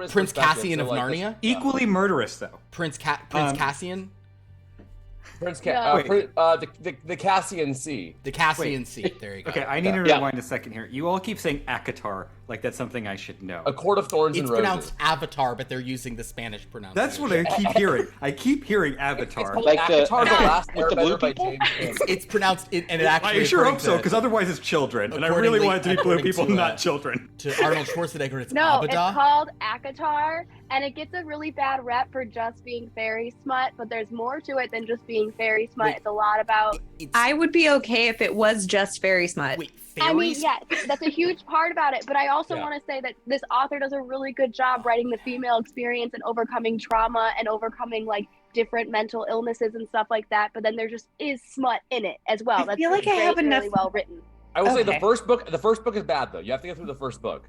artist Prince perspective, Cassian so, of like, Narnia. Equally murderous, though. Prince Cassian. The Cassian Sea. The Cassian Sea. There you go. Okay, I need to rewind a second here. You all keep saying Akatar like that's something I should know. A Court of Thorns and It's Roses. pronounced Avatar, but they're using the Spanish pronunciation. That's what I keep hearing. I keep hearing Avatar. It's called Like Avatar: the- The Last with the blue Airbender by people? James Cameron. It's pronounced, and it actually. I sure hope so, according because to- otherwise it's children, and I really want it to be blue according people, to, not children. To Arnold Schwarzenegger, it's No, Abada. it's called Akatar, and it gets a really bad rep for just being fairy smut, but there's more to it than just being fairy smut. Wait. It's a lot about... I would be okay if it was just fairy smut. Wait, I mean, fairies? yes, that's a huge part about it, but I also Yeah. want to say that this author does a really good job writing the female experience and overcoming trauma and overcoming, like, different mental illnesses and stuff like that, but then there just is smut in it as well. I That's feel like really I have great, enough- really well written. I will say Okay. the first book is bad though. You have to get through the first book.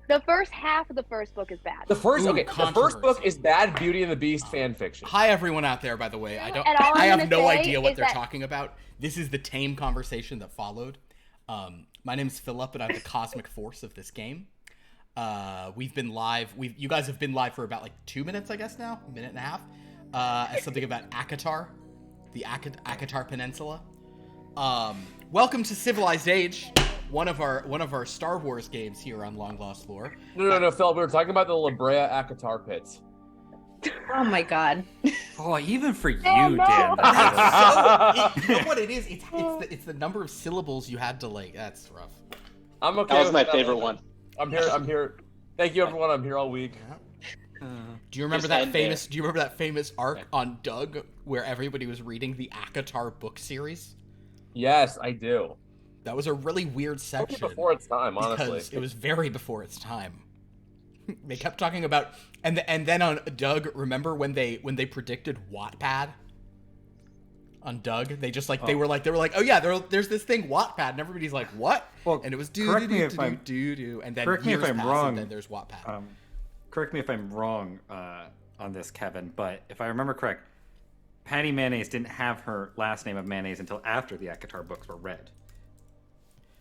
The first half of the first book is bad. The first Ooh, the first controversy. book is bad Beauty and the Beast fan fiction. Hi everyone out there, by the way. And all I'm I have gonna no say idea what is they're that- talking about. This is the tame conversation that followed. My name's Philip, and I'm the cosmic force of this game. We've been live. You guys have been live for about like 2 minutes, I guess now, a minute and a half. As something about Akatar, the Akatar Peninsula. Welcome to Civilized Age, one of our Star Wars games here on Long Lost Lore. No, Phil. We were talking about the La Brea Akatar pits. Oh my god. Oh, even for you, Oh, no. Dan. You know what it is? It's the number of syllables you had to like. That's rough. I'm okay. That was with my favorite one. I'm here. Thank you, everyone. I'm here all week. Do you remember Just that end famous? there. Do you remember that famous arc on Doug where everybody was reading the Akatar book series? Yes, I do. That was a really weird section. Before its time, honestly. Because it was very before its time. They kept talking about and then on Doug. Remember when they predicted Wattpad? On Doug, they just they were like, oh yeah, there's this thing Wattpad, and everybody's like, what? Well, And it was correct me if I'm- do, and then correct me if years I'm pass, wrong. and then there's Wattpad. Correct me if I'm wrong on this, Kevin, but if I remember correct, Patty Mayonnaise didn't have her last name of Mayonnaise until after the Akatar books were read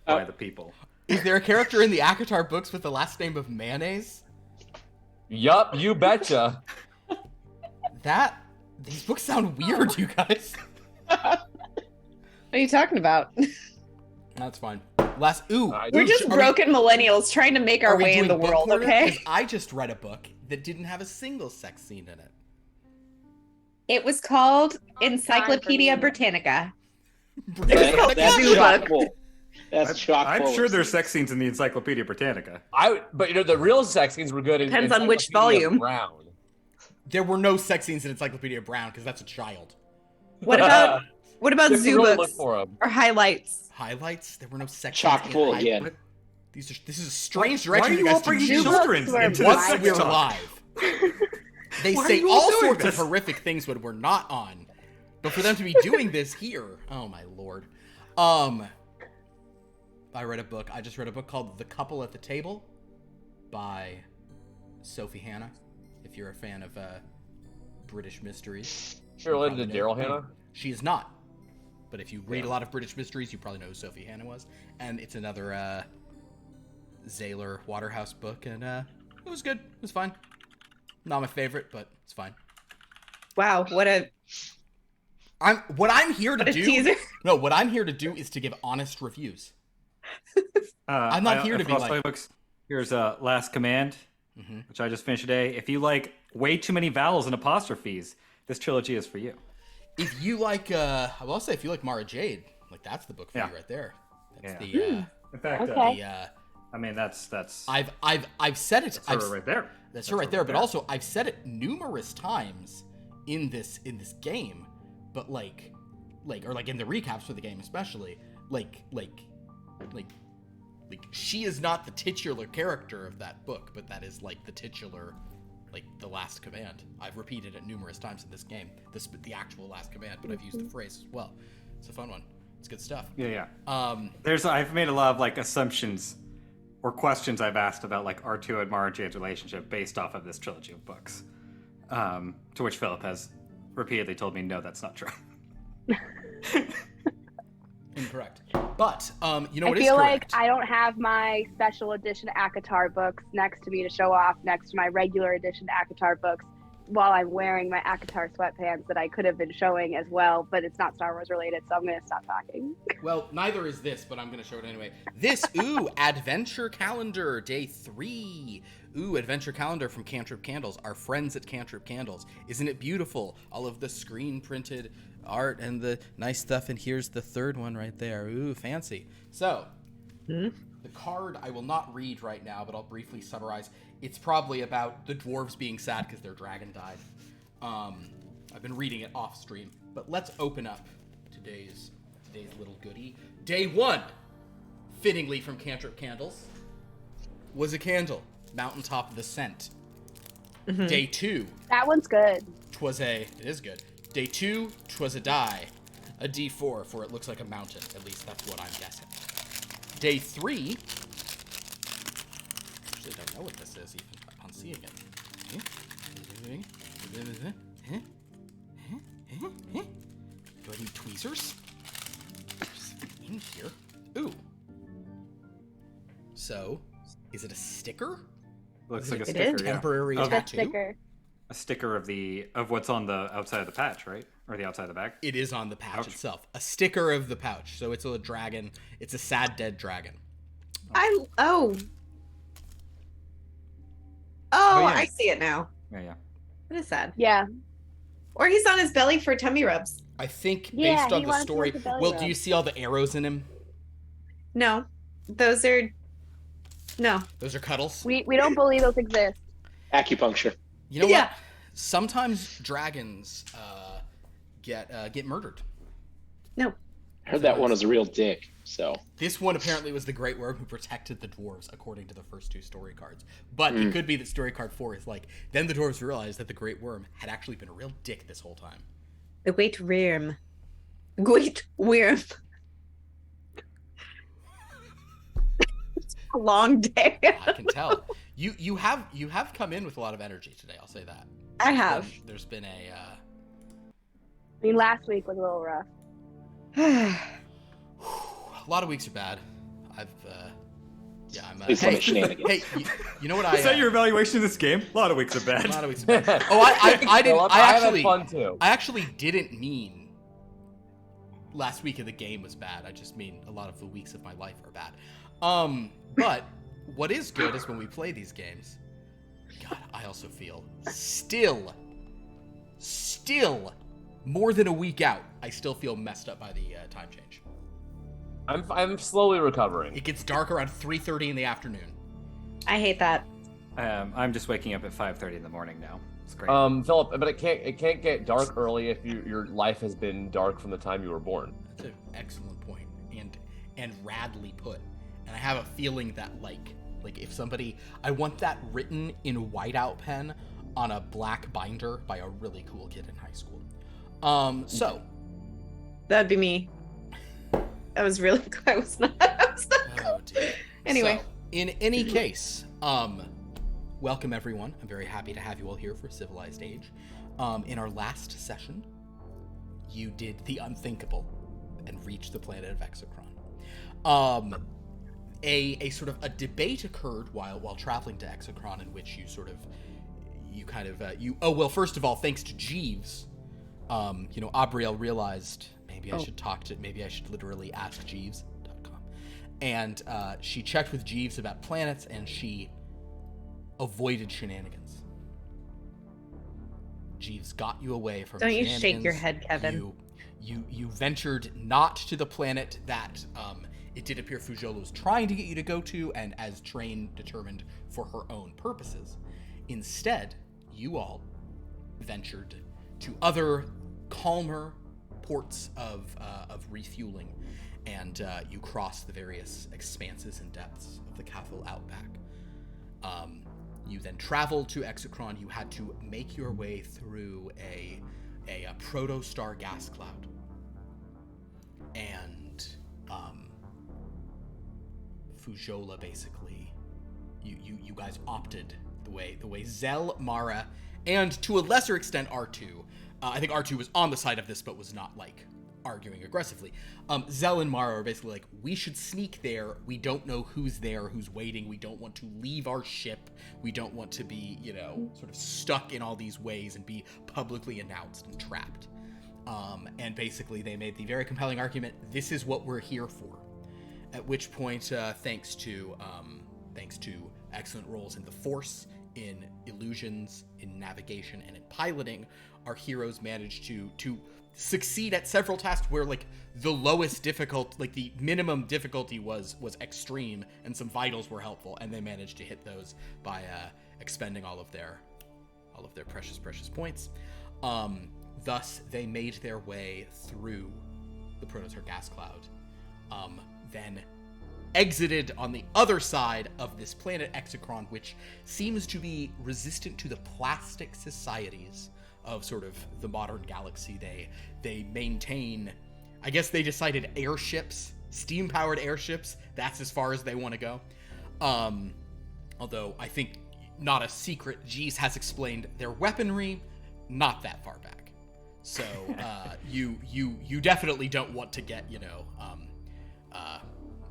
by the people. Is there a character in the Akatar books with the last name of Mayonnaise? Yup, you betcha. These books sound weird, you guys. What are you talking about? That's fine. We're just broken millennials trying to make our way in the world, okay? 'Cause I just read a book that didn't have a single sex scene in it. It was called Encyclopedia for me. Britannica. That's Zoo book. shockful. That's shockful. I'm sure there's sex scenes in the Encyclopedia Britannica. But the real sex scenes were good. Depends in on which Encyclopedia volume. Brown. There were no sex scenes in Encyclopedia Brown because that's a child. What about You have to zoo really books look for 'em. or highlights? Highlights? There were no sex Chock scenes. full in again. what- This is a strange Why direction are you guys all took. bringing Zoo children books were into the Once sex we're talk? live. They Why are say you all all doing sorts this? of horrific things when we're not on. But for them to be doing this here, oh my lord. I just read a book called The Couple at the Table by Sophie Hannah. If you're a fan of British mysteries. You're related to you probably know. Daryl Hannah? She is not. But if you read a lot of British mysteries, you probably know who Sophie Hannah was. And it's another Zaylor Waterhouse book, and it was good. It was fine. Not my favorite, but it's fine. Wow, what a What I'm here to what a do. teaser. No, what I'm here to do is to give honest reviews. I'm not here to be like. Books, here's Last Command, which I just finished today. If you like way too many vowels and apostrophes, this trilogy is for you. If you like, I'll say if you like Mara Jade, like that's the book for you right there. That's the. In fact, Okay. I mean that's I've said it. that's her right there. That's her right there. But also, I've said it numerous times in this game, but like in the recaps for the game, especially, like she is not the titular character of that book, but that is like the titular, like the last command. I've repeated it numerous times in this game. The actual last command, but I've used the phrase as well. It's a fun one. It's good stuff. Yeah. I've made a lot of like assumptions or questions I've asked about like R2 and Mara Jade's relationship based off of this trilogy of books. To which Philip has repeatedly told me, no, that's not true. Incorrect. But you know I what is feel like correct? I don't have my special edition ACOTAR books next to me to show off next to my regular edition ACOTAR books while I'm wearing my ACOTAR sweatpants that I could have been showing as well, but it's not Star Wars related, so I'm going to stop talking. Well, neither is this, but I'm going to show it anyway. This, Adventure Calendar, Day 3. Adventure Calendar from Cantrip Candles. Our friends at Cantrip Candles. Isn't it beautiful? All of the screen-printed art and the nice stuff, and here's the third one right there. Fancy. So, the card I will not read right now, but I'll briefly summarize. It's probably about the dwarves being sad because their dragon died. I've been reading it off stream, but let's open up today's little goodie. Day 1, fittingly from Cantrip Candles, was a candle, Mountaintop of the Scent. Day 2, That one's good. it is good. Day 2, 'twas a die, a D4, for it looks like a mountain. At least that's what I'm guessing. Day 3, actually don't know what this is even upon seeing it. Do I need tweezers? In here. So, is it a sticker? Looks like a It sticker. is. Yeah. Temporary Of- A tattoo? sticker. A sticker of what's on the outside of the patch, right? Or the outside of the bag. It is on the pouch Pouch. itself. A sticker of the pouch. So it's a dragon. It's a sad dead dragon. Oh, yeah. I see it now. Yeah. That is sad. Yeah. Or he's on his belly for tummy rubs. I think Yeah, based on he the wanted to story. make a belly Well, rub. do you see all the arrows in him? No, those are no. Those are cuddles. We don't believe those exist. Acupuncture. You know Yeah. what? Sometimes dragons get murdered. No. I heard that one was a real dick. So This one apparently was the Great Worm who protected the dwarves, according to the first 2 story cards. But it could be that story card 4 is like, then the dwarves realized that the Great Worm had actually been a real dick this whole time. The Great Worm. Great Worm. It's a long day. I can tell. You have come in with a lot of energy today. I'll say that. I have. There's been a. I mean, last week was a little rough. A lot of weeks are bad. I'm. Please tell me shenanigans. Hey, you know what I? Is that your evaluation of this game? A lot of weeks are A bad. lot of weeks are bad. Oh, I didn't. Philip, I had actually. fun too. I actually didn't mean. Last week of the game was bad. I just mean a lot of the weeks of my life are bad. But what is good is when we play these games. God, I also feel still more than a week out. I still feel messed up by the time change. I'm slowly recovering. It gets dark around 3:30 in the afternoon. I hate that. I'm just waking up at 5:30 in the morning now. It's great. Philip, but it can't get dark early if your life has been dark from the time you were born. That's an excellent point and radly put. And I have a feeling that like if somebody, I want that written in whiteout pen on a black binder by a really cool kid in high school. So That'd be me. I was really. I was not. oh dear. Anyway. So, in any case, welcome everyone. I'm very happy to have you all here for Civilized Age. In our last session, you did the unthinkable and reached the planet of Exocron. A sort of a debate occurred while traveling to Exocron in which first of all, thanks to Jeeves, Abriel realized maybe I should literally ask Jeeves.com. And she checked with Jeeves about planets and she avoided shenanigans. Jeeves got you away from Don't you shenanigans. shake your head, Kevin. You ventured not to the planet that it did appear Fujolo was trying to get you to go to, and as Train determined for her own purposes. Instead, you all ventured to other calmer ports of refueling, and you crossed the various expanses and depths of the Cathal Outback. You then traveled to Exocron. You had to make your way through a protostar gas cloud, and Fujola basically, you guys opted the way Zell, Mara, and to a lesser extent R2. I think R2 was on the side of this, but was not like arguing aggressively. Zell and Mara are basically like, we should sneak there. We don't know who's there, who's waiting. We don't want to leave our ship. We don't want to be, sort of stuck in all these ways and be publicly announced and trapped. And basically they made the very compelling argument, this is what we're here for. At which point, thanks to excellent roles in the Force, in illusions, in navigation, and in piloting, our heroes managed to succeed at several tasks where, like, the lowest difficult, like, the minimum difficulty was extreme, and some vitals were helpful, and they managed to hit those by expending all of their precious points. Thus, they made their way through the Prototor gas cloud, then exited on the other side of this planet Exocron, which seems to be resistant to the plastic societies of sort of the modern galaxy. They maintain, I guess they decided airships, steam-powered airships, that's as far as they want to go. Although I think, not a secret, Jeez has explained their weaponry not that far back. So you definitely don't want to get,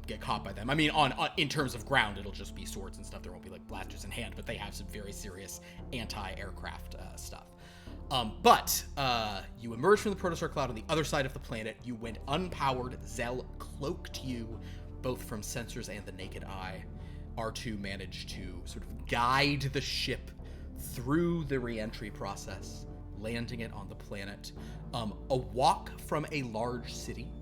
get caught by them. I mean, in terms of ground, it'll just be swords and stuff. There won't be like blasters in hand, but they have some very serious anti-aircraft stuff. But you emerged from the Protostar cloud on the other side of the planet. You went unpowered. Zell cloaked you, both from sensors and the naked eye. R2 managed to sort of guide the ship through the re-entry process, landing it on the planet. A walk from a large city,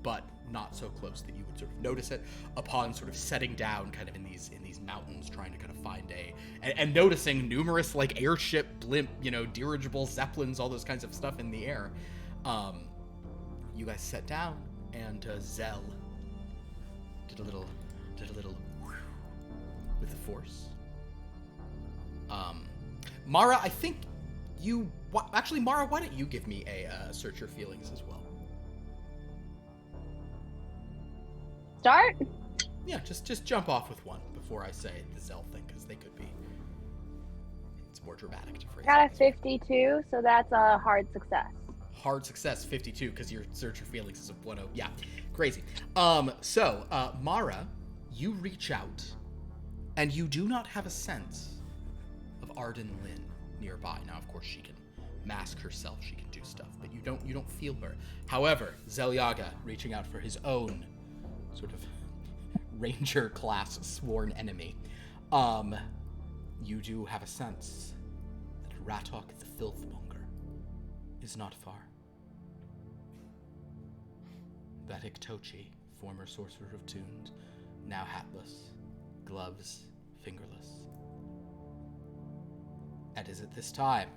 but not so close that you would sort of notice it upon sort of setting down kind of in these mountains, trying to kind of find and noticing numerous like airship, blimp, dirigible, zeppelins, all those kinds of stuff in the air. You guys sat down, and Zell did a little with the Force. Mara, I think actually, Mara, why don't you give me a search your feelings as well? Start? Yeah, just jump off with one before I say the Zell thing, because they could be. It's more dramatic to phrase. Got a 52, so that's a hard success. Hard success, 52, because your search your feelings is a 10. Yeah, crazy. So Mara, you reach out, and you do not have a sense of Arden Lynn nearby. Now, of course, she can mask herself, she can do stuff, but you don't feel her. However, Zelyaga reaching out for his own sort of ranger class sworn enemy. You do have a sense that Ratok the Filthmonger is not far. That Iktochi, former sorcerer of Tuned, now hatless, gloves fingerless. And is at this time,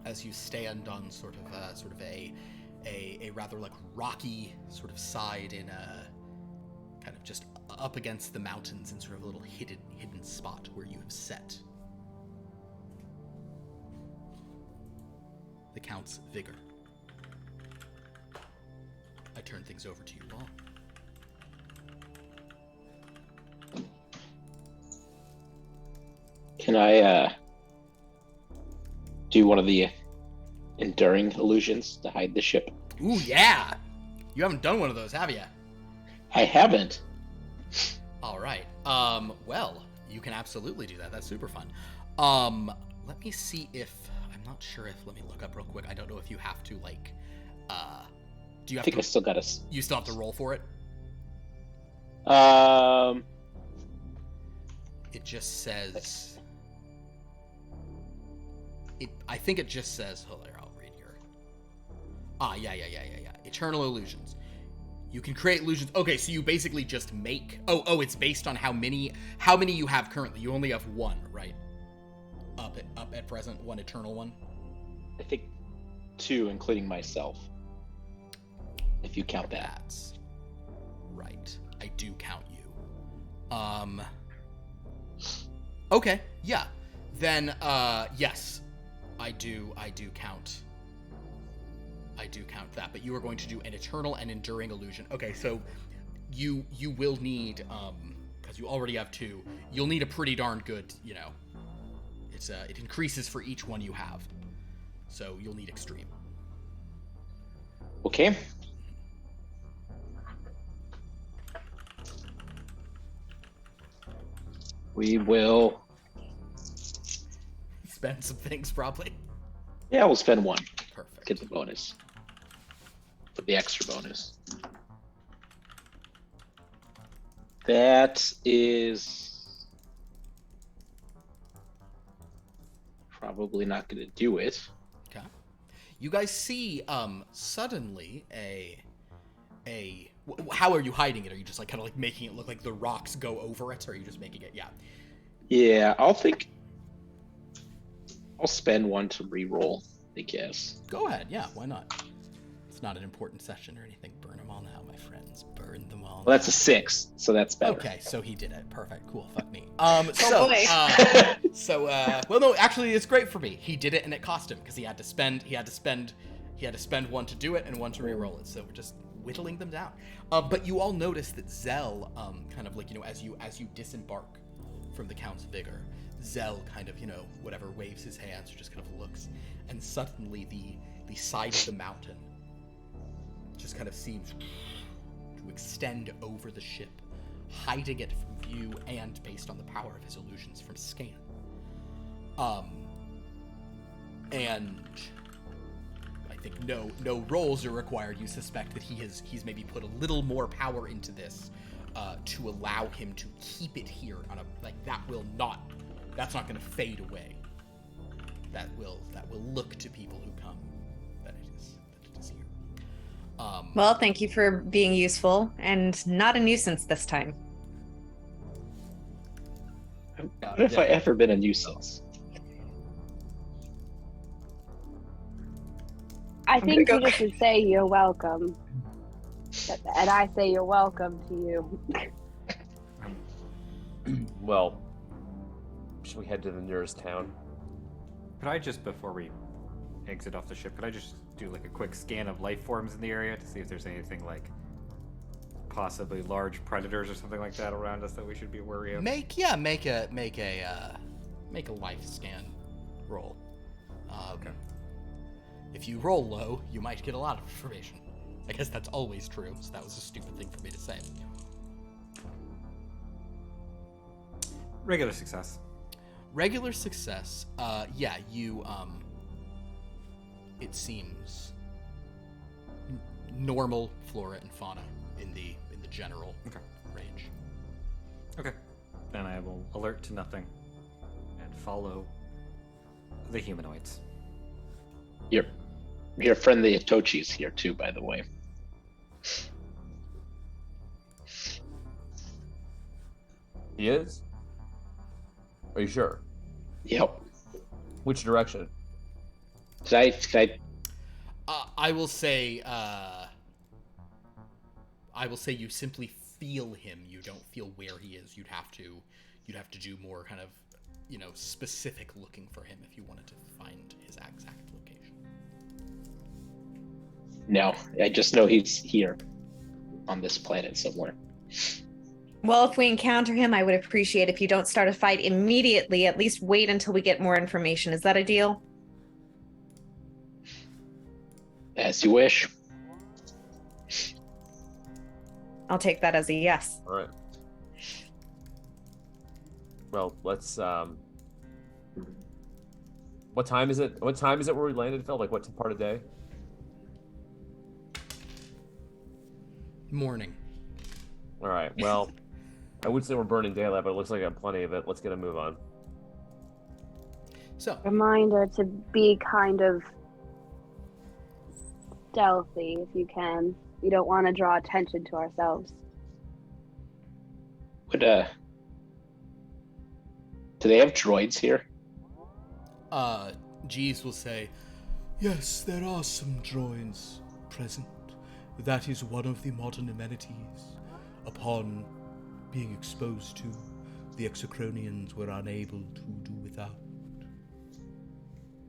as you stand on sort of a rather like rocky sort of side in a kind of just up against the mountains in sort of a little hidden spot where you have set the Count's vigor. I turn things over to you all. Can I do one of the enduring illusions to hide the ship? Ooh, yeah! You haven't done one of those, have you? I haven't. All right. Well, you can absolutely do that. That's super fun. Let me see if... I'm not sure if... Let me look up real quick. I don't know if you have to, like... Do you have I think to... I still gotta... You still have to roll for it? It just says... I think it just says... Hold on, I'll read here. Yeah. Eternal illusions. You can create illusions. Okay, so you basically just make... Oh, it's based on how many you have currently. You only have one, right? Up at present, one eternal one? I think 2, including myself. If you count that. That's right. I do count you. Okay, yeah. Then, yes. I do count. I do count that, but you are going to do an eternal and enduring illusion. Okay, so you will need, because you already have 2, you'll need a pretty darn good, it increases for each one you have. So you'll need extreme. Okay. We will. Spend some things, probably. Yeah, we'll spend 1. Perfect. Get the bonus. For the extra bonus. That is probably not going to do it. Okay. You guys see, suddenly how are you hiding it? Are you just like kind of like making it look like the rocks go over it, or are you just making it? Yeah. Yeah, I'll spend 1 to re-roll, I guess. Go ahead. Yeah. Why not? It's not an important session or anything. Burn them all now, my friends. Burn them all. Well, that's a 6, so that's better. Okay, so he did it. Perfect. Cool. Fuck me. boy. Well, no, actually, it's great for me. He did it, and it cost him because he had to spend 1 to do it and 1 to re-roll it. So we're just whittling them down. But you all notice that Zell, kind of like, you know, as you disembark from the Count's Vigor, Zell kind of, you know, whatever, waves his hands or just kind of looks, and suddenly the side of the mountain just kind of seems to extend over the ship, hiding it from view and, based on the power of his illusions, from scan. And I think no rolls are required. You suspect that he's maybe put a little more power into this to allow him to keep it here on a, like, that's not going to fade away. That will look to people who come that it is here. Well, thank you for being useful and not a nuisance this time. What if I ever been a nuisance? I think gonna you just should say you're welcome. And I say you're welcome to you. Well, should we head to the nearest town? Could I just, before we exit off the ship, could I just do like a quick scan of life forms in the area to see if there's anything like possibly large predators or something like that around us that we should be wary of? Make a life scan roll. Okay. If you roll low, you might get a lot of information. I guess that's always true, so that was a stupid thing for me to say. Regular success. Regular success. You it seems normal flora and fauna in the general range. Okay. Then I will alert to nothing and follow the humanoids. Your friend the Itochi's here too, by the way. He is? Are you sure? Yep. Which direction? Should I I will say you simply feel him. You don't feel where he is. You'd have to do more kind of, you know, specific looking for him if you wanted to find his exact location. No, I just know he's here on this planet somewhere. Well, if we encounter him, I would appreciate if you don't start a fight immediately. At least wait until we get more information. Is that a deal? As you wish. I'll take that as a yes. All right. Well, let's. What time is it? What time is it where we landed, Phil? Like, what part of day? Morning. All right. Well, I would say we're burning daylight, but it looks like I have plenty of it. Let's get a move on. So, Reminder to be kind of stealthy if you can. We don't want to draw attention to ourselves. Do they have droids here? Jeeves will say, Yes, there are some droids present. That is one of the modern amenities. Upon being exposed to, the Exocronians were unable to do without.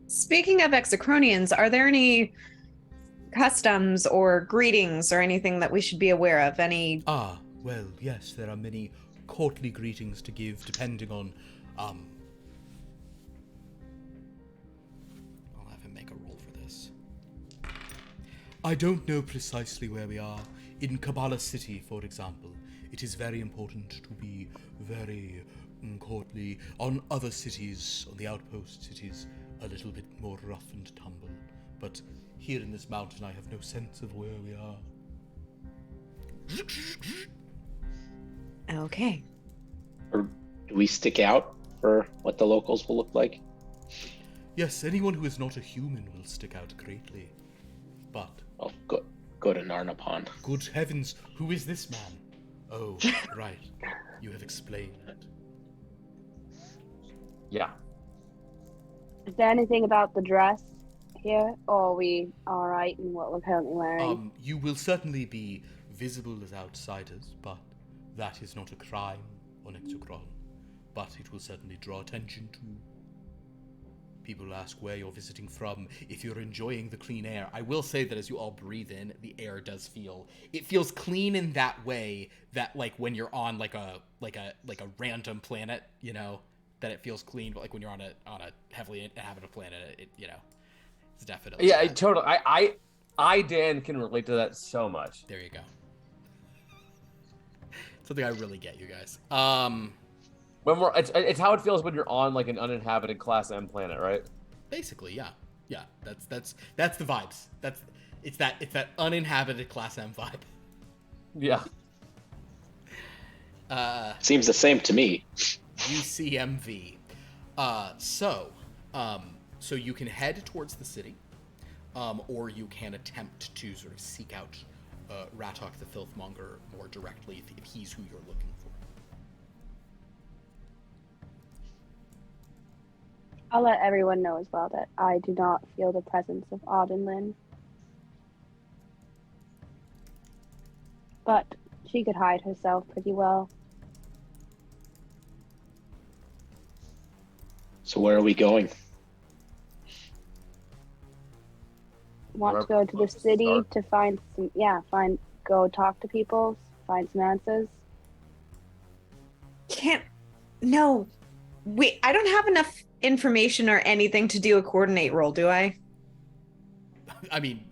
Speaking of Exocronians, are there any customs or greetings or anything that we should be aware of? Any? Well, yes, there are many courtly greetings to give, depending on, I'll have him make a roll for this. I don't know precisely where we are. In Kabbalah City, for example, it is very important to be very and courtly. On other cities, on the outpost cities, a little bit more rough and tumble. But here in this mountain, I have no sense of where we are. Okay. Or do we stick out for what the locals will look like? Yes, anyone who is not a human will stick out greatly. But, Oh, go to Narnipond. good heavens, who is this man? Oh, right. You have explained. Yeah. Is there anything about the dress here, or are we all right in what we're currently wearing? You will certainly be visible as outsiders, but that is not a crime on Exocron. But it will certainly draw attention to. People ask where you're visiting from, if you're enjoying the clean air. I will say that as you all breathe in, the air does feels clean in that way that like when you're on like a random planet, you know, that it feels clean, but like when you're on a heavily inhabited planet, it's definitely Yeah, totally. I Dan can relate to that so much. There you go. Something I really get, you guys. When it's how it feels when you're on like an uninhabited Class M planet, right? Basically, yeah. That's the vibes. It's that uninhabited Class M vibe. Yeah. Seems the same to me. UCMV. So you can head towards the city, or you can attempt to sort of seek out Ratok the Filthmonger more directly if he's who you're looking for. I'll let everyone know as well that I do not feel the presence of Ardenlin. But she could hide herself pretty well. So where are we going? Want to Wherever go to the closest to city start. to find some, go talk to people, find some answers. No. Wait, I don't have enough information or anything to do a coordinate roll, do I? I mean,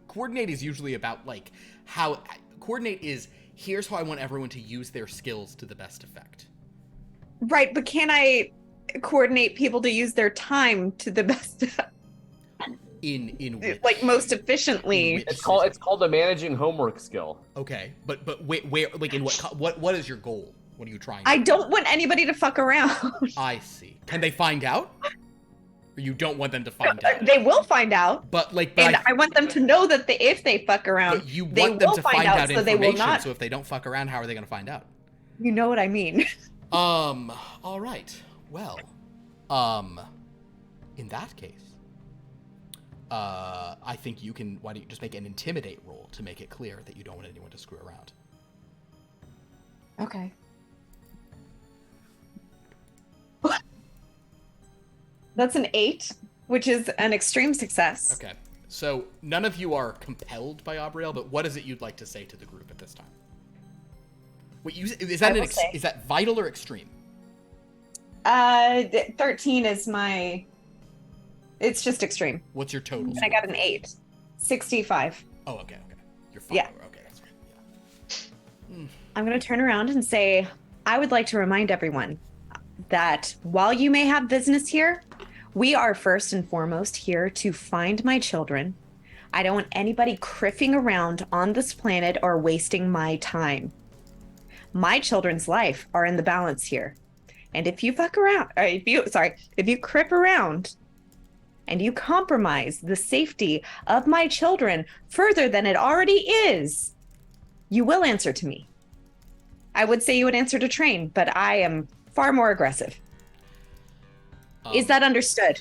coordinate is usually about like how coordinate is. Here's how I want everyone to use their skills to the best effect. Right, but can I coordinate people to use their time to the best, In which, like most efficiently? in which It's called the managing homework skill. Okay, but where like in what is your goal? What are you trying? I to don't want anybody to fuck around. I see. Can they find out? Or you don't want them to find out? They will find out, But and I want them to know that if they fuck around, but you they want them will to find find out so they will information. not. So if they don't fuck around, how are they going to find out? You know what I mean? All right. Well, in that case, I think you can. Why don't you just make an intimidate roll to make it clear that you don't want anyone to screw around? Okay. That's an 8, which is an extreme success. Okay. So none of you are compelled by Abriel, but what is it you'd like to say to the group at this time? Wait, is that is that vital or extreme? 13 is my. It's just extreme. What's your total? And I got an 8. 65. Oh, okay. You're fine. Yeah. Okay, that's great. Yeah. I'm going to turn around and say, I would like to remind everyone that while you may have business here, we are first and foremost here to find my children. I don't want anybody criffing around on this planet or wasting my time. My children's life are in the balance here. And if you fuck around, or if you crip around and you compromise the safety of my children further than it already is, you will answer to me. I would say you would answer to Train, but I am far more aggressive. Is that understood?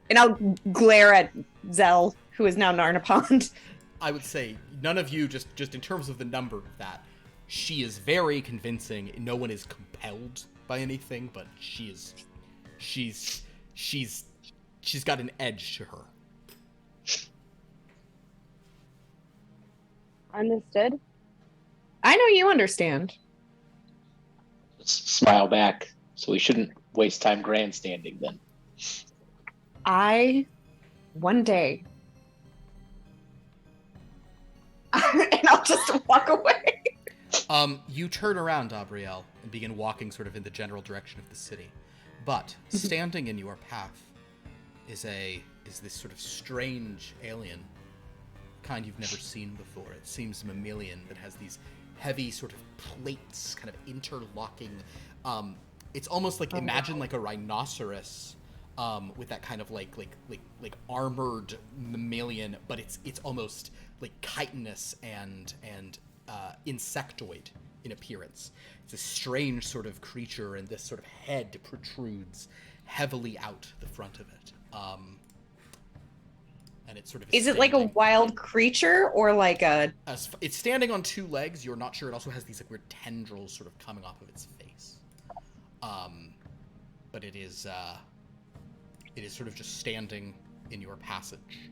And I'll glare at Zell, who is now Narnipond. I would say none of you, just in terms of the number of that, she is very convincing. No one is compelled by anything, but she's got an edge to her. Understood? I know you understand. Smile back. So we shouldn't waste time grandstanding then. One day, and I'll just walk away. You turn around, Abrielle, and begin walking sort of in the general direction of the city. But standing in your path is this sort of strange alien, kind you've never seen before. It seems mammalian, but has these heavy sort of plates kind of interlocking. It's almost like, imagine like a rhinoceros with that kind of like armored mammalian, but it's almost like chitinous and insectoid in appearance. It's a strange sort of creature, and this sort of head protrudes heavily out the front of it. And it's sort of Is it like a wild creature or like a... It's standing on two legs. You're not sure. It also has these like weird tendrils sort of coming off of its face. But it is sort of just standing in your passage.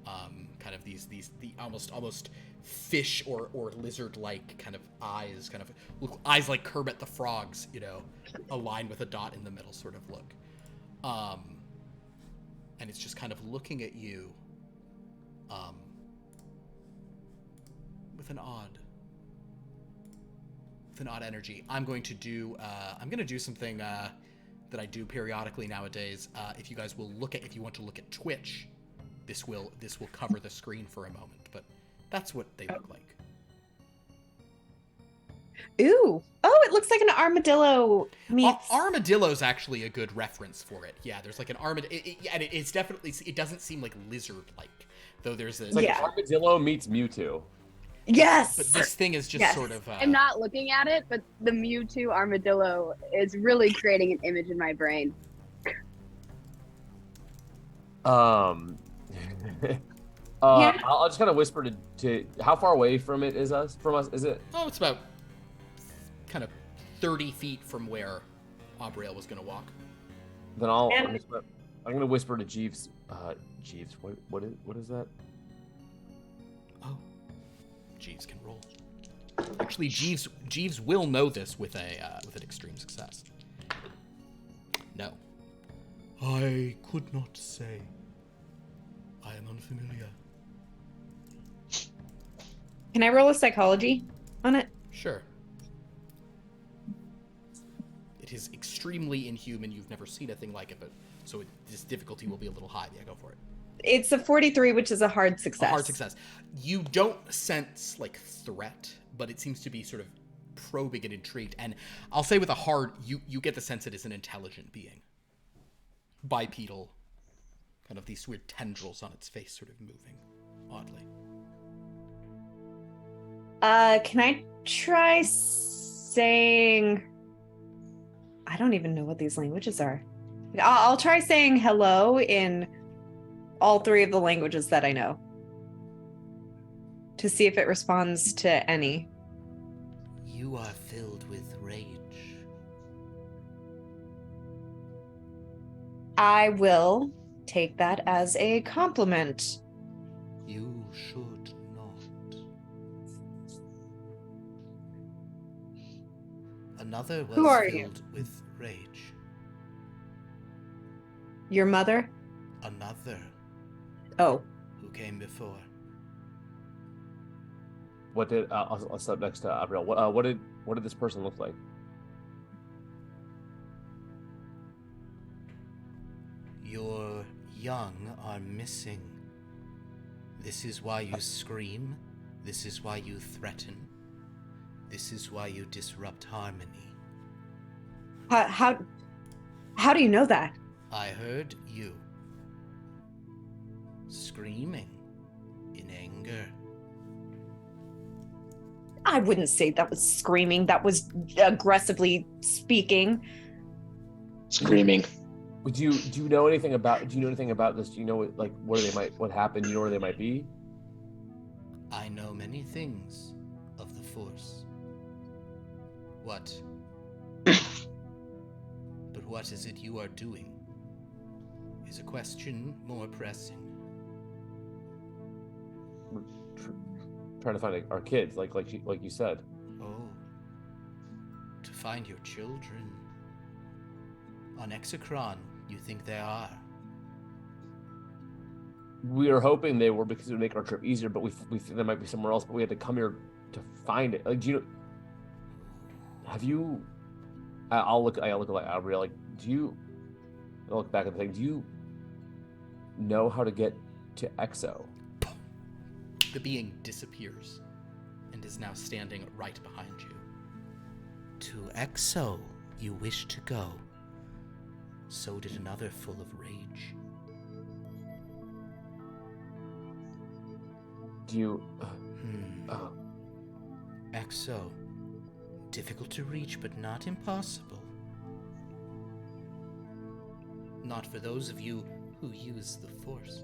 Kind of the almost fish or lizard-like kind of eyes, kind of look, eyes like Kermit the Frog's, aligned with a dot in the middle sort of look. And it's just kind of looking at you with an odd energy. I'm going to do something that I do periodically nowadays. If you guys will if you want to look at Twitch, this will cover the screen for a moment, but that's what they look like. Ooh. Oh, it looks like an armadillo meets... Armadillo's actually a good reference for it. Yeah, there's like an armadillo, and it's definitely, it doesn't seem like lizard-like, though there's a... It's like armadillo meets Mewtwo. Yes! But this thing is just sort of... I'm not looking at it, but the Mewtwo armadillo is really creating an image in my brain. I'll just kind of whisper to how far away from us is it? Oh, it's about kind of 30 feet from where Abrielle was going to walk. Then I'm going to whisper to Jeeves. Jeeves, what is that? Oh, Jeeves can roll. Actually, Jeeves will know this with an extreme success. No. I could not say. I am unfamiliar. Can I roll a psychology on it? Sure. It is extremely inhuman. You've never seen a thing like it, but so this difficulty will be a little high. Yeah, go for it. It's a 43, which is a hard success. A hard success. You don't sense like threat, but it seems to be sort of probing and intrigued. And I'll say with a hard, you get the sense it is an intelligent being. Bipedal, kind of these weird tendrils on its face sort of moving oddly. Can I try saying... I don't even know what these languages are. I'll try saying hello in all three of the languages that I know, to see if it responds to any. You are filled with rage. I will take that as a compliment. You should not. Another was Who are you? filled with rage. Your mother? Another Oh. who came before. What did I'll step next to Abrielle. What did this person look like? Your young are missing. This is why you scream. This is why you threaten. This is why you disrupt harmony. How do you know that? I heard you screaming in anger. I wouldn't say that was screaming. That was aggressively speaking. Screaming. Do you know anything about this? Do you know what happened? Do you know where they might be? I know many things of the Force. What? But what is it you are doing? Is a question more pressing. We're trying to find our kids, like you said. Oh. To find your children. On Exocron, you think they are. We were hoping they were because it would make our trip easier, but we think they might be somewhere else. But we had to come here to find it? Like, do you have you? I'll look like Albriel. Like, do you? I'll look back at the thing. Do you know how to get to Exo? The being disappears and is now standing right behind you. To Exo you wish to go. So did another full of rage. Do you? Exo. Difficult to reach, but not impossible. Not for those of you who use the Force.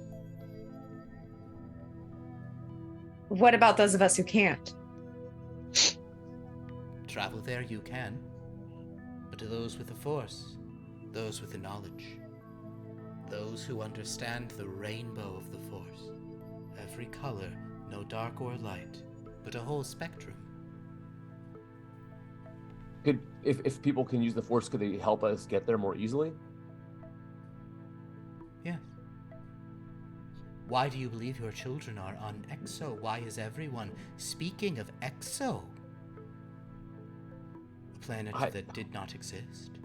What about those of us who can't? Travel there you can. But to those with the Force, those with the knowledge, those who understand the rainbow of the Force, every color, no dark or light, but a whole spectrum. Could if people can use the Force, could they help us get there more easily? Yes. Why do you believe your children are on Exo? Why is everyone speaking of Exo? A planet that did not exist.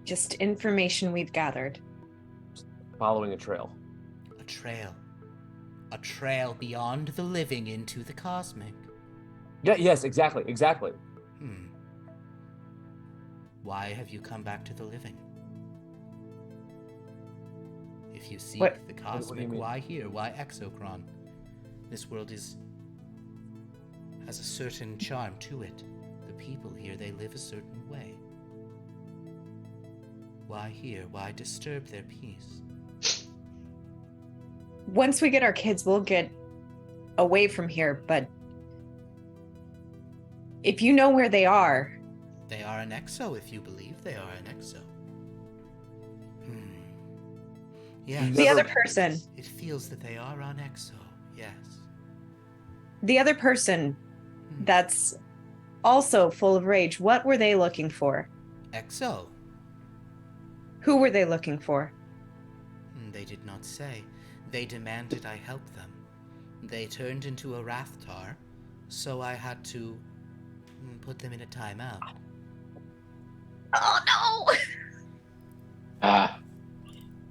Just information we've gathered. Following a trail. A trail. A trail beyond the living into the cosmic. Yeah. Yes. Exactly. Exactly. Why have you come back to the living? If you seek What? the What do cosmic, you mean? why here? Why Exocron? This world has a certain charm to it. The people here, they live a certain way. Why here? Why disturb their peace? Once we get our kids, we'll get away from here, but if you know where they are, They are an Exo if you believe they are an Exo. Yes. the other person, It feels that they are on Exo, yes. the other person that's also full of rage, what were they looking for? Exo? Who were they looking for? They did not say. They demanded I help them. They turned into a Rathtar, so I had to put them in a timeout. Oh Ah.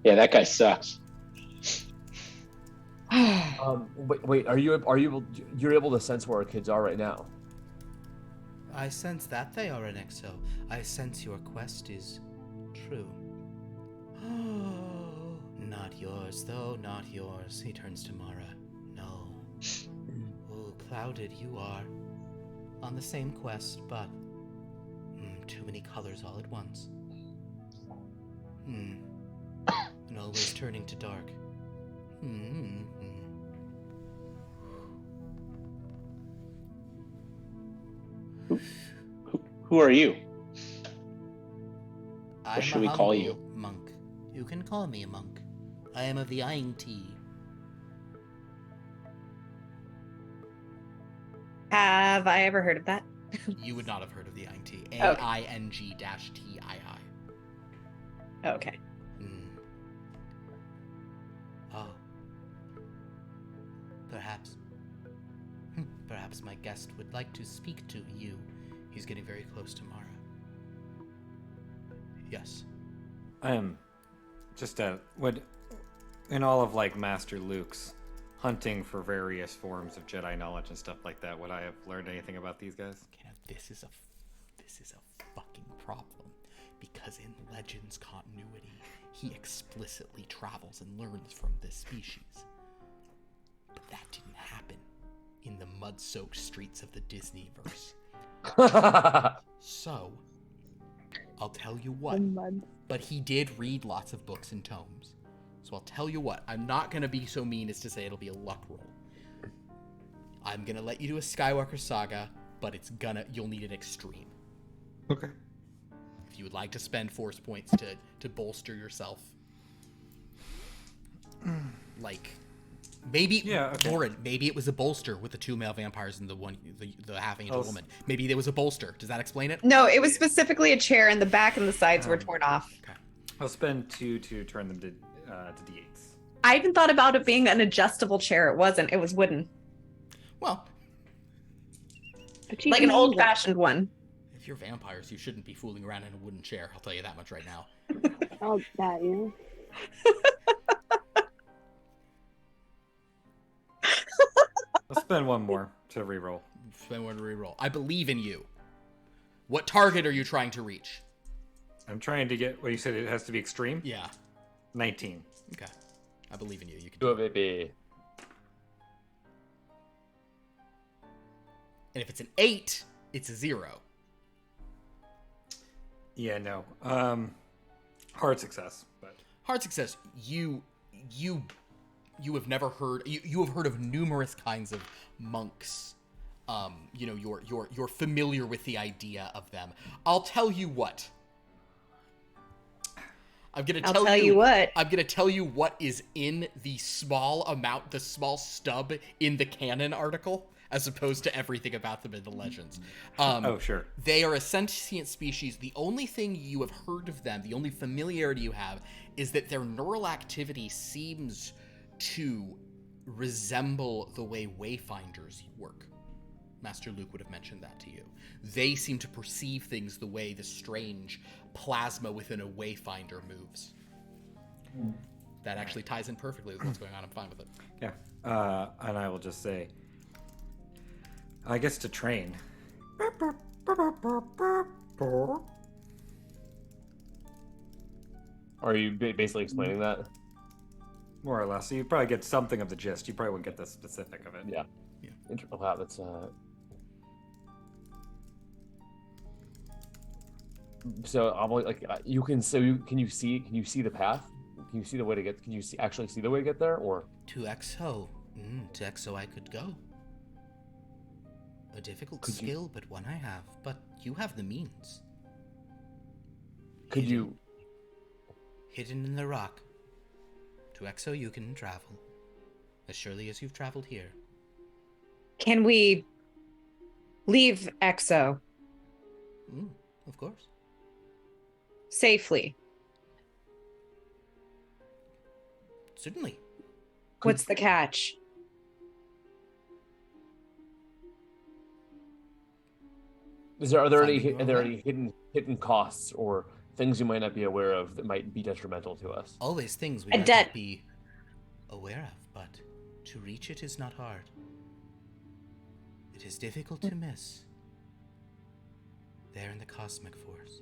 Yeah, that guy sucks. no! Wait. Are you able? You're able to sense where our kids are right now. I sense that they are an Exo. I sense your quest is true. Not yours, though, not yours. He turns to Mara. No. Oh, clouded you are. On the same quest, but too many colors all at once. And always turning to dark. Who are you? I'm should a we call humble you? Monk. You can call me a monk. I am of the INT. Have I ever heard of that? You would not have heard of the INT. Okay. AING-TII. Okay. Oh. Perhaps. Perhaps my guest would like to speak to you. He's getting very close to Mara. Yes. Just would in all of like Master Luke's hunting for various forms of Jedi knowledge and stuff like that, would I have learned anything about these guys? This is a fucking problem, because in Legends continuity, he explicitly travels and learns from this species. But that didn't happen in the mud-soaked streets of the Disneyverse. So, I'll tell you what, but he did read lots of books and tomes. So I'll tell you what, I'm not going to be so mean as to say it'll be a luck roll. I'm going to let you do a Skywalker saga, but you'll need an extreme. Okay. If you would like to spend force points to bolster yourself. Like, maybe, Yeah, okay. Lauren, maybe it was a bolster with the 2 male vampires and the half-angel woman. Maybe there was a bolster. Does that explain it? No, it was specifically a chair, and the back and the sides were torn off. Okay. I'll spend 2 to turn them to D8s. I even thought about it being an adjustable chair. It wasn't. It was wooden. Well, But you Like can an use it. old-fashioned one. if you're vampires, you shouldn't be fooling around in a wooden chair. I'll tell you that much right now. Oh, that, yeah. Let's spend one more to reroll. Spend one to reroll. I believe in you. What target are you trying to reach? I'm trying to get. What you said? It has to be extreme. Yeah. 19. Okay. I believe in you. You can Do do it, it. baby. And if it's an 8, it's a 0. Yeah, no. Hard success, but Hard success. You have never heard. You have heard of numerous kinds of monks. You're familiar with the idea of them. I'll tell you what. I'm gonna tell you what. I'm gonna tell you what is in the small stub in the canon article, as opposed to everything about them in the legends. oh sure. They are a sentient species. The only thing you have heard of them, the only familiarity you have, is that their neural activity seems to resemble the way wayfinders work. Master Luke would have mentioned that to you. They seem to perceive things the way the strange plasma within a wayfinder moves. That actually ties in perfectly with what's going on. I'm fine with it. Yeah. And I will just say, I guess to train. Are you basically explaining that? More or less. So you probably get something of the gist. You probably wouldn't get the specific of it. Yeah. Yeah. Wow, that's So I'm like, you can. So can you see? Can you see the path? Can you see the way to get? Can you actually see the way to get there? Or To Exo. To Exo I could go. A difficult Could you- skill, but one I have. But you have the means. could you? Hidden in the rock. To Exo you can travel. As surely as you've traveled here. Can we leave Exo Of course. safely? Certainly. What's the catch? Are there any Finding your way. hidden costs or things you might not be aware of that might be detrimental to us? Always things we A might debt. not be aware of, but to reach it is not hard. It is difficult to miss. There in the cosmic force.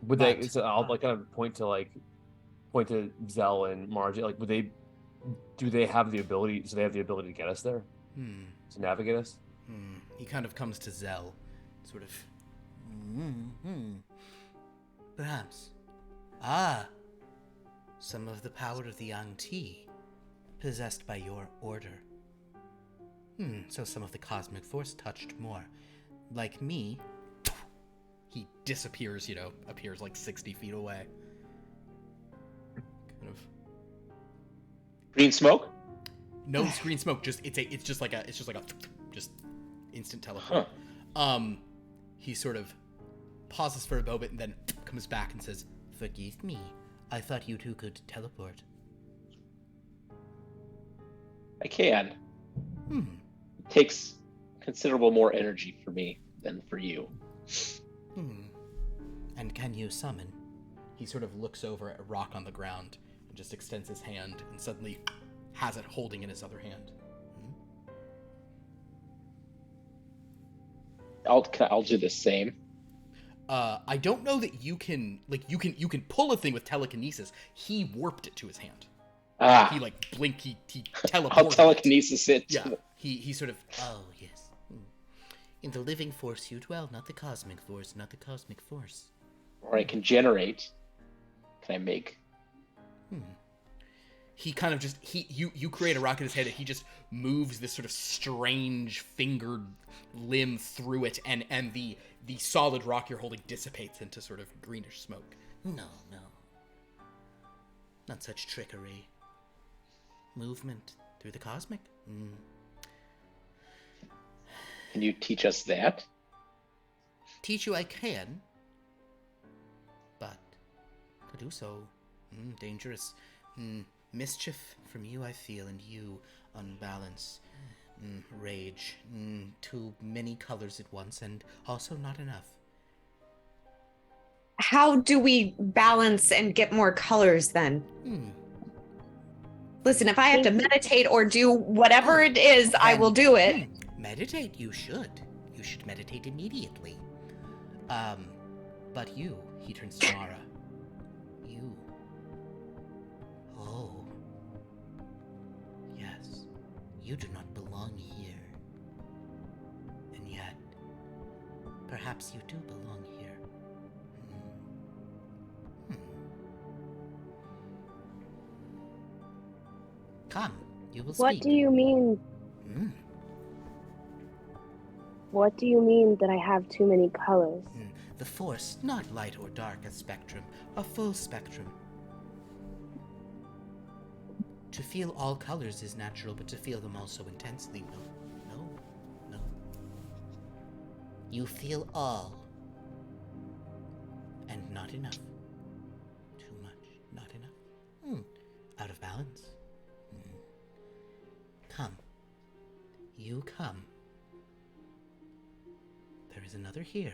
Would they? But- So I'll like kind of point to Zell and Margie. Like, would they? Do they have the ability? So they have the ability to get us there, to navigate us. He kind of comes to Zell, sort of. Perhaps. Ah. Some of the power of the Yang Ti, possessed by your order. So some of the cosmic force touched more. Like me. He disappears. Appears like 60 feet away. Kind of. Green smoke? No screen smoke. Just instant teleport. He sort of pauses for a moment and then comes back and says, Forgive me. I thought you two could teleport. I can. It takes considerable more energy for me than for you. And can you summon? He sort of looks over at a rock on the ground and just extends his hand and suddenly has it holding in his other hand. I'll do the same. I don't know that you can pull a thing with telekinesis. He warped it to his hand. He blinked. He teleported. I'll telekinesis it. Yeah. He sort of. Oh, yes. In the living force you dwell, not the cosmic force, not the cosmic force. Or I can generate. Can I make? He kind of just you create a rock in his head and he just moves this sort of strange fingered limb through it and the solid rock you're holding dissipates into sort of greenish smoke. No. Not such trickery. Movement through the cosmic? Can you teach us that? Teach you I can. But to do so, dangerous. Mischief from you I feel, and you, unbalance, rage, too many colors at once, and also not enough. How do we balance and get more colors then? Listen, if I have to meditate or do whatever it is, I will do it. Meditate, you should. You should meditate immediately. But you, he turns to Mara. You. Oh. Yes. You do not belong here. And yet, perhaps you do belong here. Come, you will speak. What do you mean? What do you mean that I have too many colors? The Force, not light or dark, a spectrum, a full spectrum. To feel all colors is natural, but to feel them all so intensely, no. You feel all. And not enough. Too much, not enough. Out of balance. Come. You come. There is another here.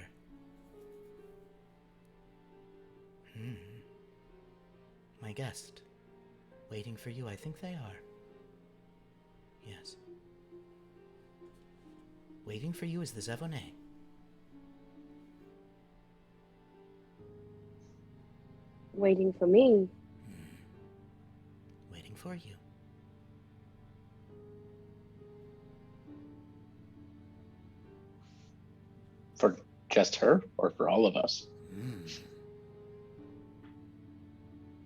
My guest. Waiting for you, I think they are. Yes. Waiting for you is the Zevone. Waiting for me? Waiting for you. For just her, or for all of us?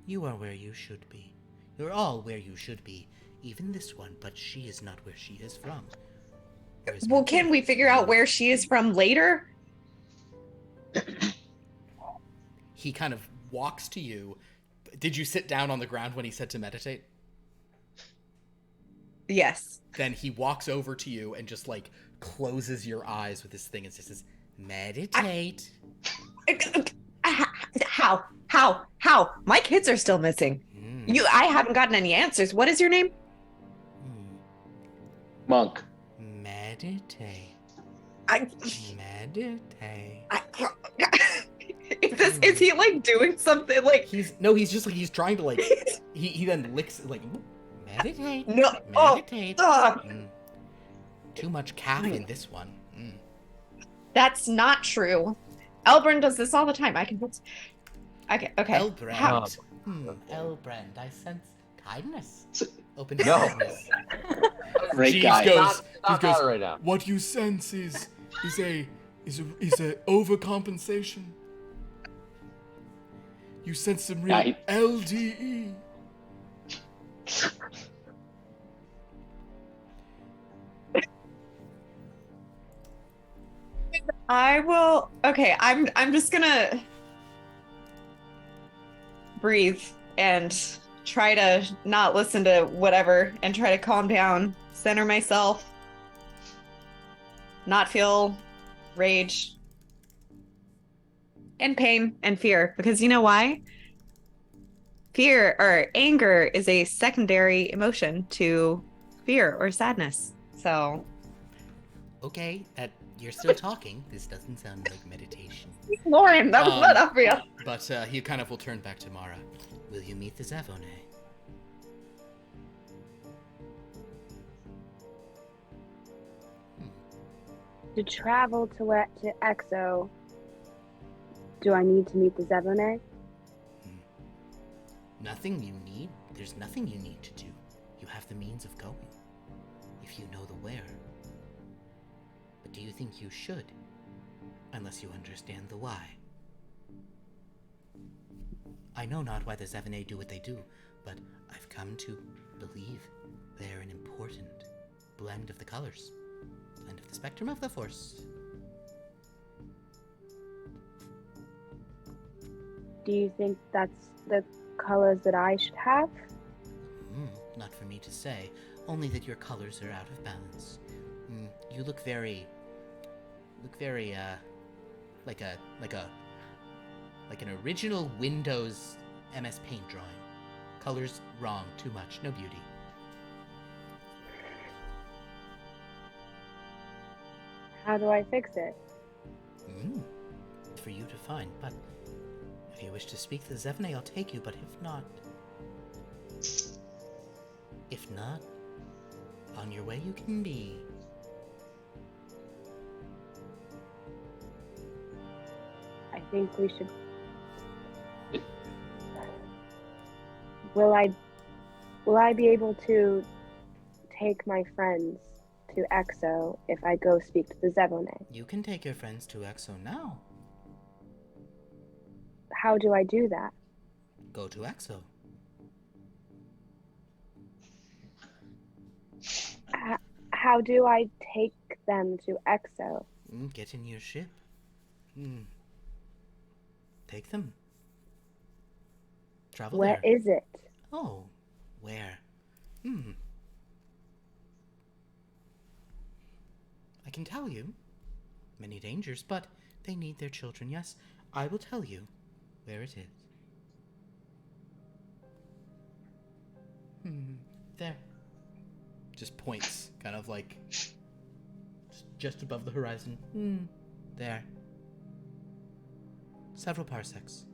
You are where you should be. You're all where you should be. Even this one, but she is not where she is from. Well, can we figure out where she is from later? He kind of walks to you. Did you sit down on the ground when he said to meditate? Yes. Then he walks over to you and just like closes your eyes with his thing and says, meditate. How? My kids are still missing. I haven't gotten any answers. What is your name? Monk. Meditate. Meditate. Is he like doing something like he's just like he's trying to like he then licks like meditate. No. Meditate. Too much caffeine in this one. That's not true. Elbrand does this all the time. I can put. Okay. Elbrand. Elbrand, I sense kindness. Open to No. kindness. Great Jeeves guy. goes, Not Jeeves goes, right now. What you sense is a overcompensation. You sense some real Yeah, LDE. I will. Okay, I'm just gonna breathe and try to not listen to whatever and try to calm down, center myself, not feel rage and pain and fear, because you know why? Fear or anger is a secondary emotion to fear or sadness. So Okay, you're still talking. This doesn't sound like meditation. Lauren, that was not obvious. but he kind of will turn back to Mara. Will you meet the Zevone? To travel to Exo, do I need to meet the Zevone? Nothing you need. There's nothing you need to do. You have the means of going, if you know the where. But do you think you should? Unless you understand the why. I know not why the Zevone do what they do, but I've come to believe they're an important blend of the colors, blend of the spectrum of the Force. Do you think that's the colors that I should have? Not for me to say, only that your colors are out of balance. You look very, like an original Windows MS Paint drawing. Color's wrong. Too much. No beauty. How do I fix it? For you to find, but if you wish to speak to the Zevne, I'll take you, but if not, on your way you can be. I think we should. Will I be able to take my friends to Exo if I go speak to the Zevone? You can take your friends to Exo now. How do I do that? Go to Exo. How do I take them to Exo? Get in your ship. Take them. Travel Where there. is it? Oh, where? I can tell you. Many dangers, but they need their children, yes. I will tell you where it is. There. Just points, kind of like just above the horizon. There. Several parsecs.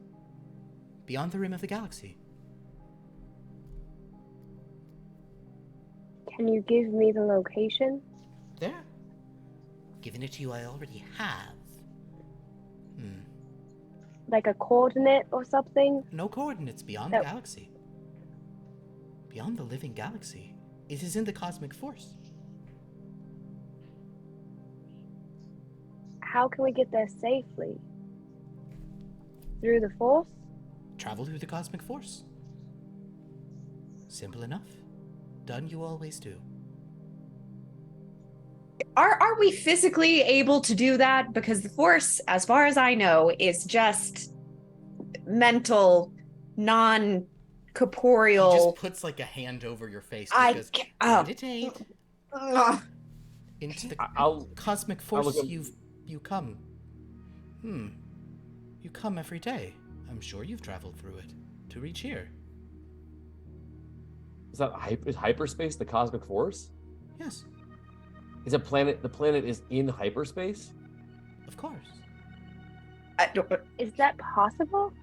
Beyond the rim of the galaxy. Can you give me the location? There. Giving it to you, I already have. Like a coordinate or something? No coordinates beyond the galaxy. Beyond the living galaxy. It is in the cosmic force. How can we get there safely? Through the Force? Travel through the cosmic force. Simple enough. Done you always do. Are we physically able to do that? Because the Force, as far as I know, is just mental, non-corporeal. He just puts like a hand over your face and goes, meditate into the cosmic force. You come. You come every day. I'm sure you've traveled through it to reach here. Is hyperspace the cosmic force? Yes. Is a planet? The planet is in hyperspace. Of course. Is that possible?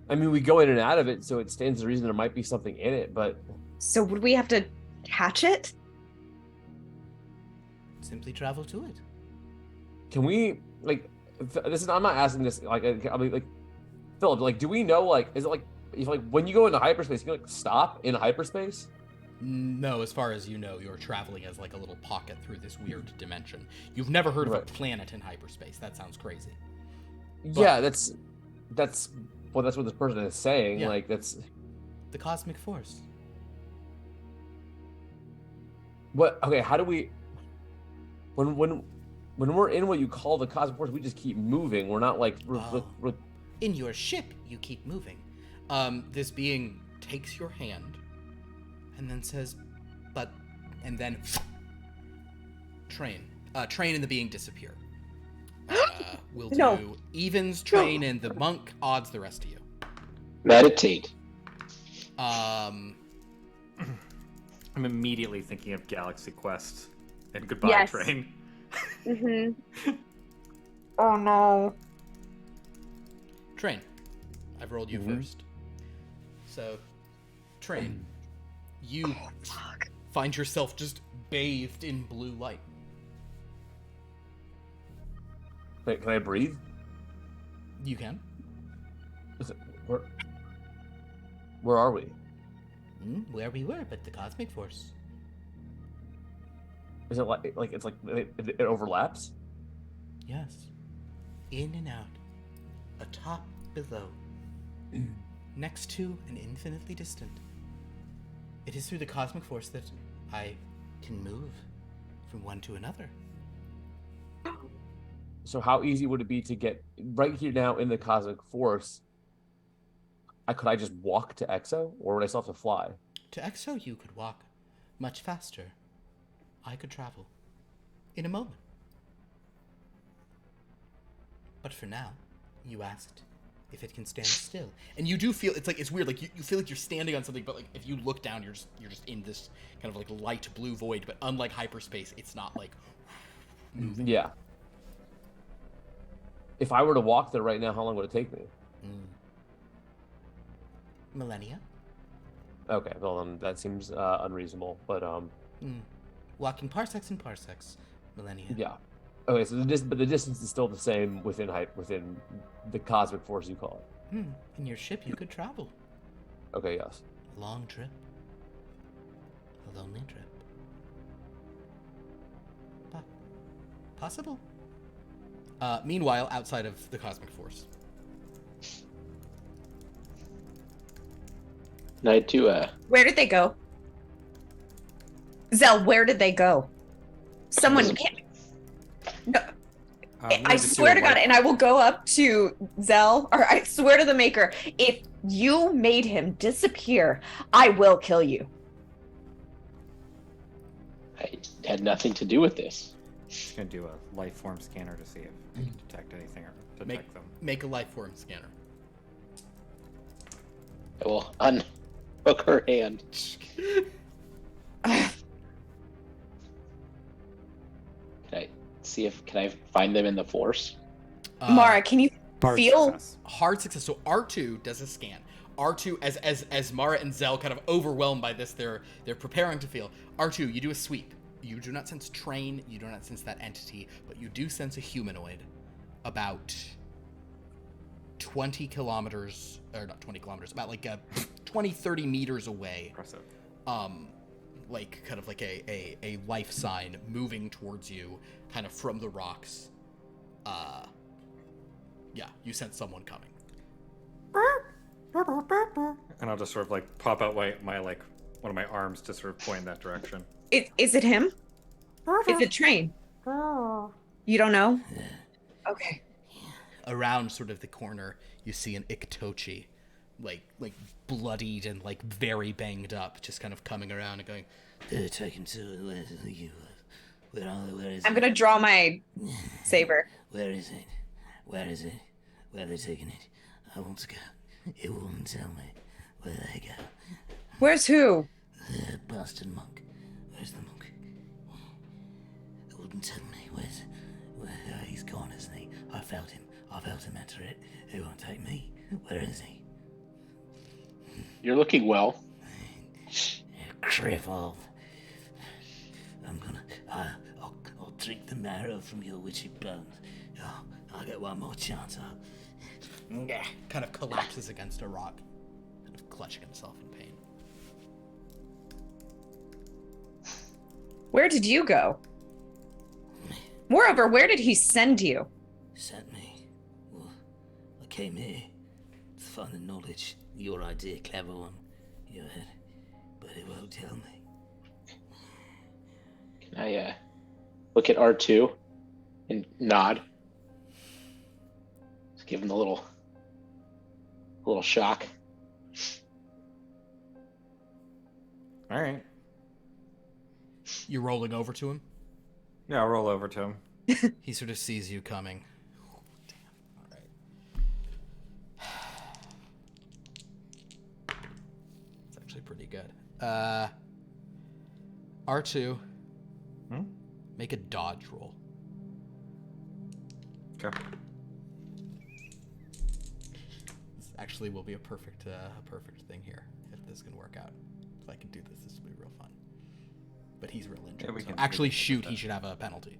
I mean, we go in and out of it, so it stands to reason there might be something in it. But so would we have to catch it? Simply travel to it. Can we this is? I'm not asking this. I mean, Philip. Do we know? Is it if when you go into hyperspace, you can stop in hyperspace? No, as far as you know, you're traveling as like a little pocket through this weird dimension. You've never heard of a planet in hyperspace. That sounds crazy. Yeah, that's what this person is saying. Yeah. That's the cosmic force. What? Okay, how do we? When we're in what you call the cosmic force, we just keep moving. We're not in your ship. You keep moving. This being takes your hand and then says, and then train and the being disappear. We'll do evens, train, and the monk, odds the rest of you. Meditate. I'm immediately thinking of Galaxy Quest and Goodbye Train. Oh no. Train. I've rolled you first. So, train. You find yourself just bathed in blue light. Wait, can I breathe? You can. Where are we? Where we were, but the cosmic force. Is it it overlaps? Yes. In and out. Atop, below. Next to and infinitely distant. It is through the cosmic force that I can move from one to another. So how easy would it be to get right here now in the cosmic force? Could I just walk to Exo, or would I still have to fly? To Exo, you could walk much faster. I could travel in a moment. But for now, you asked, if it can stand still. And you do feel, it's weird, like you feel like you're standing on something, but like if you look down, you're just in this kind of like light blue void, but unlike hyperspace, it's not like moving. Yeah. If I were to walk there right now, how long would it take me? Millennia. Okay, well then that seems unreasonable, but Walking parsecs and parsecs. Millennia. yeah. Okay, so the distance is still the same within the cosmic force you call it. In your ship, you could travel. Okay, yes. A long trip. A lonely trip. But possible. Meanwhile, outside of the cosmic force. Night to Where did they go? Zell, where did they go? Someone can't. No, I swear to God, and I will go up to Zell, or I swear to the Maker, if you made him disappear, I will kill you. I had nothing to do with this. Just gonna do a life form scanner to see if we can detect anything or detect them. Make a life form scanner. I will unhook her hand. Can I find them in the force? Mara, can you feel? Success. Hard success. So R2 does a scan. R2, as Mara and Zell kind of overwhelmed by this, they're preparing to feel. R2, you do a sweep. You do not sense Train. You do not sense that entity, but you do sense a humanoid, about 20 kilometers, or not 20 kilometers, about like 20, 30 meters away. Impressive. Like kind of like a life sign moving towards you, kind of from the rocks. Yeah, you sense someone coming. And I'll just sort of like pop out my like one of my arms to sort of point in that direction. Is it him? Is it Train? You don't know? Okay. Around sort of the corner, you see an Iktochi, like bloodied and like very banged up, just kind of coming around and going, They're taken to where you where is I'm gonna draw my saber. Where is it? Where is it? Where are they taking it? I want to go. It won't tell me where they go. Where's who? The bastard monk. Where's the monk? It wouldn't tell me where he's gone, isn't he? I felt him enter it. He won't take me. Where is he? You're looking well. Crap off. I'll drink the marrow from your witchy bones. Oh, I'll get one more chance. kind of collapses against a rock, kind of clutching himself in pain. Where did you go? Moreover, where did he send you? Sent me. Well, I came here to find the knowledge. Your idea, clever one. Your head. But it won't tell me. Can I look at R2 and nod? Just give him a little shock. All right. You're rolling over to him? Yeah, I'll roll over to him. He sort of sees you coming. Damn. All right. It's actually pretty good. R2. Make a dodge roll. Okay. This actually will be a perfect thing here if this can work out. If I can do this, this will be real fun. But he's real injured. Yeah, we so can- actually, we can shoot. do He that. should have a penalty.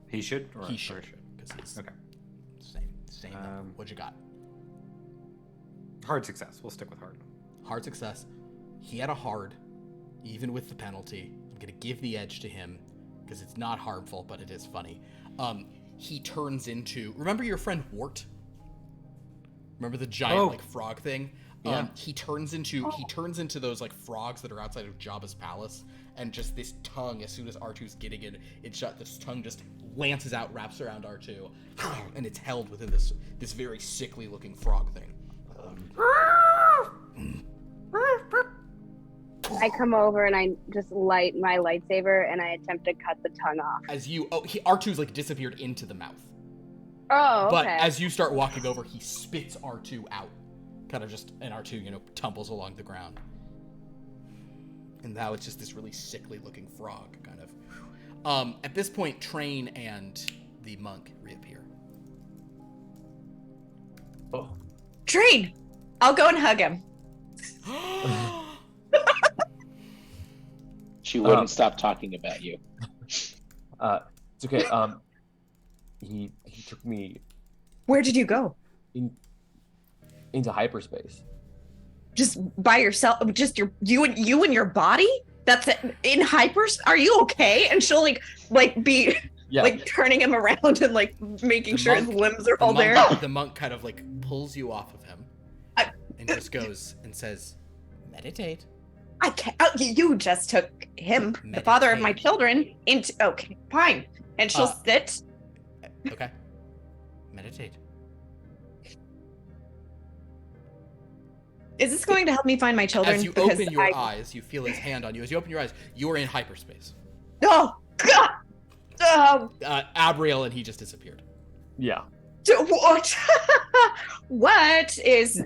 He should? Or He or should, because he's Okay. same number. What you got? Hard success. We'll stick with hard. Hard success. He had a hard, even with the penalty. I'm gonna give the edge to him because it's not harmful, but it is funny. He turns into. Remember your friend Wart? Remember the giant like frog thing? Yeah. He turns into those like frogs that are outside of Jabba's palace, and just this tongue. As soon as R2's getting it shut. This tongue just lances out, wraps around R2, and it's held within this very sickly looking frog thing. I come over and I just light my lightsaber and I attempt to cut the tongue off. As you, R2's like disappeared into the mouth. Oh, But okay. as you start walking over, he spits R2 out. Kind of just, and R2, tumbles along the ground. And now it's just this really sickly looking frog, kind of. At this point, Train and the monk reappear. Oh. Train! I'll go and hug him. She wouldn't stop talking about you. It's okay. He took me Where did you go? into hyperspace. Just by yourself? Just you and your body? That's it. In hypers? Are you okay? And she'll be turning him around and making sure his limbs are all there. The monk kind of pulls you off of him and just goes and says, "Meditate." I can't. Oh, you just took him, the father of my children, into. Okay, fine. And she'll sit. Okay. Meditate. Is this going to help me find my children? As you open your eyes, you feel his hand on you. As you open your eyes, you're in hyperspace. Oh God! Abriel and he just disappeared. Yeah. What? What is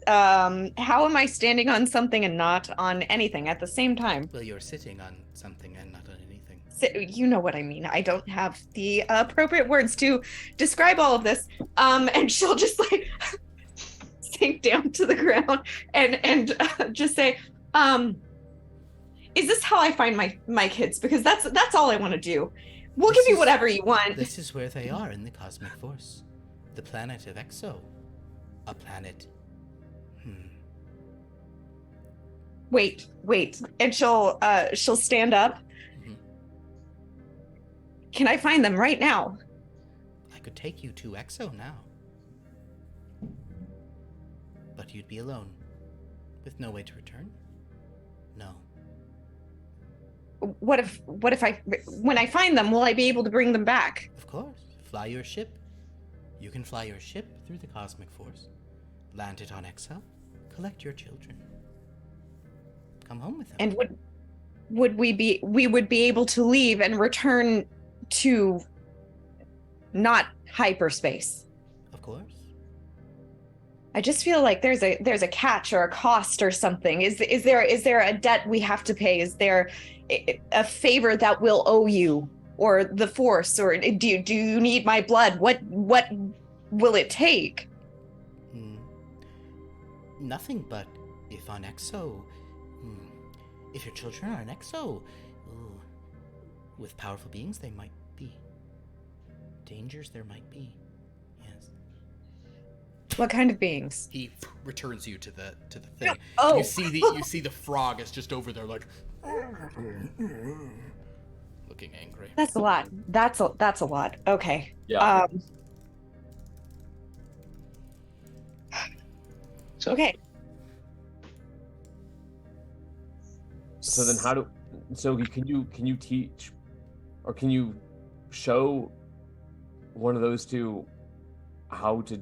how am I standing on something and not on anything at the same time? Well, you're sitting on something and not on anything. You know what I mean. I don't have the appropriate words to describe all of this. And she'll just sink down to the ground and just say, is this how I find my kids? Because that's all I want to do. We'll give you whatever you want. This is where they are in the cosmic force. The planet of Exo. A planet. Wait. And she'll stand up. Mhm. Can I find them right now? I could take you to Exo now. But you'd be alone. With no way to return? No. What if when I find them, will I be able to bring them back? Of course. Fly your ship. You can fly your ship through the cosmic force. Land it on Exo. Collect your children. Come home with them. And would we would be able to leave and return to not hyperspace? Of course. I just feel like there's a catch or a cost or something. Is there a debt we have to pay? Is there a favor that we'll owe you or the force, or do you need my blood? What will it take? Nothing, but if on Exo, if your children are on Exo, with powerful beings they might be. Dangers there might be. Yes. What kind of beings? He returns you to the thing. Oh. You see the frog is just over there looking angry. That's a lot. That's a lot. Okay. Yeah. Okay. So then can you teach, or can you show one of those two how to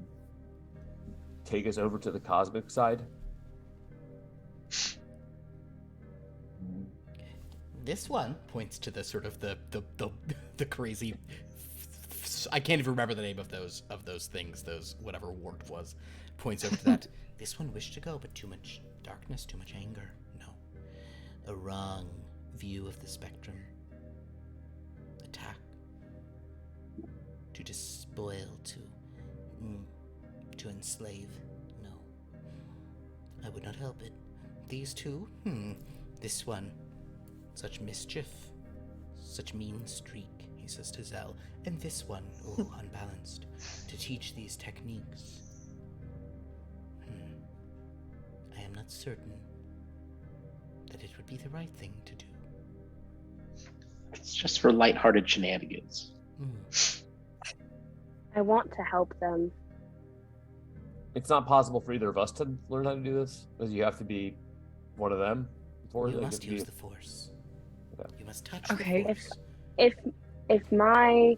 take us over to the cosmic side? This one points to the sort of the crazy. I can't even remember the name of those things. Those whatever wart was, points over to that. This one wished to go, but too much darkness, too much anger. No. A wrong view of the spectrum. Attack. To despoil, to enslave. No. I would not help it. These two? This one. Such mischief. Such mean streak, he says to Zell. And this one, unbalanced. To teach these techniques. I am not certain that it would be the right thing to do. It's just for lighthearted shenanigans. I want to help them. It's not possible for either of us to learn how to do this, because you have to be one of them. You must use the force. Okay. You must touch the force. If my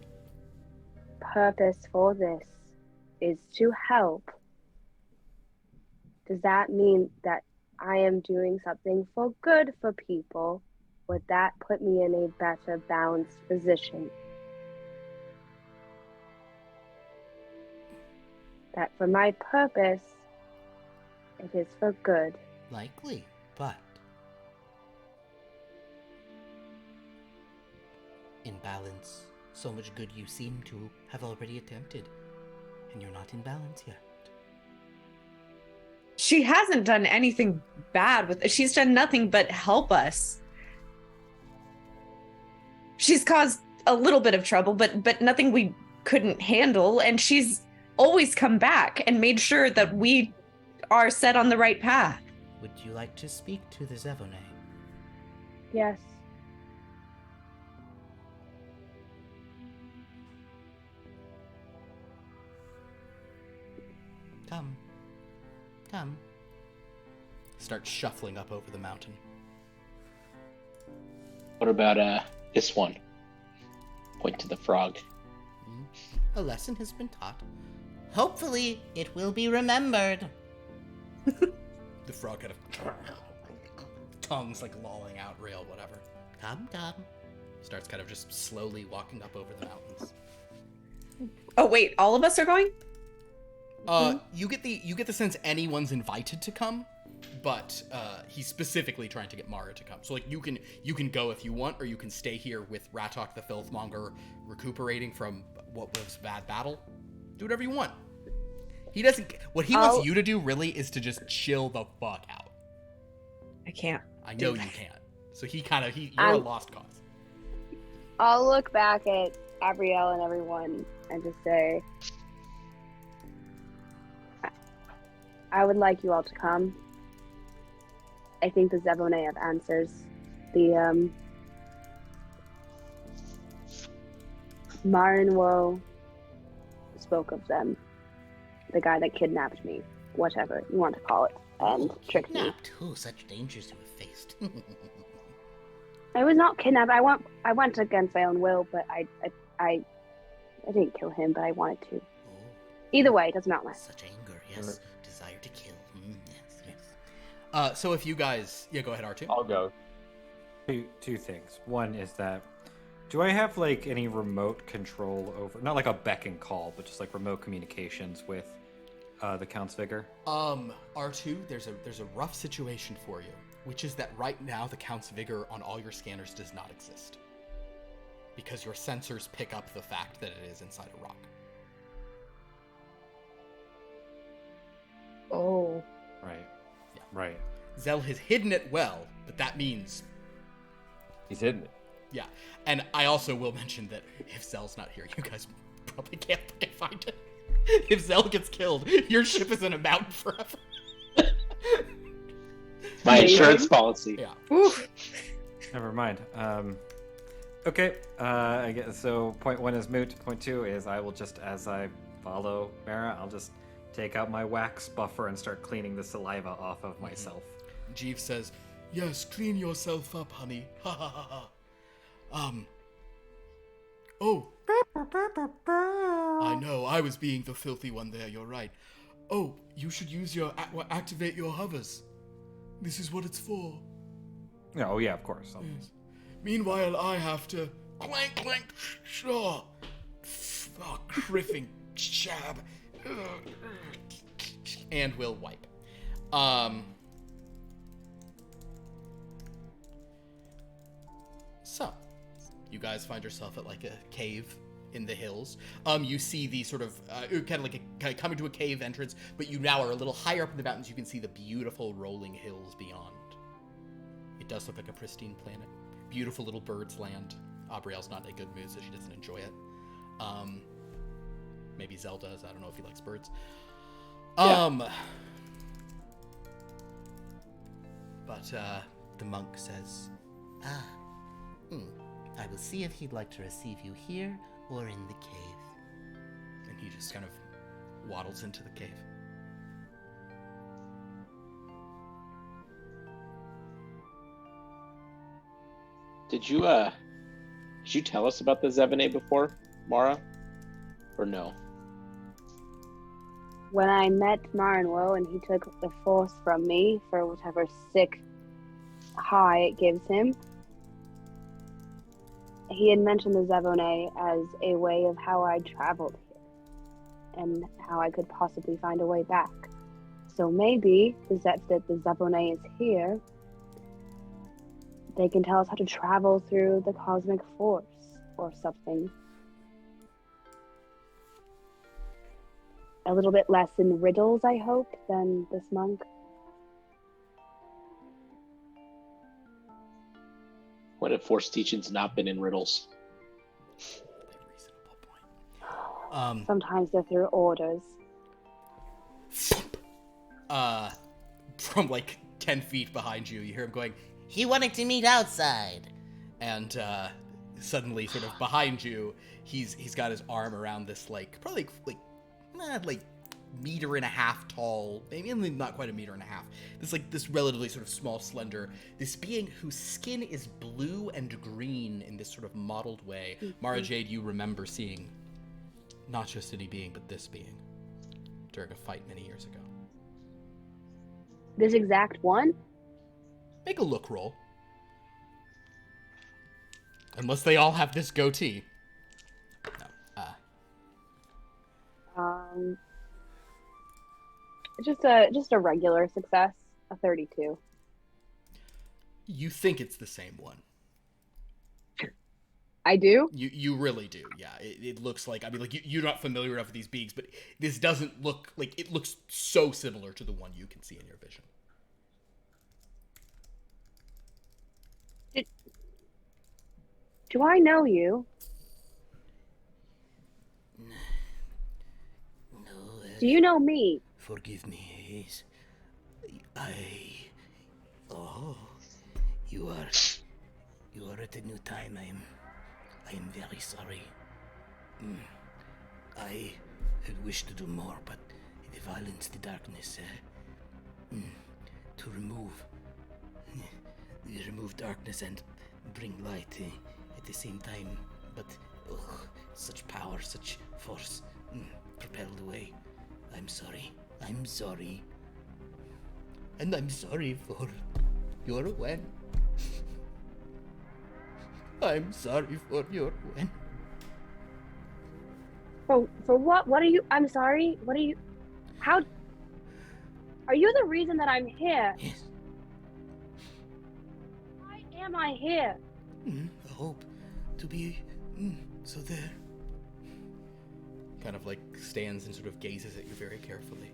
purpose for this is to help, does that mean that I am doing something for good for people? Would that put me in a better balanced position? that for my purpose, it is for good. Likely, but in balance, so much good you seem to have already attempted, and you're not in balance yet. She hasn't done anything bad with it. She's done nothing but help us. She's caused a little bit of trouble, but nothing we couldn't handle, and she's always come back and made sure that we are set on the right path. Would you like to speak to the Zevone? Yes. Come. Come. Starts shuffling up over the mountain. What about this one? Point to the frog. A lesson has been taught. Hopefully, it will be remembered. The frog kind of tongues like lolling out, real whatever. Come. Starts kind of just slowly walking up over the mountains. Oh wait, all of us are going? You get the sense anyone's invited to come, but he's specifically trying to get Mara to come. So like you can go if you want, or you can stay here with Ratok the Filthmonger recuperating from what was a bad battle. Do whatever you want. He doesn't. What he wants you to do really is to just chill the fuck out. I can't. I know you can't. So you're a lost cause. I'll look back at Abrielle and everyone and just say, I would like you all to come. I think the Zevone have answers. The Marinwo spoke of them. The guy that kidnapped me, whatever you want to call it, and tricked me. Kidnapped? Oh, such dangers you have faced. I was not kidnapped. I went against my own will, but I didn't kill him, but I wanted to. Oh, Either way, it doesn't matter. such anger, yes. Desire to kill. Yes. So if you guys, go ahead, R2. I'll go. Two things. One is that, do I have like any remote control over, not like a beck and call, but just like remote communications with the Count's Vigor? R2, there's a rough situation for you, which is that right now the Count's Vigor on all your scanners does not exist. Because your sensors pick up the fact that it is inside a rock. Oh. Right. Yeah. Right. Zell has hidden it well, but that means... He's hidden it. Yeah. And I also will mention that if Zell's not here, you guys probably can't fucking find it. If Zell gets killed, your ship is in a mountain forever. My insurance policy. Yeah. Oof. Never mind. Okay. I guess so. Point one is moot. Point two is I will just, as I follow Mara, I'll just take out my wax buffer and start cleaning the saliva off of myself. Jeeves says, "Yes, clean yourself up, honey. Ha ha ha ha. Oh. I know, I was being the filthy one there, you're right. Oh, you should use activate your hovers. This is what it's for. Oh yeah, of course. Yes. Meanwhile, I have to clank, clank, shaw. Oh, criffing, shab. And we'll wipe. So, you guys find yourself at like a cave in the hills. You see the sort of kind of like coming to a cave entrance, but you now are a little higher up in the mountains. You can see the beautiful rolling hills beyond. It does look like a pristine planet. Beautiful little birds land. Abrielle's not in a good mood, so she doesn't enjoy it. Maybe Zell does. I don't know if he likes birds. But the monk says, I will see if he'd like to receive you here or in the cave. And he just kind of waddles into the cave. Did you tell us about the Zevone before, Mara? Or no? When I met Marinwo and he took the force from me for whatever sick high it gives him, he had mentioned the Zevone as a way of how I traveled here. and how I could possibly find a way back. So maybe that the Zabone is here, they can tell us how to travel through the cosmic force or something. A little bit less in riddles, I hope, than this monk. When have force teachings not been in riddles? Reasonable point. Sometimes they're through orders. From like 10 feet behind you, you hear him going, He wanted to meet outside. and suddenly, sort of behind you, he's got his arm around this probably meter and a half tall, maybe not quite a meter and a half. This relatively sort of small, slender, this being whose skin is blue and green in this sort of mottled way. Mara Jade, you remember seeing not just any being, but this being during a fight many years ago. This exact one? Make a look roll. Unless they all have this goatee. No. Just a regular success, a 32. You think it's the same one. I do? You really do, yeah. It looks like, you're not familiar enough with these beings, but this doesn't look like, it looks so similar to the one you can see in your vision. Do I know you? No, Do you know me? forgive me. Oh, you are at a new time. I am very sorry. I had wished to do more, but the violence, the darkness, to remove darkness and bring light at the same time. But such power, such force, propelled away. I'm sorry. And I'm sorry for your win. I'm sorry for your win. For what? What are you? I'm sorry. What are you? How? Are you the reason that I'm here? Yes. Why am I here? I hope to be so there. Kind of stands and sort of gazes at you very carefully.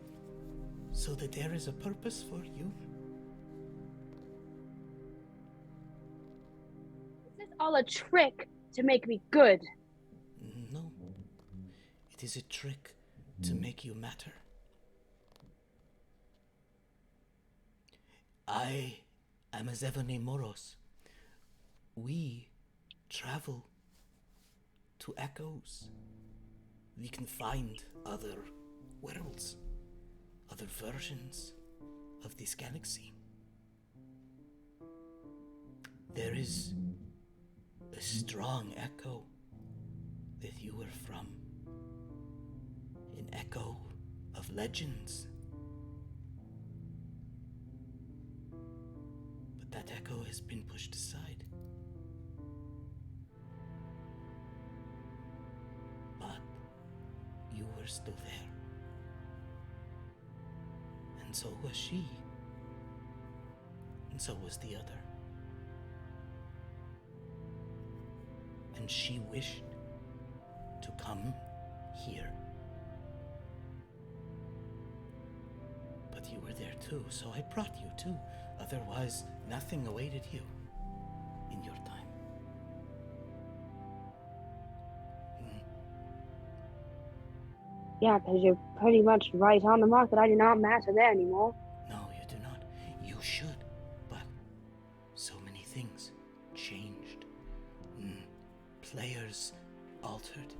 So that there is a purpose for you. Is this all a trick to make me good? No. It is a trick to make you matter. I am a Zevone Moros. We travel to echoes. We can find other worlds, other versions of this galaxy. There is a strong echo that you were from, an echo of legends. But that echo has been pushed aside. But you were still there. And so was she. And so was the other. And she wished to come here. But you were there too, so I brought you too. Otherwise, nothing awaited you in your time. Yeah, because you're pretty much right on the mark that I do not matter there anymore. No, you do not. You should. But so many things changed. Players altered.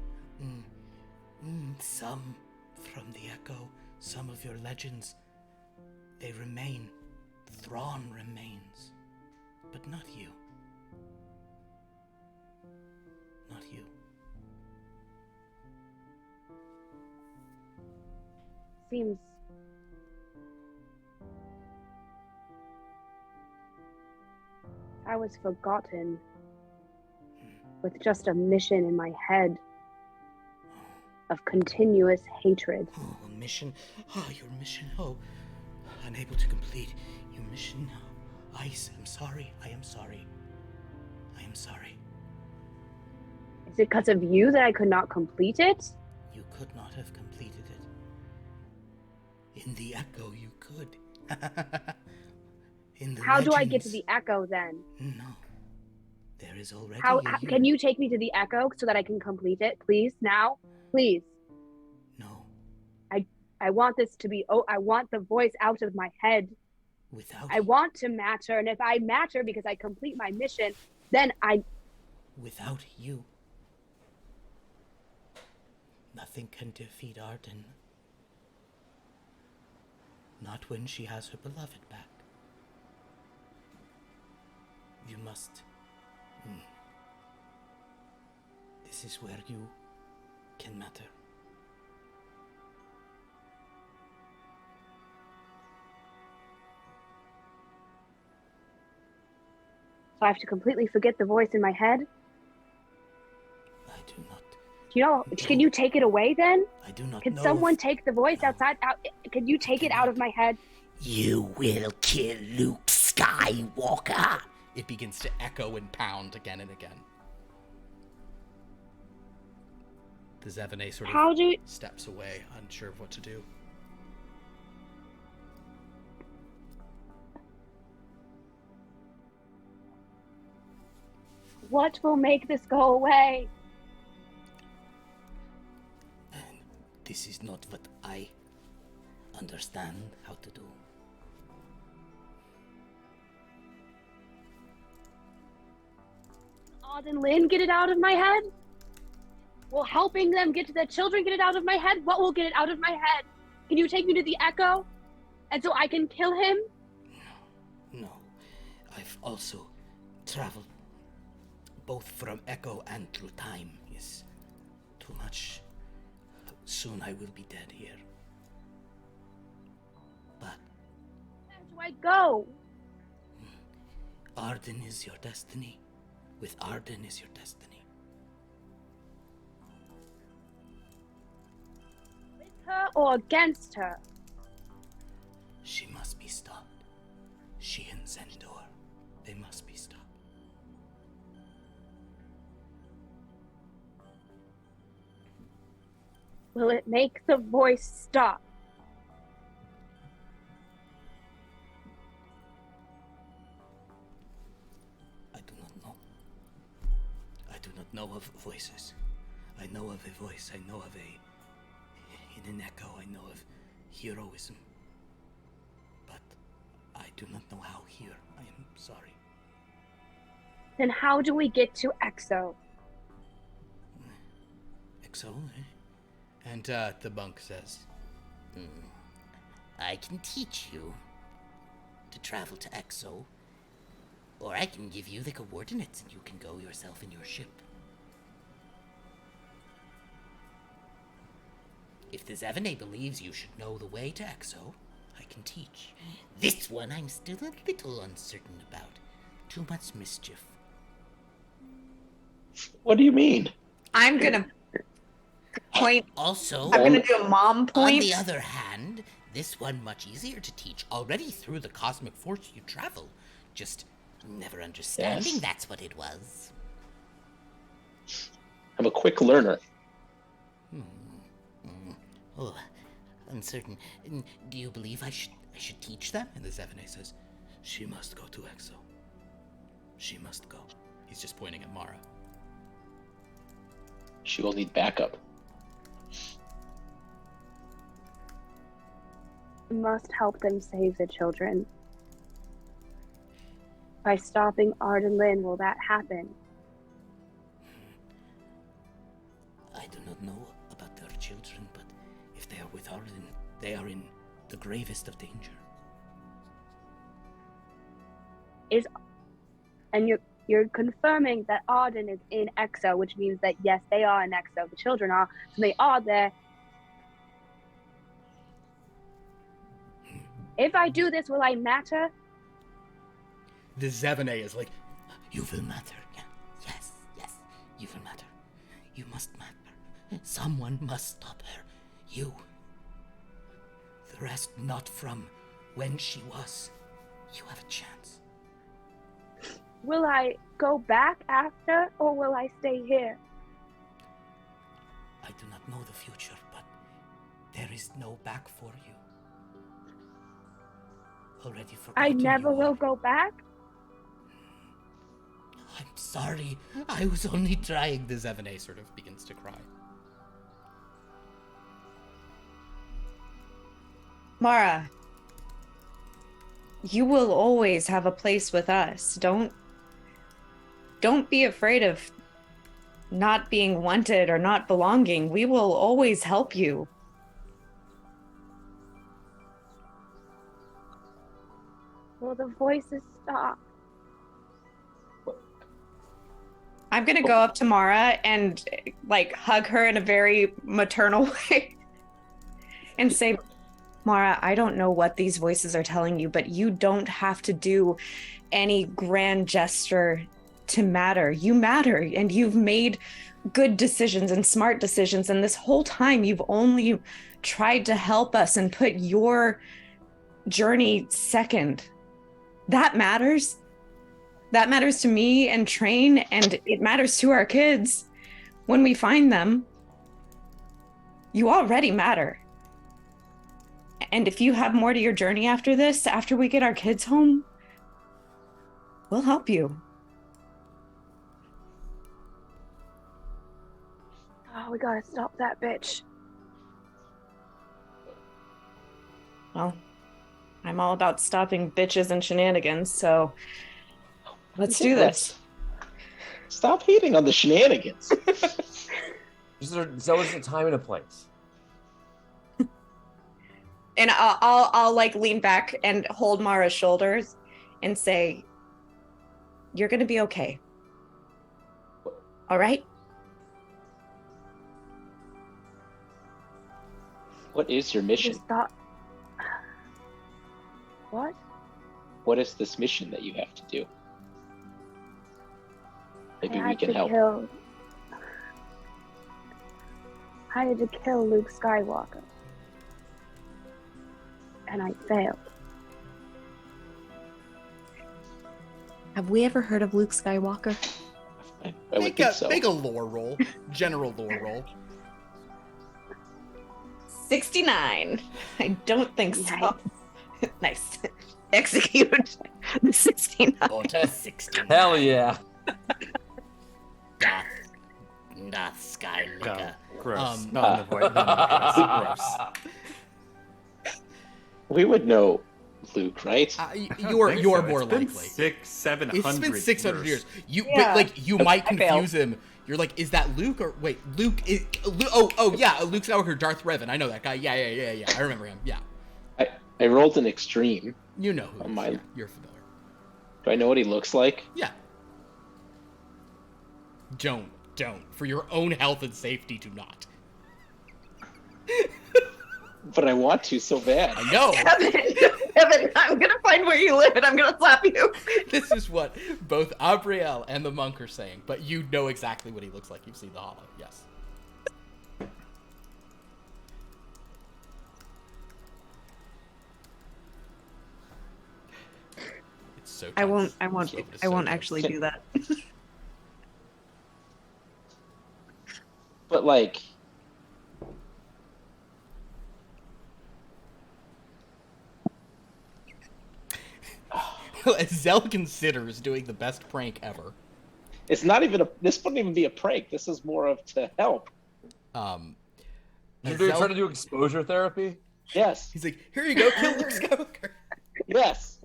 Some from the echo, some of your legends, they remain. Thrawn remains. But not you. Not you. Seems I was forgotten with just a mission in my head. of continuous hatred. Oh, a mission. Oh, your mission. Oh, unable to complete your mission. Oh, I am sorry. I am sorry. I am sorry. Is it because of you that I could not complete it? You could not have completed it. In the Echo, you could. In the How do I get to Legends- the Echo then? No. There is already How a you. can you take me to the Echo so that I can complete it, please? Now, please. No. I want this to be. Oh, I want the voice out of my head. Without I want to matter, and if I matter because I complete my mission, then Without you, nothing can defeat Arden. Not when she has her beloved back. You must. This is where you can matter. So I have to completely forget the voice in my head. I do not. You know, can you take it away then? I do not Can know. someone take the voice outside? Can you take it out of my head? You will kill Luke Skywalker. It begins to echo and pound again and again. The Zevene sort How of do you... steps away, unsure of what to do. What will make this go away? This is not what I understand how to do. Oz and Lynn get it out of my head? Will helping them get to their children get it out of my head? What will get it out of my head? Can you take me to the Echo? And so I can kill him? No. I've also traveled both from Echo and through time. Is too much. Soon I will be dead here. But Where do I go? Arden is your destiny. With Arden is your destiny. With her or against her? She must be stopped. She and Zendor, they must be stopped. Will it make the voice stop? I do not know. I do not know of voices. I know of a voice. I know of in an echo. I know of heroism. But I do not know how here. I am sorry. Then how do we get to Exo? Exo, eh? And the monk says, I can teach you to travel to Exo, or I can give you the coordinates and you can go yourself in your ship. If the Zevene believes you should know the way to Exo, I can teach. This one I'm still a little uncertain about. Too much mischief. What do you mean? I'm gonna point. Also, I'm gonna do a mom point. on the other hand, this one much easier to teach. Already through the cosmic force you travel. Just never understanding Yes. that's what it was. I'm a quick learner. Oh, uncertain. Do you believe I should teach them? and the Zevene says, she must go to Exo. She must go. He's just pointing at Mara. She will need backup. We must help them save the children. By stopping Arden Lynn, will that happen? I do not know about their children, but if they are with Arden, they are in the gravest of danger. And you're confirming that Arden is in Exo, which means that yes, they are in Exo. The children are, so they are there. If I do this, will I matter? The Zevene is like, You will matter. Yeah. Yes. You will matter. You must matter. Someone must stop her. You. The rest not from when she was. You have a chance. Will I go back after, or will I stay here? I do not know the future, but there is no back for you. Already forgotten. I never you will are. go back? I'm sorry. I was only trying. The Zevene sort of begins to cry. Mara, you will always have a place with us. Don't be afraid of not being wanted or not belonging. We will always help you. Will the voices stop? I'm gonna go up to Mara and like hug her in a very maternal way and say, Mara, I don't know what these voices are telling you, but you don't have to do any grand gesture to matter. You matter, and you've made good decisions and smart decisions. And this whole time you've only tried to help us and put your journey second. That matters. That matters to me and Train, and it matters to our kids when we find them. You already matter. And if you have more to your journey after this, after we get our kids home, we'll help you. Oh, we gotta stop that bitch. Well, I'm all about stopping bitches and shenanigans, so let's do this. Stop hating on the shenanigans. There's always a time and a place. And I'll like lean back and hold Mara's shoulders and say, you're gonna be okay. All right? What is your mission? Just thought... What? What is this mission that you have to do? Maybe I we had can to help. I had to kill Luke Skywalker. And I failed. Have we ever heard of Luke Skywalker? I would Make think a so. make a lore roll, general lore roll. 69. I don't think so. Nice. Execute the 69. Order 60. Hell yeah. Darth Skywalker. Gross. Um, Not in the voice. Not in the gross. We would know Luke, right? You're Think so. more It's been likely. 700 It's been 600 years. You Yeah. but like you might confuse him. You're like, is that Luke or wait, Luke is oh yeah, Luke Skywalker, Darth Revan. I know that guy. Yeah. I remember him. Yeah. I rolled an extreme. You know who. Oh, he is. my- Yeah, you're familiar. Do I know what he looks like? Yeah. Don't. For your own health and safety, do not. But I want to so bad. I know. Evan, I'm gonna find where you live and I'm gonna slap you. This is what both Abrielle and the monk are saying, but you know exactly what he looks like. You've seen the hollow. Yes. It's so I won't tense. I won't actually do that. But like, Zell considers doing the best prank ever. it's not even this wouldn't even be a prank. This is more of to help. You're Zell- trying to do exposure therapy? Yes. He's like, here you go, kill Luke Skywalker. Yes.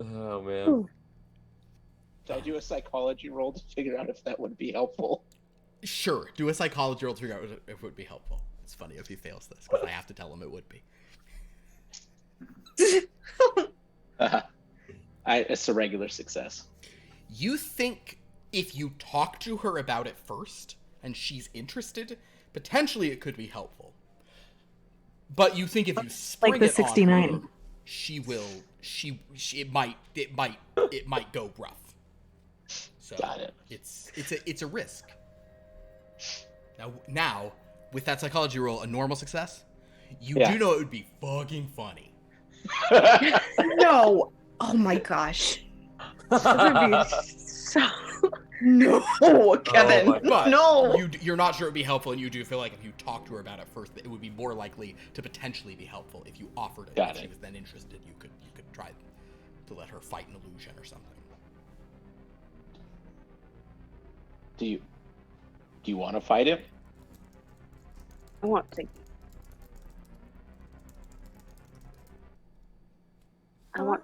Oh man. Ooh. Should I do a psychology roll to figure out if that would be helpful? Sure, do a psychology roll to figure out if it would be helpful. It's funny if he fails this, because I have to tell him it would be. It's a regular success. You think if you talk to her about it first, and she's interested, potentially it could be helpful. But you think if you spring Like the it on 69. her, she will. It might go rough. So Got it. It's a risk. Now, with that psychology roll, a normal success, you Yeah. do know it would be fucking funny. No. Oh my gosh. This would be so. No, Kevin. my But no. you're not sure it would be helpful, and you do feel like if you talk to her about it first, that it would be more likely to potentially be helpful if you offered it. Got if it. she was then interested, you could try to let her fight an illusion or something. Do you want to fight him? I want to. I want.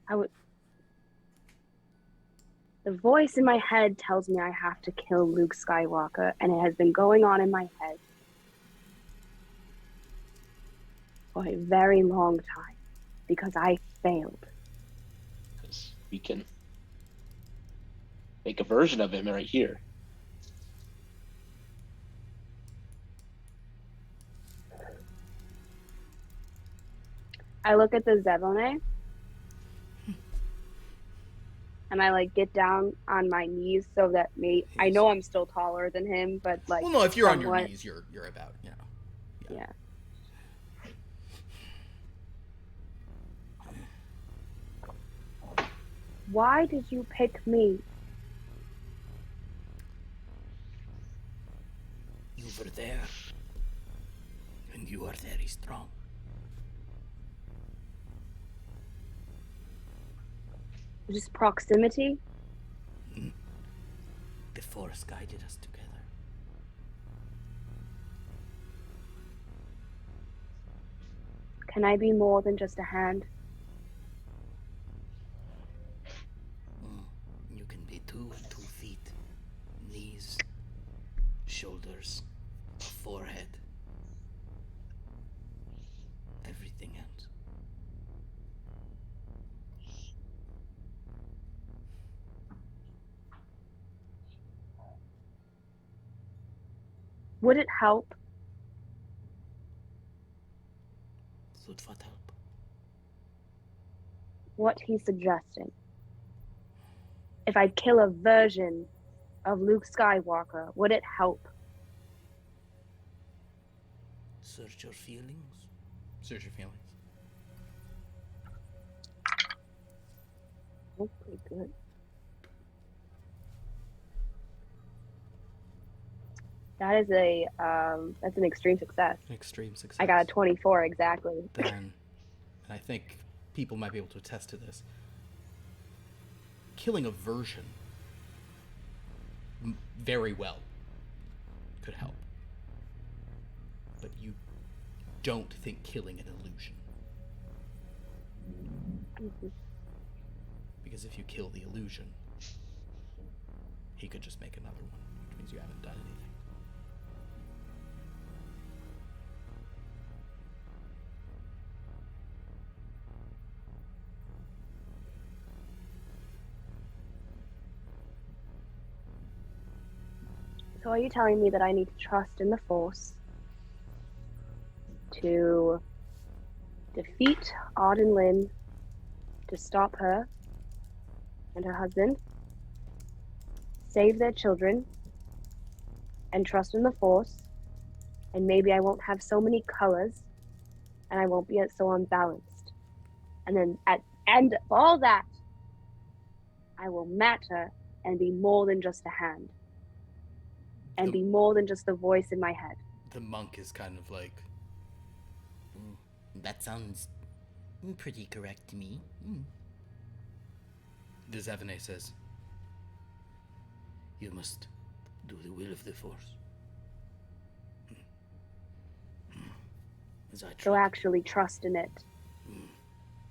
I would. The voice in my head tells me I have to kill Luke Skywalker, and it has been going on in my head for a very long time because I failed. Because we can make a version of him right here. I look at the Zevone and I like get down on my knees so that I know I'm still taller than him, but like Well, no, if you're on your somewhat- knees, you're about, you know. Yeah. Why did you pick me? You were there, and you are very strong. Just proximity? The Force guided us together. Can I be more than just a hand? You can be 2 feet, knees, shoulders, a forehead, everything else. Would it help? Would what help? What he's suggesting. If I kill a version of Luke Skywalker, would it help? Search your feelings. Search your feelings. That's pretty good. That is that's an extreme success. Extreme success. I got a 24 exactly. Then, and I think people might be able to attest to this, killing a version very well could help. But you don't think killing an illusion. Mhm. Because if you kill the illusion, he could just make another one, which means you haven't done anything. So are you telling me that I need to trust in the Force to defeat Arden Lynn, to stop her and her husband, save their children, and trust in the Force, and maybe I won't have so many colors, and I won't be so unbalanced. And then at the end of all that, I will matter and be more than just a hand. And be more than just the voice in my head. The monk is kind of like, That sounds pretty correct to me. the Zevene says, You must do the will of the Force. As I So try actually trust in it.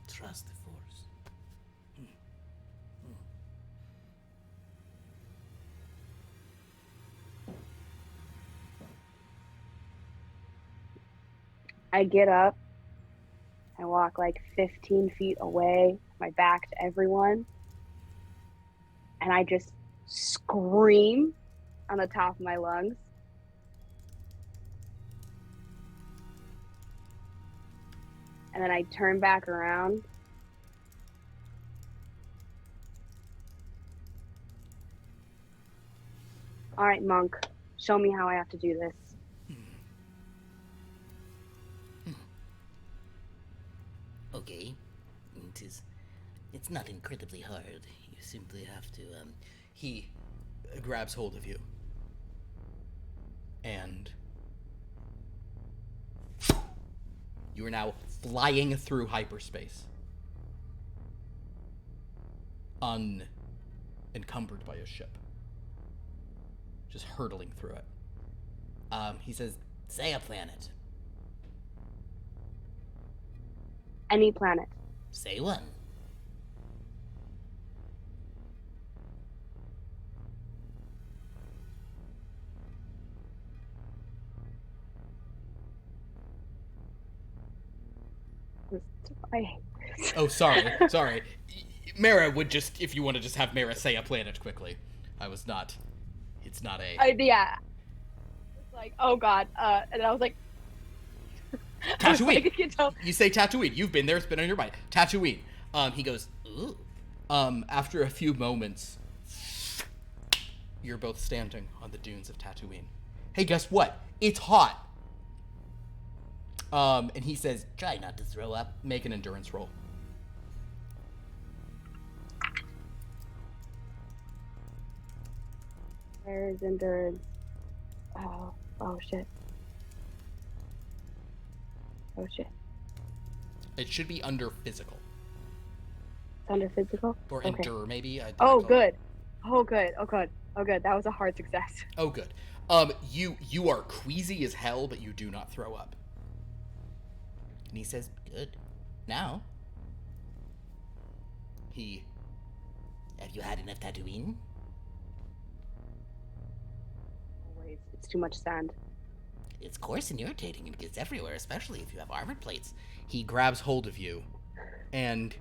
to trust the Force. I get up, I walk like 15 feet away, my back to everyone, and I just scream on the top of my lungs. And then I turn back around. All right, monk. Show me how I have to do this. Okay. It's not incredibly hard. You simply have to, He grabs hold of you. And you are now flying through hyperspace. Unencumbered by a ship. Just hurtling through it. He says, say a planet. Any planet. Say one. I hate this. oh, sorry. Mara would just, if you want to just have Mara say a planet quickly. It's not a... Yeah. It's like, oh god. And I was like... Tatooine. You say Tatooine. You've been there. It's been on your mind. Tatooine. He goes, Ooh. After a few moments, you're both standing on the dunes of Tatooine. Hey, guess what? It's hot. And he says, try not to throw up. Make an endurance roll. Where's endurance? Oh shit. Oh shit. It should be under physical. It's under physical? Or Okay. endure, maybe. Oh, good. Oh, good. Oh, good. Oh, good. That was a hard success. Oh, good. You are queasy as hell, but you do not throw up. And he says, good. Now, have you had enough Tatooine? Always. It's too much sand. It's coarse and irritating and gets everywhere, especially if you have armor plates. He grabs hold of you and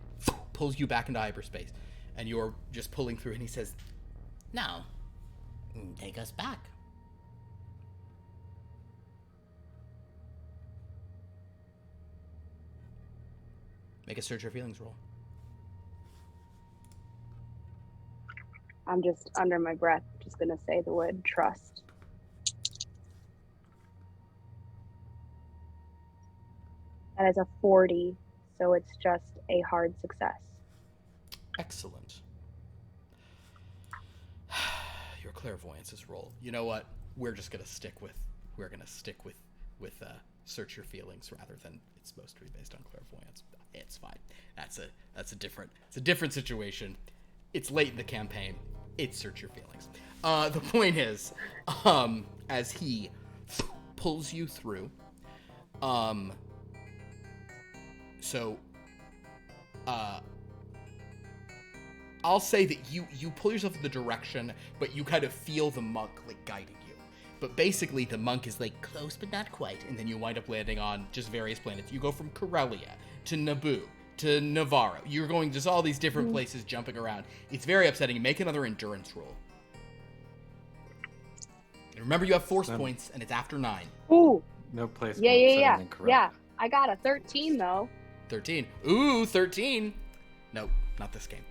pulls you back into hyperspace. And you're just pulling through, and he says, now, take us back. make a search your feelings roll. I'm just under my breath, just gonna say the word trust. That is a 40, so it's just a hard success. Excellent. Your clairvoyance is roll. You know what? We're gonna stick with search your feelings rather than it's supposed to be based on clairvoyance. It's fine. It's a different situation. It's late in the campaign. It's search your feelings. The point is, as he pulls you through, I'll say that you pull yourself in the direction, but you kind of feel the monk like guiding you. But basically, the monk is like close but not quite, and then you wind up landing on just various planets. You go from Corellia to Naboo to Navarro. You're going just all these different places, jumping around. It's very upsetting. Make another endurance roll. And remember, you have force points, and it's after 9. Ooh. No place. Yeah. I got a 13 though. 13. Ooh, 13. Nope, not this game.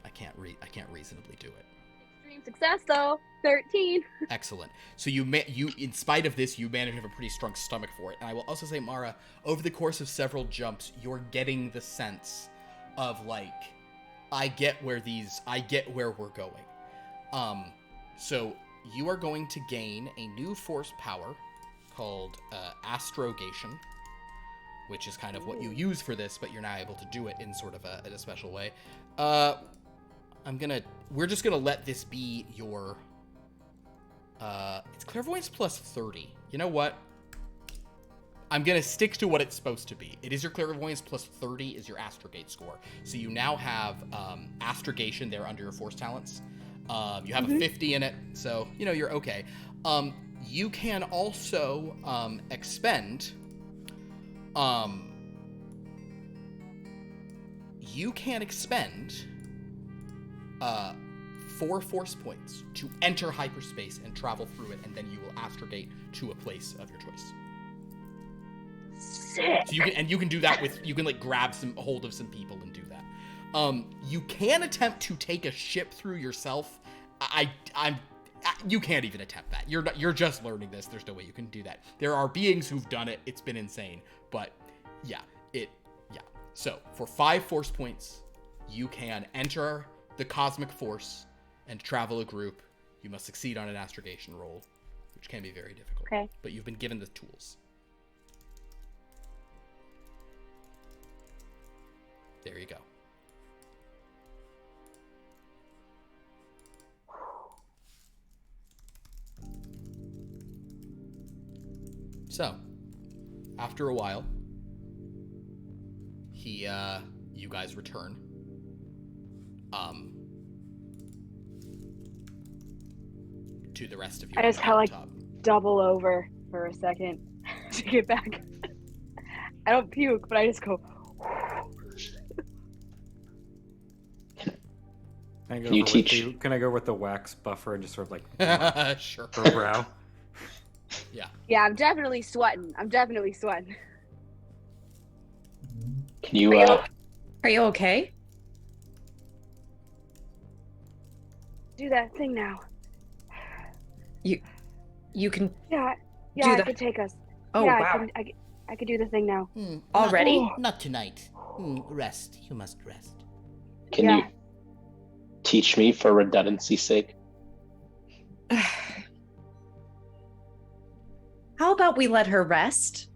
I can't reasonably do it. Extreme success though. 13. Excellent. So you in spite of this, you manage to have a pretty strong stomach for it. And I will also say, Mara, over the course of several jumps, you're getting the sense of like, I get where we're going. So you are going to gain a new force power called astrogation, which is kind of what you use for this, but you're now able to do it in sort of in a special way. We're just gonna let this be your, it's clairvoyance plus 30. You know what? I'm gonna stick to what it's supposed to be. It is your clairvoyance plus 30 is your astrogate score. So you now have, astrogation there under your force talents. You have a 50 in it, so, you know, you're okay. You can also, expend, 4 force points to enter hyperspace and travel through it, and then you will astrogate to a place of your choice. Sick. So you can do that you can like grab hold of some people and do that. You can attempt to take a ship through yourself. I'm you can't even attempt that. You're just learning this. There's no way you can do that. There are beings who've done it. It's been insane. But yeah. So for 5 force points, you can enter the cosmic force and travel a group. You must succeed on an astrogation roll, which can be very difficult. Okay. But you've been given the tools. There you go. So, after a while, you guys return. To the rest of you. I just kind of top. double over for a second to get back. I don't puke, but I just go. Can I go with the wax buffer and just sort of like sure. her brow? Yeah. Yeah, I'm definitely sweating. Can you Are you okay? do that thing now? You can Yeah, Do I that. could take us. Oh, yeah, wow. I could do the thing now. Already? Not tonight. Rest. You must rest. can Yeah. you teach me for redundancy's sake? How about we let her rest?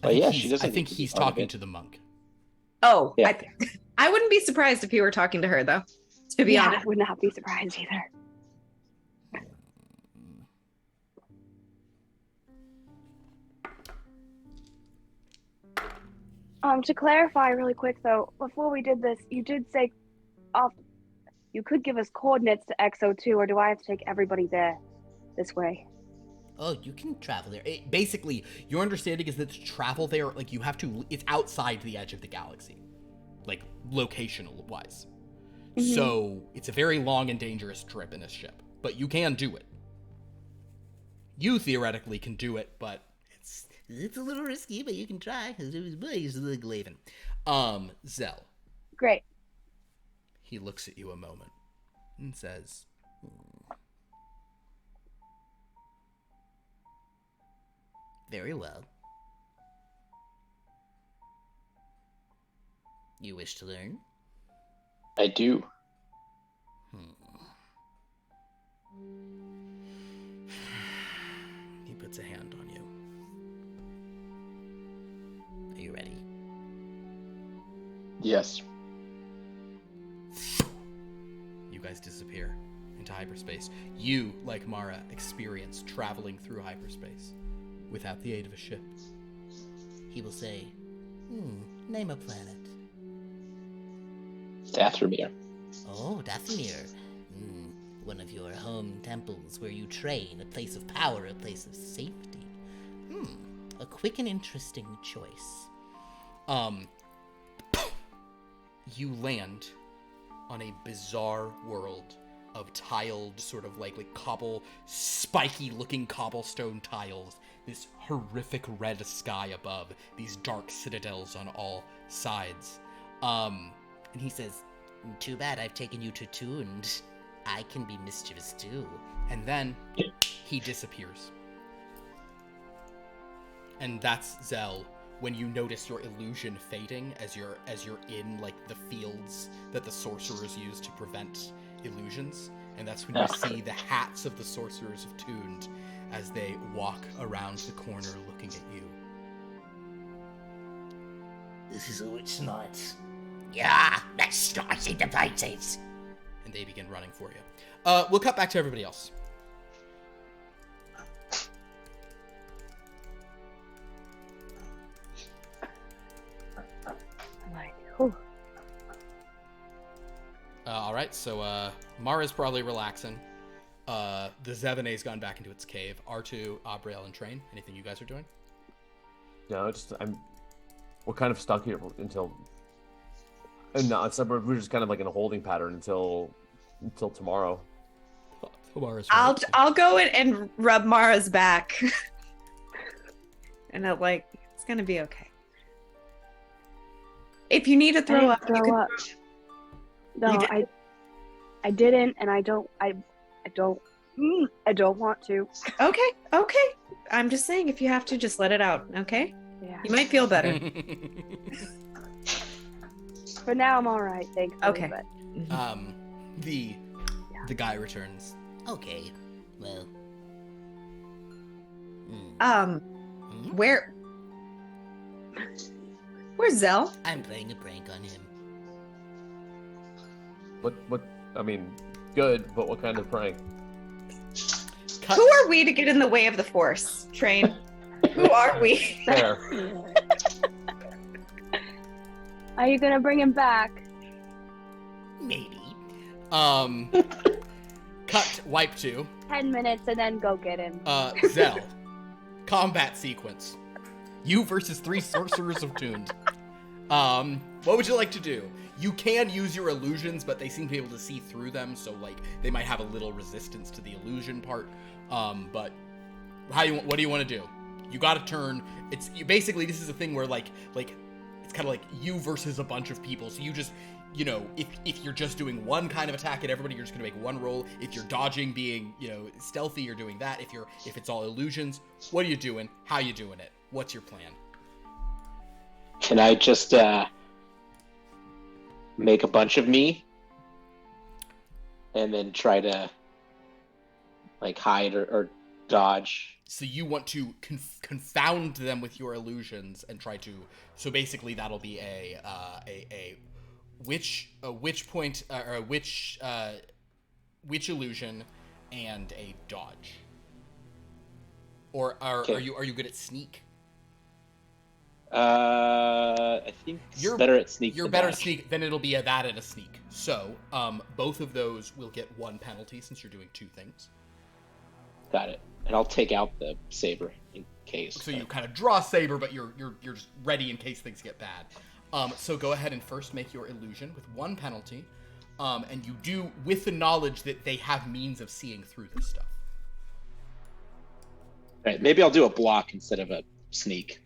But yeah, she doesn't. I think need to be he's part of talking it. to the monk. Oh, Yeah. I wouldn't be surprised if you were talking to her, though. To be Yeah, honest. I would not be surprised either. To clarify really quick though, before we did this, you did say you could give us coordinates to XO2, or do I have to take everybody there this way? Oh, you can travel there. Basically, your understanding is that to travel there, like you have to, it's outside the edge of the galaxy, like locational wise. Mhm. So it's a very long and dangerous trip in a ship, but you can do it. You theoretically can do it, but It's a little risky, but you can try. Zell, Great. he looks at you a moment and says, Very well. You wish to learn? I do. he puts a hand on you. Are you ready? Yes. You guys disappear into hyperspace. You, like Mara, experience traveling through hyperspace without the aid of a ship. He will say, name a planet. Dathomir. Oh, Dathomir. One of your home temples where you train, a place of power, a place of safety. A quick and interesting choice. You land on a bizarre world of tiled, sort of like spiky looking cobblestone tiles, this horrific red sky above, these dark citadels on all sides. And he says, too bad I've taken you to Tuned. I can be mischievous too. And then he disappears. And that's Zell, when you notice your illusion fading as you're in like the fields that the sorcerers use to prevent illusions. And that's when you see the hats of the sorcerers of Tuned as they walk around the corner looking at you. This is a witch night. Yeah, let's start in the places. And they begin running for you. We'll cut back to everybody else. I'm like, whew. All right, so Mara's probably relaxing. The Zevane's gone back into its cave. R2, Abriel, and Train. Anything you guys are doing? No, we're kind of stuck here until. And no, we're just kind of like in a holding pattern until tomorrow. Tomorrow's I'll go in and rub Mara's back. And I'm like, it's gonna be okay. If you need to throw up, you throw can. up. No, You did- I didn't, and I don't. I don't want to. Okay. I'm just saying, if you have to, just let it out. Okay. Yeah. You might feel better. For now, I'm all right. Thanks. Okay. But... The guy returns. Okay, well. Where's Zell? I'm playing a prank on him. What? I mean, good, but what kind of prank? Who are we to get in the way of the Force, Train? Who are we? There. Are you gonna bring him back? Maybe. Cut, wipe to. 10 minutes and then go get him. Zell. Combat sequence. You versus 3 sorcerers of Tuned. What would you like to do? You can use your illusions, but they seem to be able to see through them, so like they might have a little resistance to the illusion part. But what do you want to do? You got to turn. Basically this is a thing where like it's kind of like you versus a bunch of people. So you just, if you're just doing one kind of attack at everybody, you're just gonna make one roll. If you're dodging, being stealthy, you're doing that. If it's all illusions, what are you doing? How you doing it? What's your plan? Can I just make a bunch of me and then try to like hide or dodge? So you want to confound them with your illusions and try to. So basically, that'll be a witch illusion and a dodge. Or are you good at sneak? I think you're better at sneak. You're better at sneak, then it'll be a that and a sneak. So, both of those will get 1 penalty since you're doing 2 things. Got it. And I'll take out the saber in case. So you kind of draw a saber, but you're just ready in case things get bad. So go ahead and first make your illusion with 1 penalty, and you do with the knowledge that they have means of seeing through this stuff. Right. Maybe I'll do a block instead of a sneak.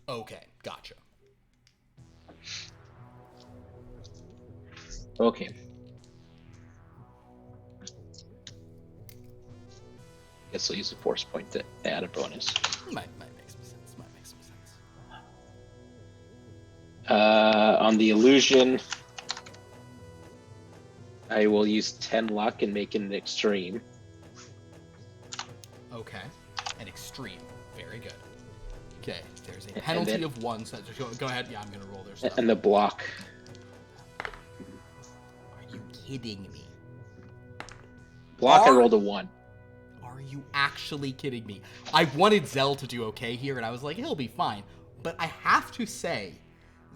Okay, gotcha. Okay. Guess I'll use a force point to add a bonus. Might make some sense. On the illusion, I will use 10 luck and make it an extreme. Okay, an extreme. Very good. Okay, there's a penalty of 1, so go ahead. Yeah, I'm gonna roll their stuff. And the block. Are you kidding me? Block, I rolled a 1. Are you actually kidding me? I wanted Zell to do okay here, and I was like, he'll be fine. But I have to say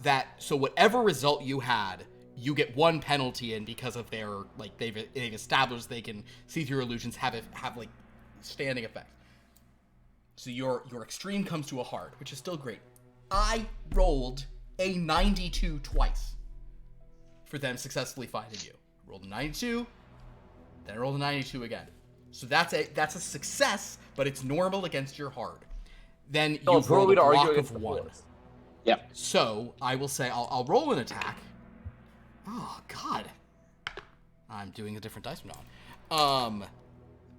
that, so whatever result you had, you get 1 penalty in because of their, like, they've established they can see through illusions, have like, standing effect. So your extreme comes to a hard, which is still great. I rolled a 92 twice for them successfully finding you. Rolled a 92, then I rolled a 92 again. So that's a success, but it's normal against your hard. Then you roll a block of 1. Yep. So I will say I'll roll an attack. Oh God, I'm doing a different dice from now on.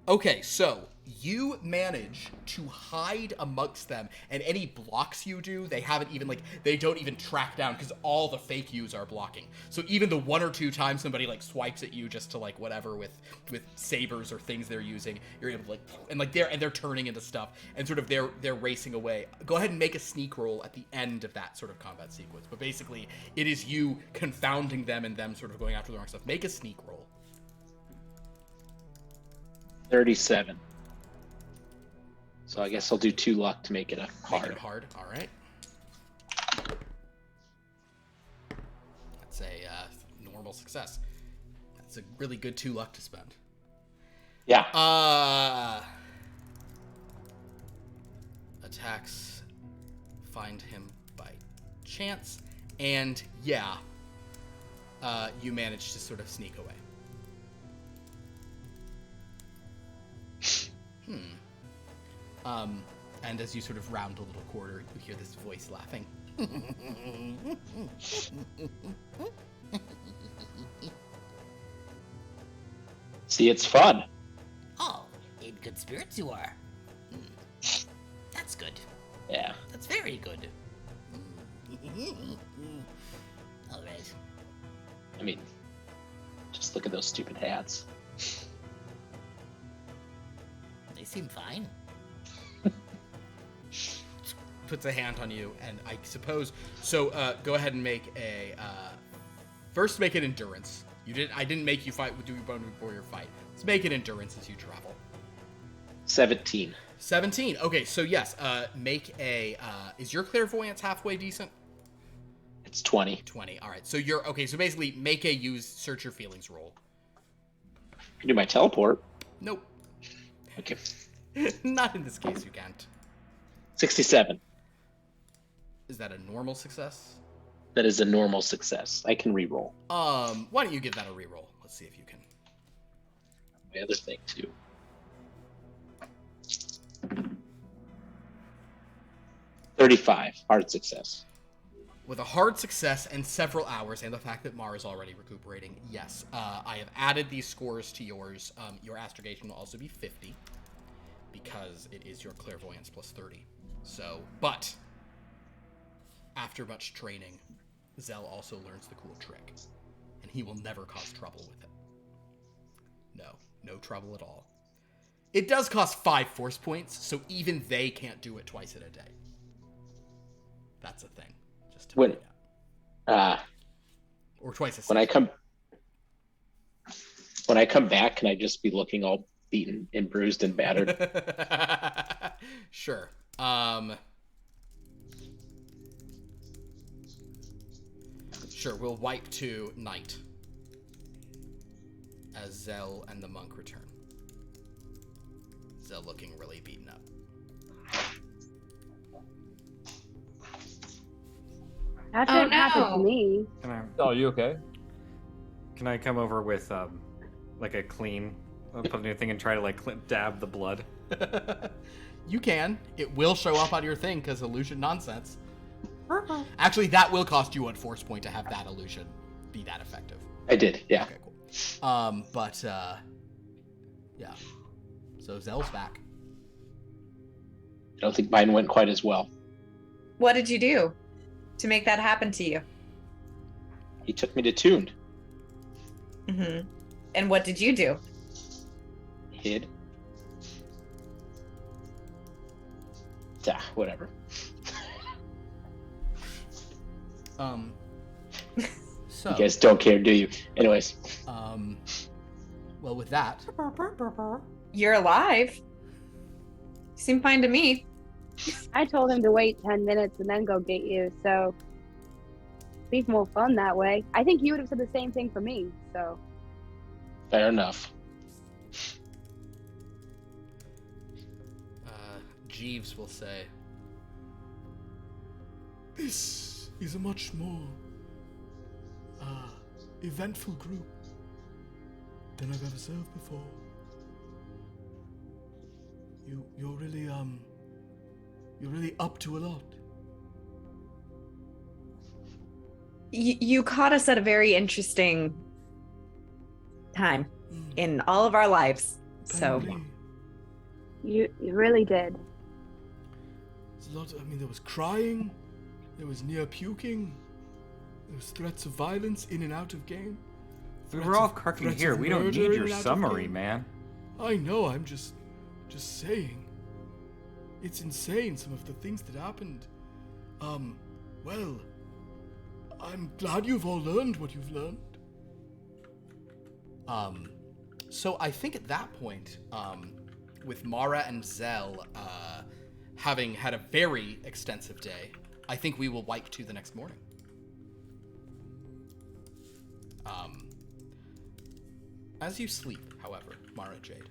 Okay, so you manage to hide amongst them, and any blocks you do, they don't even track down because all the fake yous are blocking. So even the 1 or 2 times somebody like swipes at you just to like whatever with sabers or things they're using, you're able to they're turning into stuff and sort of they're racing away. Go ahead and make a sneak roll at the end of that sort of combat sequence. But basically, it is you confounding them and them sort of going after the wrong stuff. Make a sneak roll. 37. So I guess I'll do 2 luck to make it a hard. Make it hard. All right. That's a normal success. That's a really good 2 luck to spend. Yeah. Attacks find him by chance, and yeah, you manage to sort of sneak away. And as you sort of round a little corner, you hear this voice laughing. See, it's fun. spirits you are. That's good. Yeah. That's very good. All right. I mean, just look at those stupid hats. They seem fine. Puts a hand on you, and I suppose so. Go ahead and make a first. Make an endurance. I didn't make you fight. Do your bone warrior fight. Let's make an endurance as you travel. 17. 17. Okay, so yes. Make a. Is your clairvoyance halfway decent? It's 20. 20. All right. So you're okay. So basically, make a search your feelings roll. I can do my teleport. Nope. Okay. Not in this case. You can't. 67. Is that a normal success? That is a normal success. I can reroll. Why don't you give that a reroll? Let's see if you can. My other thing too. 35. Hard success. With a hard success and several hours, and the fact that Mar is already recuperating, yes, I have added these scores to yours. Your astrogation will also be 50, because it is your clairvoyance plus 30. So, but after much training, Zell also learns the cool trick, and he will never cause trouble with it. No trouble at all. It does cost 5 force points, so even they can't do it twice in a day. That's a thing. Just to point out. Or twice a second. When I come back, can I just be looking all beaten and bruised and battered? Sure. Sure, we'll wipe to night as Zell and the monk return. Zell looking really beaten up. That didn't happen to me. Oh, you okay? Can I come over with like a clean, put a new thing and try to like dab the blood? You can. It will show up on your thing because illusion nonsense. Actually, that will cost you 1 force point to have that illusion be that effective. I did, yeah. Okay, cool. Yeah. So Zell's back. I don't think mine went quite as well. What did you do to make that happen to you? He took me to Tuned. Mm-hmm. And what did you do? Hid. Whatever. So You guys don't care, do you? Anyways. Well, with that, You're alive. Seem fine to me. I told him to wait 10 minutes and then go get you, so be more fun that way. I think you would have said the same thing for me, so. Fair enough. Jeeves will say, This is a much more eventful group than I've ever served before. You're really up to a lot. You caught us at a very interesting time in all of our lives. So Apparently, You really did. there's a lot. There was crying, there was near puking, there was threats of violence in and out of game. We're all cooking threats here. of We don't murder need in your and out of summary, game. man. I know. I'm just saying. It's insane, some of the things that happened. Well, I'm glad you've all learned what you've learned. so I think at that point, with Mara and Zell having had a very extensive day, I think we will wipe to the next morning. As you sleep, however, Mara Jade,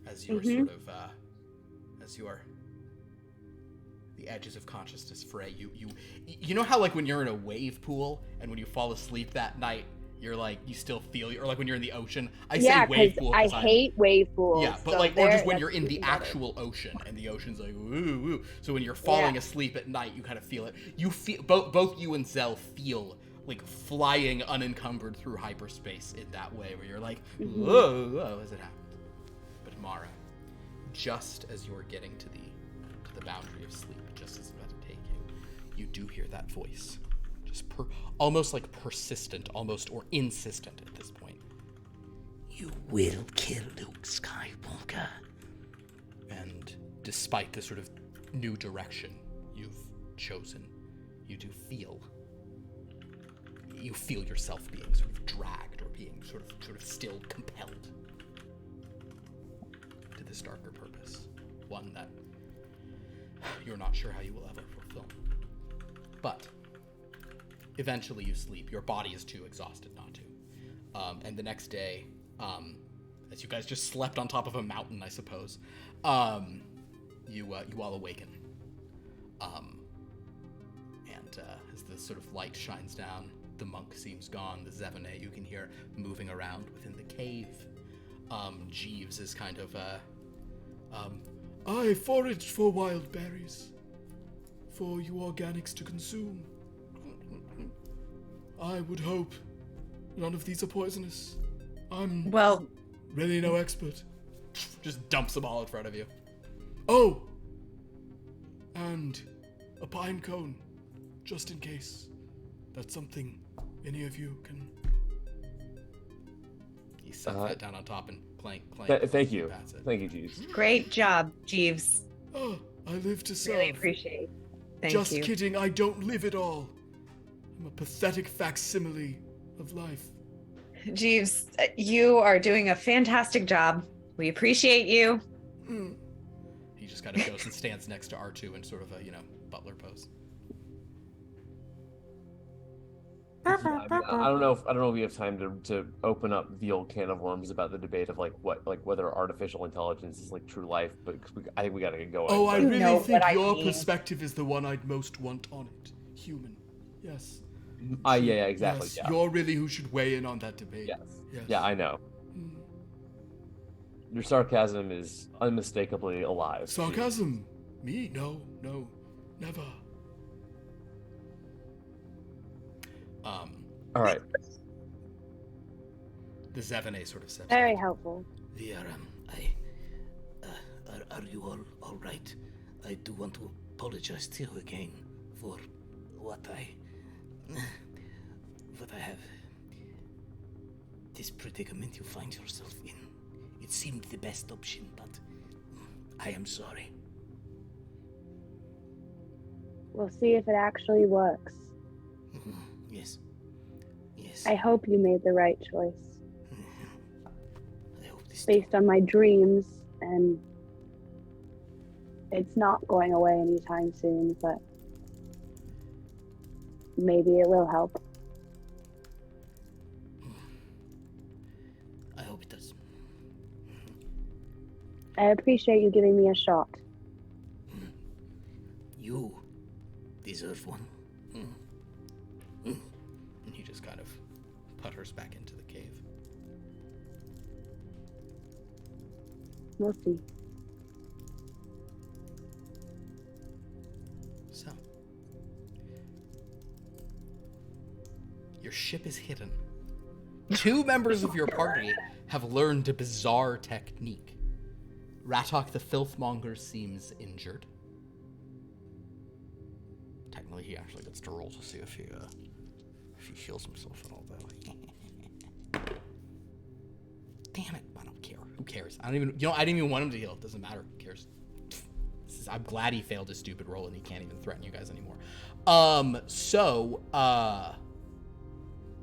as you're sort of, as you are, the edges of consciousness fray, you know how like when you're in a wave pool and when you fall asleep that night, you're like, you still feel, or like when you're in the ocean. I say wave pool. I hate wave pools. Yeah, but so like, or just when that's you're in the even better. actual ocean and the ocean's like, woo, woo. So when you're falling asleep at night, you kind of feel it. You feel, both you and Zell feel like flying unencumbered through hyperspace in that way, where you're like, whoa, as it happens. But Mara, just as you're getting to the boundary of sleep, just as it's about to take you, you do hear that voice, just almost like persistent, almost or insistent at this point. You will kill Luke Skywalker. And despite the sort of new direction you've chosen, you do feel yourself being sort of dragged or being sort of still compelled to this darker purpose, one that you're not sure how you will ever fulfill. But eventually you sleep. Your body is too exhausted not to. And the next day, as you guys just slept on top of a mountain, I suppose, you all awaken. And as the sort of light shines down, the monk seems gone. The Zevene you can hear moving around within the cave. Jeeves is kind of I foraged for wild berries, for you organics to consume. I would hope none of these are poisonous. I'm really no expert. just dumps them all in front of you. Oh! And a pine cone, just in case. That's something any of you can... He sets that down on top and clank. Thank you. Thank you, Jeeves. Great job, Jeeves. Oh, I live to serve. Really appreciate it. Thank Just you. kidding, I don't live at all. I'm a pathetic facsimile of life. Jeeves, you are doing a fantastic job. We appreciate you. He just kind of goes and stands next to R2 in sort of a, butler pose. I don't know if we have time to open up the old can of worms about the debate of whether artificial intelligence is like true life, but I think we gotta get going. Oh, I really think your mean. perspective is the one I'd most want on it. Human. Yes. Yeah, exactly. Yes, Yeah. you're really who should weigh in on that debate. Yes. Yes. Yeah, I know. Your sarcasm is unmistakably alive. Sarcasm? Me? No, never. All right. The Zevene sort of says, Very helpful. Are you all right? I do want to apologize to you again for what I have. This predicament you find yourself in. It seemed the best option, but I am sorry. We'll see if it actually works. Yes. I hope you made the right choice. I hope this Based on my dreams, and it's not going away anytime soon, but maybe it will help. I hope it does. I appreciate you giving me a shot. You deserve one. and he just kind of putters back into the cave. We'll see. So, your ship is hidden. 2 members of your party have learned a bizarre technique. Ratok the Filthmonger seems injured. Technically, he actually gets to roll to see if he heals himself and all that. Damn it! I don't care. Who cares? I didn't even want him to heal. It doesn't matter. Who cares? I'm glad he failed his stupid roll and he can't even threaten you guys anymore.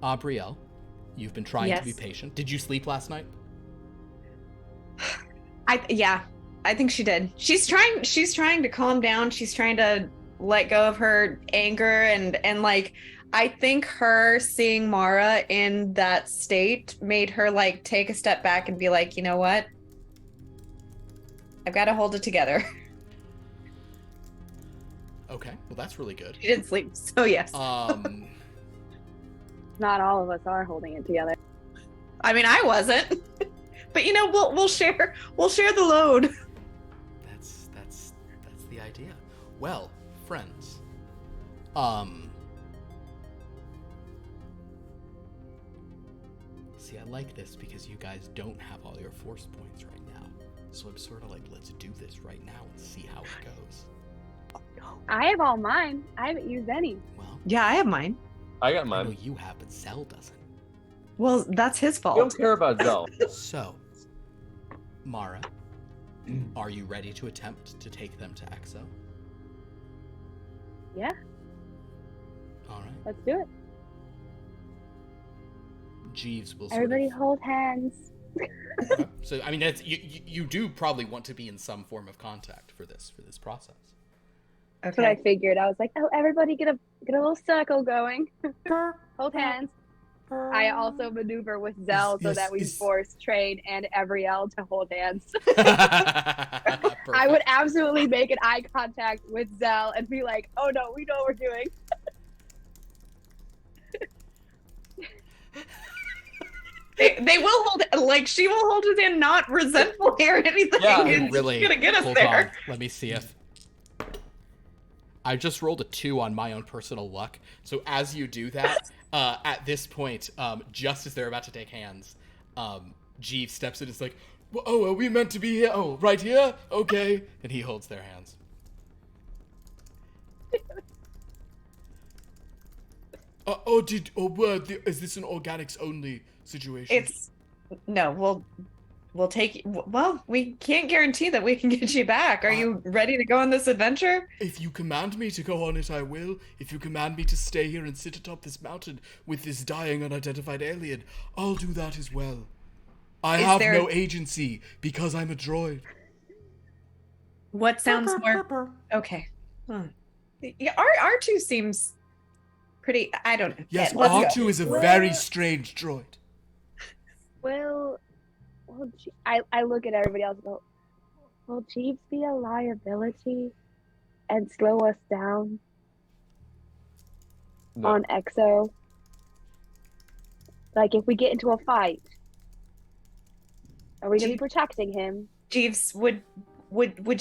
Abrielle, you've been trying to be patient. Did you sleep last night? I think she did. She's trying to calm down. She's trying to let go of her anger and like I think her seeing Mara in that state made her like take a step back and be like, you know what? I've got to hold it together. Okay, well that's really good. She didn't sleep, so yes. Not all of us are holding it together. I mean, I wasn't. But we'll share the load. That's the idea. Well, friends. See, I like this because you guys don't have all your force points right now. So I'm sort of like, let's do this right now and see how it goes. I have all mine. I haven't used any. Well, Yeah, I have mine. I got I know mine. you have, but Zell doesn't. Well, that's his I fault. don't care about Zell. So, Mara, are you ready to attempt to take them to Exo? Yeah, All right. let's do it. Jeeves will. Everybody hold hands. Okay. So I mean, that's you do probably want to be in some form of contact for this process. That's what I Okay. figured. I was like, oh, everybody get a little circle going. Hold hands. I also maneuver with Zell so that we force Train and Everiel to hold hands. I would absolutely make an eye contact with Zell and be like, oh no, we know what we're doing. They will hold, like, she will hold his hand, not resentfully or anything. Yeah, It's really gonna get us hold there. on. Let me see if I just rolled a 2 on my own personal luck. So as you do that, at this point, just as they're about to take hands, Jeeves steps in and is like, "Oh, are we meant to be here? Oh, right here? Okay." And he holds their hands. Is this an organics only situation? No, we'll take. Well, we can't guarantee that we can get you back. Are you ready to go on this adventure? If you command me to go on it, I will. If you command me to stay here and sit atop this mountain with this dying unidentified alien, I'll do that as well. I have no agency because I'm a droid. What sounds more okay? Yeah, R2 seems pretty. I don't know. Yes, Yeah, let's go. R2 is a very strange droid. Well, I look at everybody else and go, will Jeeves be a liability and slow us down on Exo? Like, if we get into a fight, are we going to be protecting him? Jeeves, would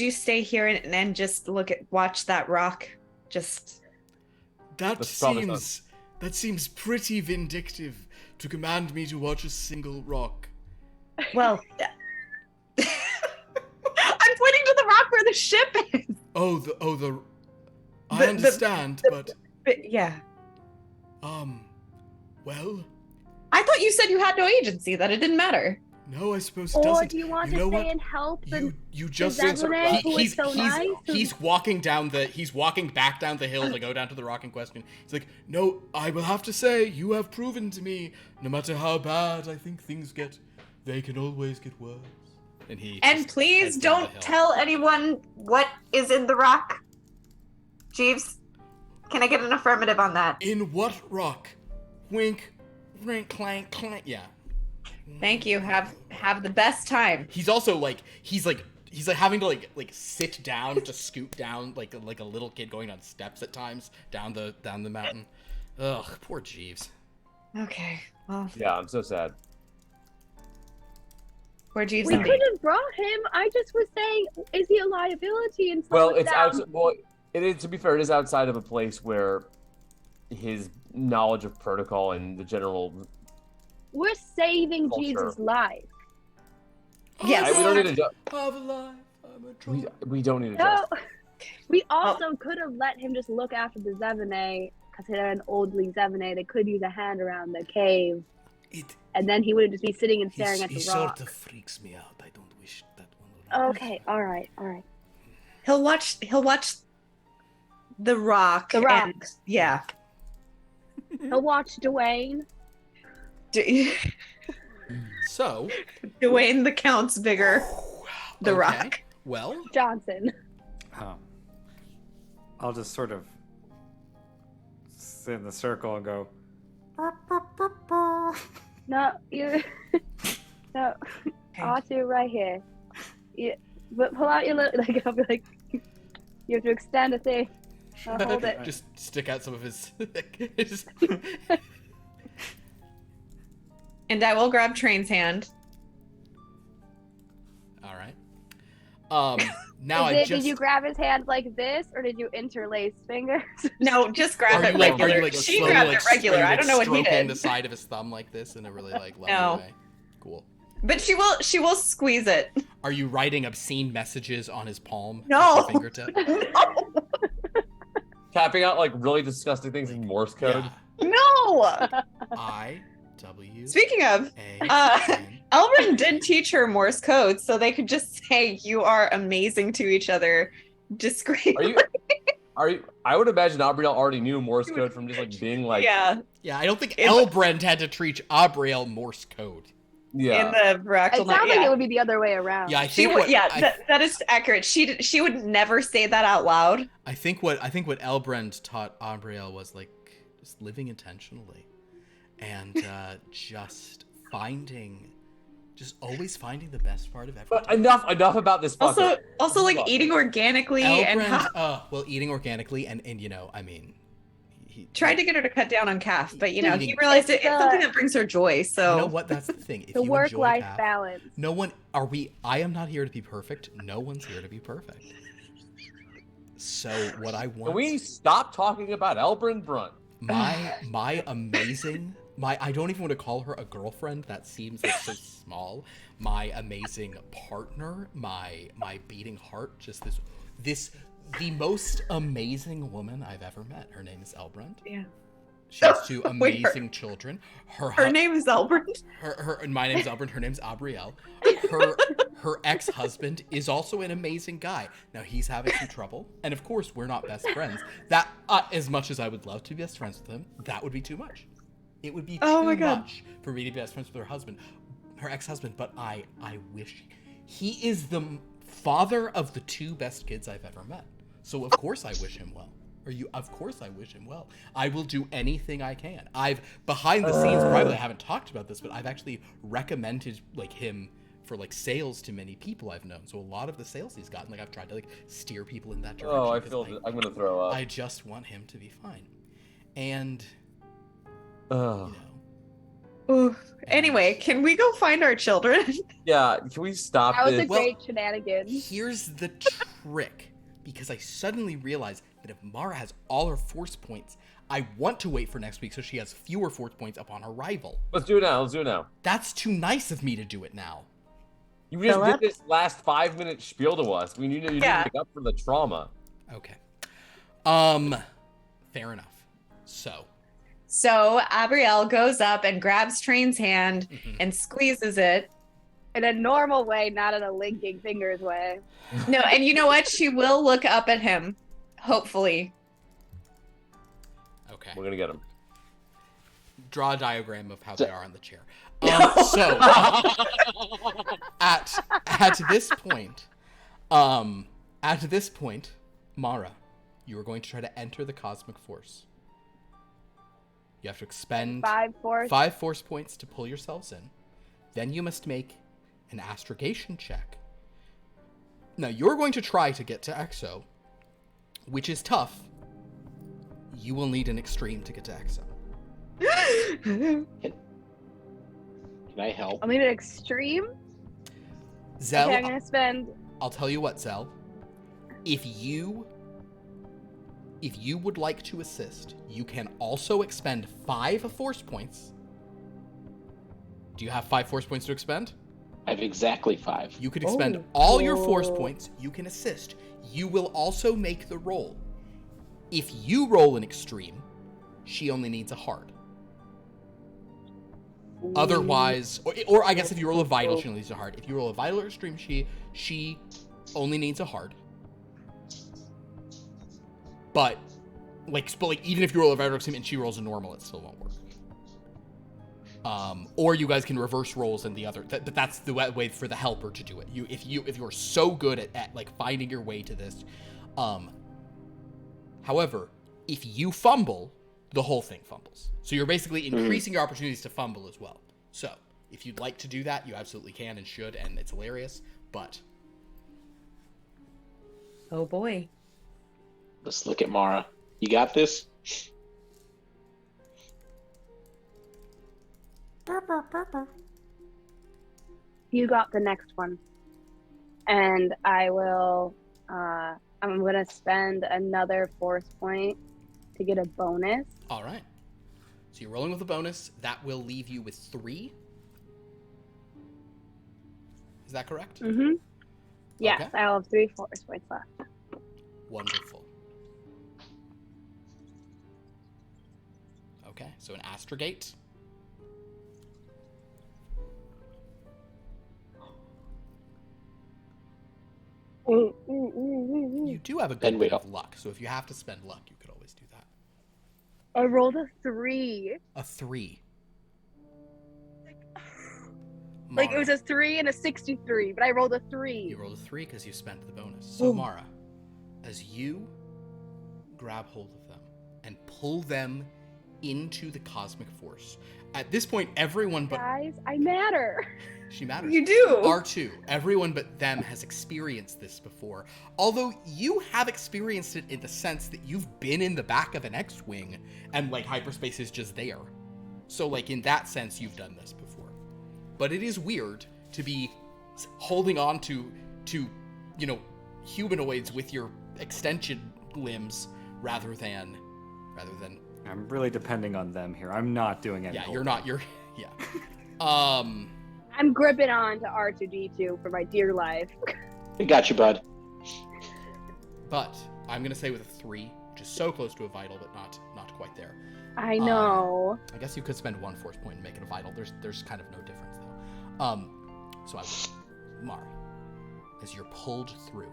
you stay here and just watch that rock? Just That seems pretty vindictive to command me to watch a single rock. well. I'm pointing to the rock where the ship is. I understand, but yeah. Well, I thought you said you had no agency, that it didn't matter. no, I suppose it Or doesn't. do you want know to what? stay and help? You just Zevlin, who is so nice? he's walking back down the hill to go down to the rock in question. He's like, no, I will have to say, you have proven to me, no matter how bad I think things get, they can always get worse. And Please don't tell anyone what is in the rock. Jeeves, can I get an affirmative on that? In what rock? Wink, rink, clank, clank. Yeah. Thank you. Have the best time. He's also like he's having to like sit down to scoot down like a little kid going on steps at times down the mountain. Ugh, poor Jeeves. Okay. Well, Yeah, I'm so sad. poor Jeeves. We could have brought him. I just was saying, is he a liability? And Well, it's it is, to be fair, it is outside of a place where his knowledge of protocol and the general. We're saving Culture. Jesus' life. Yes. We don't need to. Have a life. I'm a droid. We don't need to. No, Just. we also could have let him just look after the Zevene, because he had an old League Zevene. They could use a hand around the cave, and then he wouldn't just be sitting and staring at the rock. Sort of freaks me out. I don't wish that one would Okay, all right. He'll watch the rock. The rock. and- yeah. He'll watch Dwayne. So, Dwayne the Count's bigger. The okay. rock. Well, Johnson. I'll just sort of sit in the circle and go. No, you. No, R2 right here. But pull out your like. I'll be like, you have to extend a thing. I'll hold it. just stick out some of his. And I will grab Train's hand. All right. Now Did you grab his hand like this, or did you interlace fingers? No, just grab it Are regular. you like She slowly, grabbed like, it regular. are you, I don't know what he stroking did. the side of his thumb like this in a really like lovely No. way? Cool. But she will squeeze it. Are you writing obscene messages on his palm? No. With your fingertip? No. Tapping out like really disgusting things in Morse code. Yeah. No. I-W. Speaking of, A-N. Elvin did teach her Morse code, so they could just say you are amazing to each other discreetly. Are you? I would imagine Abriel already knew Morse code from just like being like. Yeah. Yeah, I don't think Elbrand had to teach Abriel Morse code. Yeah. In the Brackle It sounds like it would be the other way around. Yeah, I She think would, what, yeah, that is accurate. She would never say that out loud. I think what Elbrand taught Abriel was like just living intentionally, and just always finding the best part of everything. But enough about this. Fucker. Also like eating organically and eating organically and you know, I mean, he tried to get her to cut down on calf, but you know, Eating- he realized it's something that brings her joy. So you know what? That's the thing. If The you work-life enjoy calf, balance. no one I am not here to be perfect. No one's here to be perfect. So what I want. Can we stop talking about Elbrand Brunt? My amazing I don't even want to call her a girlfriend. That seems like so small. My amazing partner, my beating heart, just the most amazing woman I've ever met. Her name is Elbrand. yeah. She has two amazing children. Her name is Albert. My name's Elbrand. Her name's Abriel. Her ex-husband is also an amazing guy. Now he's having some trouble, and of course we're not best friends. That as much as I would love to be best friends with him, that would be too much. It would be too much for me to be best friends with her ex-husband. But I wish he is the father of the two best kids I've ever met. So of course I wish him well. Of course I wish him well. I will do anything I can. I've behind the scenes, probably I haven't talked about this, but I've actually recommended like him for like sales to many people I've known. So a lot of the sales he's gotten, like I've tried to like steer people in that direction. Oh, I feel I'm gonna throw up. I just want him to be fine. And Ugh. you know. Anyway, can we go find our children? Yeah, can we stop That was this? a great shenanigan. Here's the trick, because I suddenly realized that if Mara has all her force points, I want to wait for next week so she has fewer force points upon arrival. Let's do it now. That's too nice of me to do it now. You just Philip? did this last 5-minute spiel to us. We need to make up for the trauma. Okay. Fair enough. So Abrielle goes up and grabs Train's hand and squeezes it. In a normal way, not in a linking fingers way. No, and you know what? She will look up at him, hopefully. Okay. We're gonna get him. Draw a diagram of how they are on the chair. So at this point, Mara, you are going to try to enter the cosmic force. You have to expend 5 force points to pull yourselves in. Then you must make an astrogation check. Now you're going to try to get to Exo, which is tough. You will need an extreme to get to Exo. Can I help? I'll need an extreme. Zell, Okay, I'm gonna spend. I'll tell you what, Zell. If you would like to assist, you can also expend 5 force points. Do you have 5 force points to expend? I have exactly 5. You could expend all your force points. You can assist. You will also make the roll. If you roll an extreme, she only needs a hard. Otherwise, or I guess if you roll a vital, she only needs a hard. If you roll a vital or extreme, she only needs a hard. But even if you roll a vital or extreme and she rolls a normal, it still won't work. Or you guys can reverse rolls and the other. But that's the way for the helper to do it. If you're so good at like finding your way to this. However, if you fumble, the whole thing fumbles. So you're basically increasing your opportunities to fumble as well. So if you'd like to do that, you absolutely can and should, and it's hilarious. But Oh boy. Let's look at Mara. You got this? You got the next one. And I will. I'm gonna spend another force point to get a bonus. all right. So you're rolling with a bonus. That will leave you with 3. Is that correct? Mm-hmm. Yes, Okay. I'll have 3 force points left. Wonderful. Okay, so an astrogate. You do have a good And we bit of don't. luck, so if you have to spend luck, you could always do that. I rolled a 3. A 3. Like, it Mara. was a 3 and a 63, but I rolled a 3. You rolled a 3 because you spent the bonus. So, Mara, as you grab hold of them and pull them into the cosmic force, at this point, everyone but... Guys, I matter. She matters. You do. R2, everyone but them has experienced this before. Although you have experienced it in the sense that you've been in the back of an X-Wing and, like, hyperspace is just there. So, like, in that sense, you've done this before. But it is weird to be holding on to you know, humanoids with your extension limbs rather than I'm really depending on them here. I'm not doing any. yeah, holding. you're not yeah. I'm gripping on to R2D2 for my dear life. We got you, bud. But I'm gonna say with a 3, which is so close to a vital, but not quite there. I know. I guess you could spend 1 force point and make it a vital. There's kind of no difference though. So I will. Mari, as you're pulled through,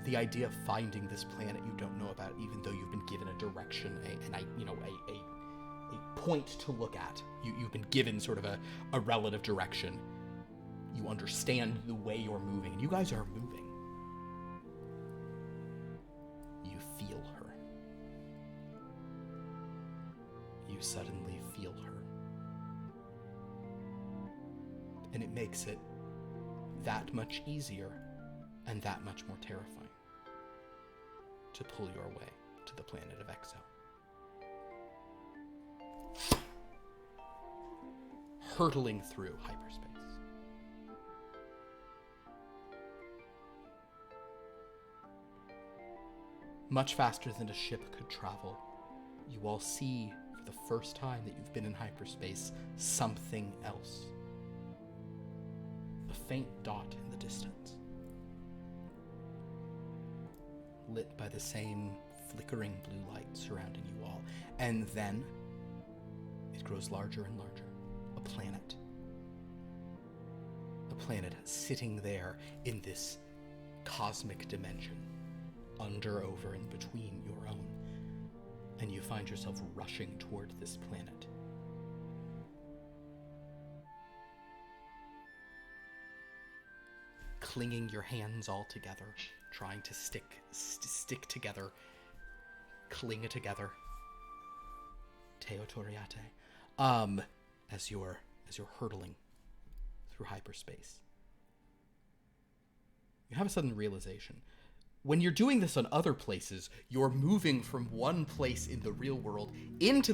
the idea of finding this planet you don't know about, even though you've been given a direction, a point to look at. You've been given sort of a relative direction. You understand the way you're moving, and you guys are moving. You feel her. You suddenly feel her. And it makes it that much easier and that much more terrifying to pull your way to the planet of Exo. Hurtling through hyperspace. Much faster than a ship could travel, you all see for the first time that you've been in hyperspace something else. A faint dot in the distance, lit by the same flickering blue light surrounding you all. And then it grows larger and larger. A planet. A planet sitting there in this cosmic dimension, under, over, and between your own. And you find yourself rushing toward this planet. Clinging your hands all together, trying to stick together, cling together. Teo Toriate. As you're hurtling through hyperspace. You have a sudden realization. When you're doing this on other places, you're moving from one place in the real world into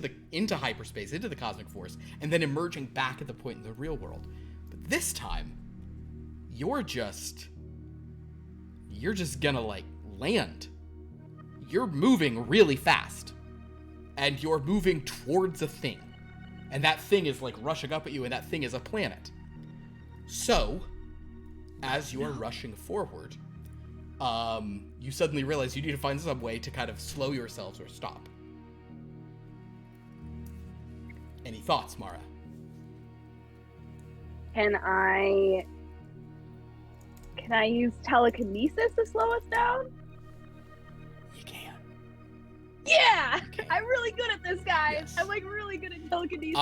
hyperspace, into the cosmic force, and then emerging back at the point in the real world. But this time, you're just gonna, like, land. You're moving really fast. And you're moving towards a thing. And that thing is, like, rushing up at you, and that thing is a planet. So, as you are rushing forward, you suddenly realize you need to find some way to kind of slow yourselves or stop. Any thoughts, Mara? Can I use telekinesis to slow us down? You can. Yeah! You can. I'm really good at this, guys. Yes. I'm, like, really good at telekinesis.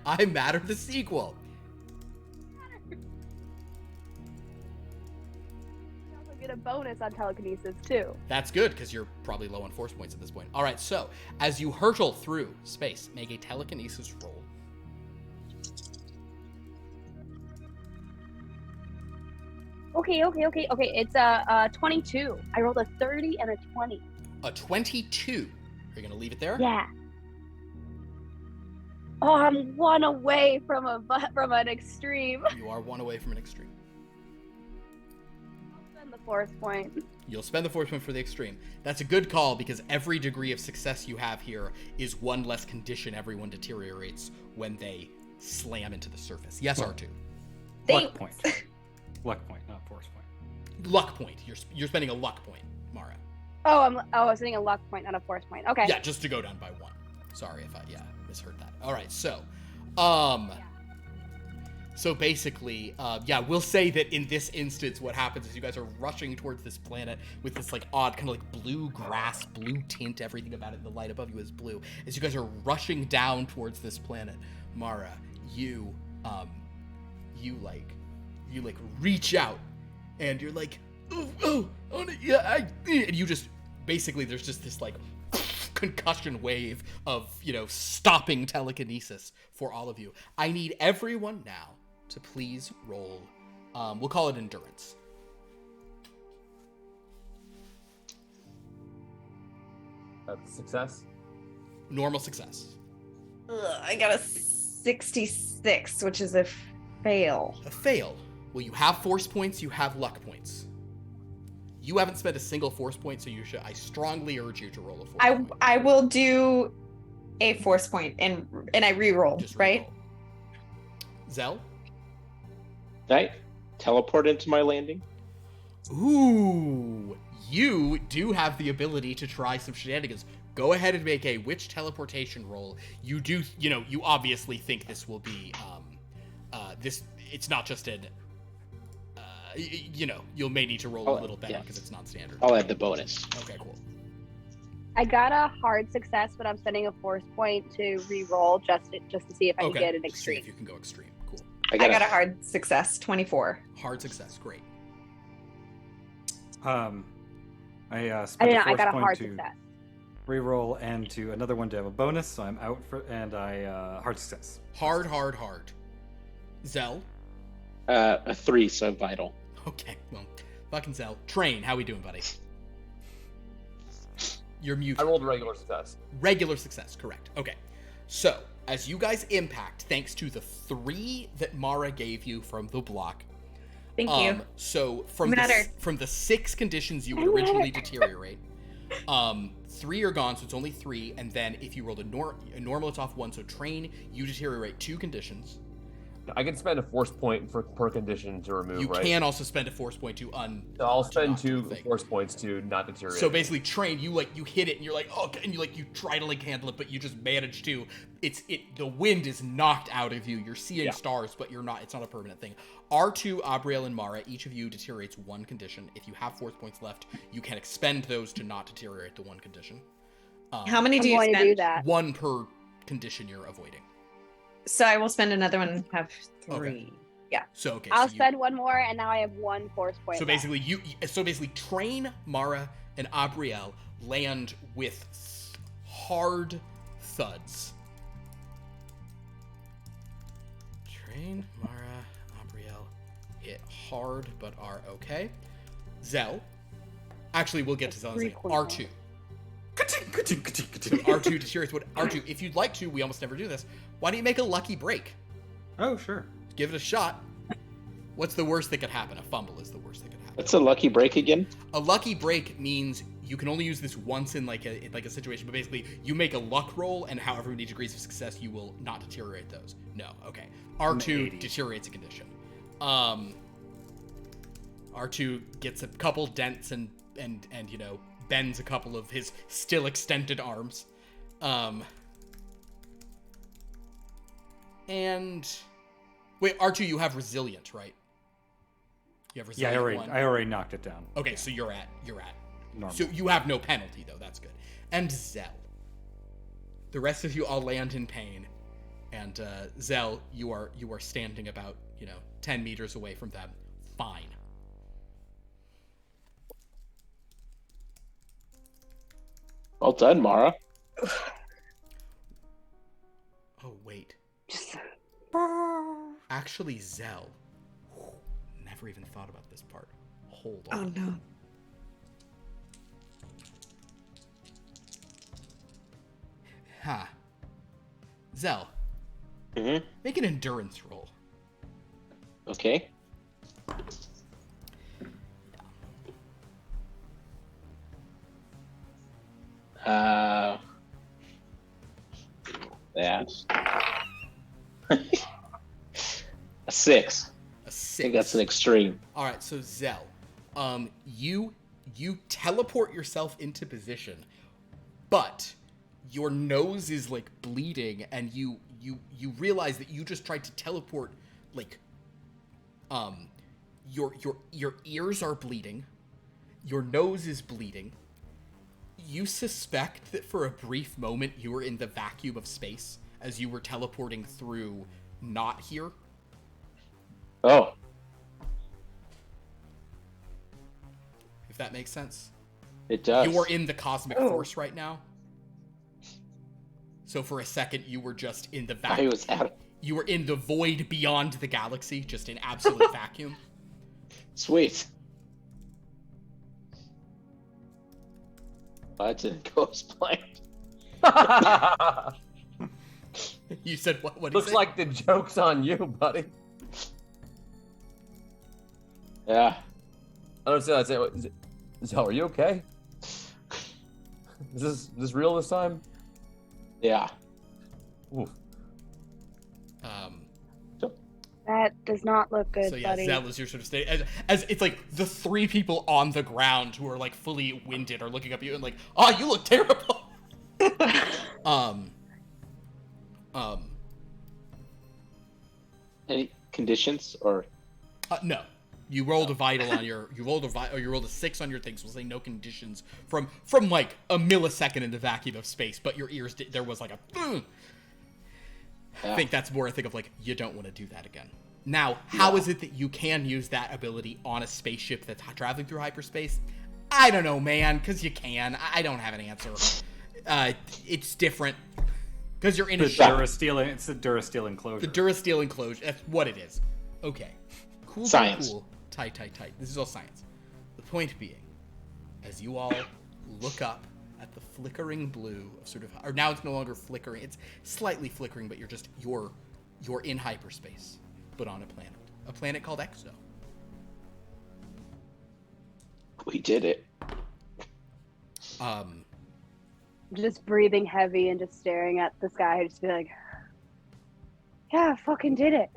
I Matter the sequel. I also get a bonus on telekinesis, too. That's good, because you're probably low on force points at this point. All right, so, as you hurtle through space, make a telekinesis roll. Okay. It's a 22. I rolled a 30 and a 20. A 22. Are you going to leave it there? Yeah. Oh, I'm one away from an extreme. You are one away from an extreme. I'll spend the force point. You'll spend the force point for the extreme. That's a good call because every degree of success you have here is one less condition everyone deteriorates when they slam into the surface. Yes, R2. Luck point. Luck point, not force point. Luck point. You're spending a luck point, Mara. Oh, I was getting a luck point, not a force point. Okay. Yeah, just to go down by 1. Sorry if I misheard that. All right, so basically, we'll say that in this instance, what happens is you guys are rushing towards this planet with this like odd kind of like blue grass, blue tint. Everything about it, the light above you is blue. As you guys are rushing down towards this planet, Mara, you reach out, and you're like, and you just basically there's just this like concussion wave of stopping telekinesis for all of you. I need everyone now to please roll. We'll call it endurance. Success. Normal success. I got a 66, which is a fail. A fail. Well, you have force points. You have luck points. You haven't spent a single force point, so I strongly urge you to roll a force point. I will do a force point and I re-roll, Just right? re-roll. Zell? I teleport into my landing? Ooh, you do have the ability to try some shenanigans. Go ahead and make a witch teleportation roll. You do, you obviously think this will be, it's not just an, you may need to roll a little better because it's not standard. I'll add the bonus. Okay, cool. I got a hard success, but I'm spending a force point to re-roll just to see if I can get an See extreme. if you can go extreme. Cool. I got a hard success, 24. Hard success, great. I I spent a force got a point hard to success. reroll and to another one to have a bonus, so I'm out for hard success. Hard. Zell? A 3, so vital. Okay, well, fucking Zell. Train, how we doing, buddy? You're muted. I rolled regular success. Regular success, correct. Okay. So, as you guys impact, thanks to the 3 that Mara gave you from the block. Thank you. So, from the 6 conditions you would originally deteriorate, 3 are gone, so it's only 3, and then if you rolled a normal, it's off 1, so train, you deteriorate 2 conditions. I can spend a force point per condition to remove, You right? can also spend a force point to I'll spend to 2 force points to not deteriorate. So basically, train, you hit it and you're like, oh, and you try to handle it, but you just manage to. The wind is knocked out of you. You're seeing stars, but it's not a permanent thing. R2, Abriel, and Mara, each of you deteriorates 1 condition. If you have force points left, you can expend those to not deteriorate the 1 condition. How many do you I'm going spend? to do that. 1 per condition you're avoiding. So I will spend another one and have 3. Okay. Yeah. So okay. I'll spend 1 more, and now I have 1 force point. So left. basically, Train, Mara, and Abriel land with hard thuds. Train, Mara, Abriel hit hard but are okay. Zell. Actually, we'll get to Zell in a second. R2. So R2 deteriorates. R2, if you'd like to, we almost never do this. Why don't you make a lucky break? Oh, sure. Give it a shot. What's the worst that could happen? A fumble is the worst that could happen. What's a lucky break again? A lucky break means you can only use this once in like a situation, but basically you make a luck roll, and however many degrees of success, you will not deteriorate those. No, okay. R2 deteriorates a condition. R2 gets a couple dents and bends a couple of his still extended arms. And wait, R2, you have resilient, right? You have resilient. I already knocked it down. Okay, so you're at normal. So you have no penalty though. That's good. And Zell. The rest of you all land in pain, and Zell, you are standing about 10 meters away from them. Fine. Well done, Mara. Oh wait. Actually, Zell. Never even thought about this part. Hold on. Oh no. Ha. Zell. Mm-hmm. Make an endurance roll. Okay. That. A 6. A 6. I think that's an extreme. All right, so Zell, you teleport yourself into position, but your nose is like bleeding, and you realize that you just tried to teleport, like, your ears are bleeding, your nose is bleeding. You suspect that for a brief moment you were in the vacuum of space as you were teleporting through not here. Oh. If that makes sense. It does. You are in the cosmic force right now. So for a second you were just in the vacuum. You were in the void beyond the galaxy, just in absolute vacuum. Sweet. That didn't go as planned. You said what? What? Looks like the joke's on you, buddy. Yeah. I don't understand. So, are you okay? Is this real this time? Yeah. Oof. That does not look good, so yeah, buddy. Zell is your sort of state as it's like the 3 people on the ground who are like fully winded are looking up at you and like, oh, you look terrible. Any conditions or? No. You rolled a vital on your. You rolled a 6 on your things. We'll say no conditions from like a millisecond in the vacuum of space, but your ears there was like a. I think that's more a thing of like, you don't want to do that again. Now, how is it that you can use that ability on a spaceship that's traveling through hyperspace? I don't know, man, because you can. I don't have an answer. It's different. Because you're in a ship. It's the Durasteel enclosure. The Durasteel enclosure. That's what it is. Okay. Cool. Science. Cool. Tight. This is all science. The point being, as you all look up at the flickering blue of sort of, or now it's no longer flickering, it's slightly flickering, but you're in hyperspace, but on a planet called Exo. We did it. Just breathing heavy and just staring at the sky, just be like, yeah, I fucking did it.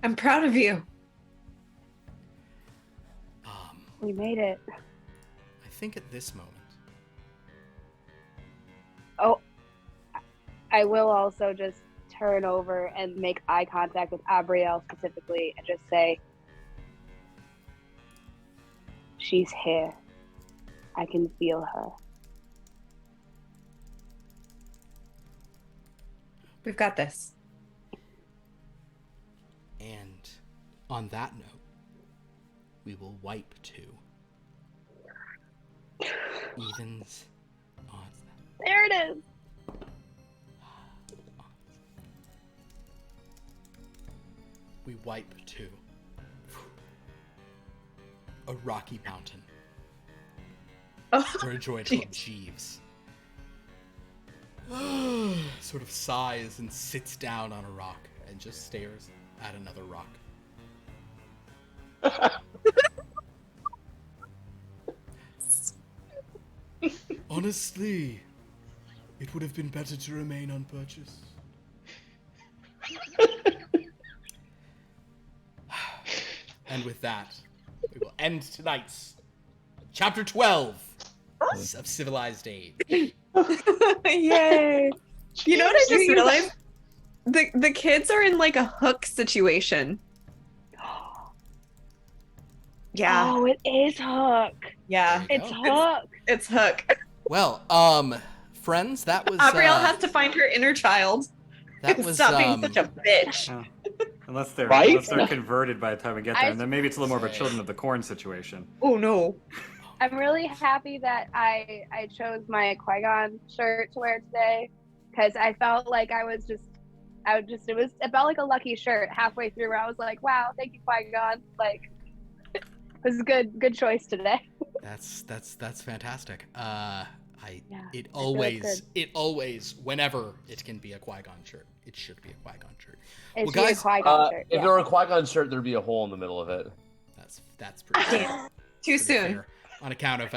I'm proud of you. We made it. I think at this moment. Oh, I will also just turn over and make eye contact with Abrielle specifically and just say, she's here. I can feel her. We've got this. And on that note, we will wipe to evens, odds. There it is. We wipe to a rocky mountain where a droid called Jeeves sort of sighs and sits down on a rock and just stares at another rock. Honestly, it would have been better to remain unpurchased. And with that, we will end tonight's chapter 12 of Civilized Age. Yay! You know what I just realized? The kids are in like a Hook situation. Yeah. Oh, it is Hook. Yeah. It's Hook. It's Hook. Well, friends, that was Abrielle has to find her inner child. That was Stop being such a bitch. Unless they're Right? converted by the time we get there, and then maybe it's a little more of a Children of the Corn situation. Oh no. I'm really happy that I chose my Qui-Gon shirt to wear today because I felt like it felt like a lucky shirt halfway through where I was like, wow, thank you, Qui-Gon. Like, it was a good choice today. That's fantastic. It feels always, whenever it can be a Qui-Gon shirt, it should be a Qui-Gon shirt. It Well, should be a guys, Qui-Gon shirt. If there were a Qui-Gon shirt, there'd be a hole in the middle of it. That's pretty Too soon. on account of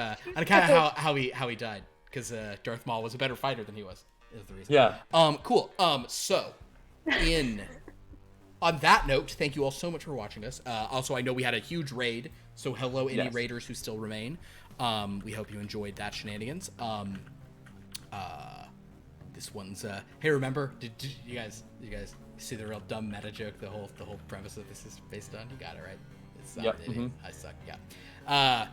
how he died, because Darth Maul was a better fighter than he was. Is the reason. Yeah. Cool. So, on that note, thank you all so much for watching us. Also, I know we had a huge raid, so hello any raiders who still remain. We hope you enjoyed that shenanigans. This one's hey, remember? Did you guys see the real dumb meta joke? The whole premise of this is based on. You got it right. It's I suck. Yeah.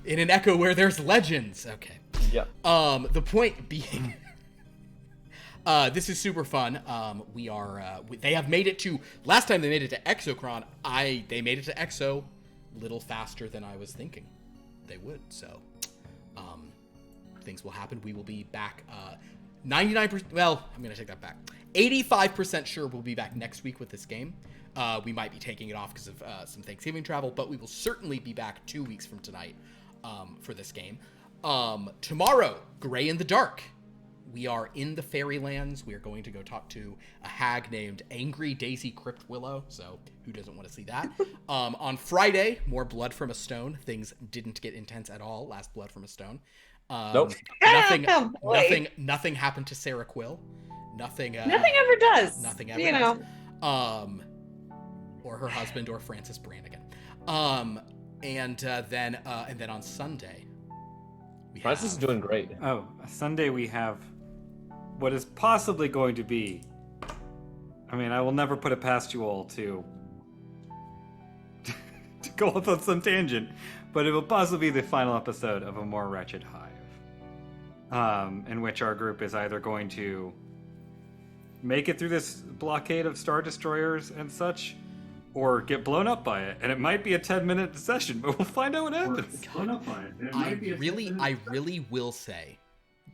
In an echo where there's legends. Okay. Yeah. The point being, this is super fun. We are. They have made it to. Last time they made it to Exocron. They made it to Exo, a little faster than I was thinking they would. So, things will happen. We will be back. 99%. Well, I'm gonna take that back. 85% sure we'll be back next week with this game. We might be taking it off because of some Thanksgiving travel, but we will certainly be back 2 weeks from tonight for this game. Tomorrow, Gray in the Dark. We are in the Fairylands. We are going to go talk to a hag named Angry Daisy Crypt Willow. So who doesn't want to see that? On Friday, more Blood from a Stone. Things didn't get intense at all. Last Blood from a Stone. Nope. Nothing happened to Sarah Quill. Nothing. Nothing ever does. Nothing ever. You know. Or her husband, or Francis Brannigan. And then on Sunday, Francis is doing great. Oh, Sunday we have what is possibly going to be. I mean, I will never put it past you all to go off on some tangent, but it will possibly be the final episode of A More Wretched Hive, in which our group is either going to make it through this blockade of Star Destroyers and such, or get blown up by it. And it might be a 10-minute session, but we'll find out what happens. I really will say,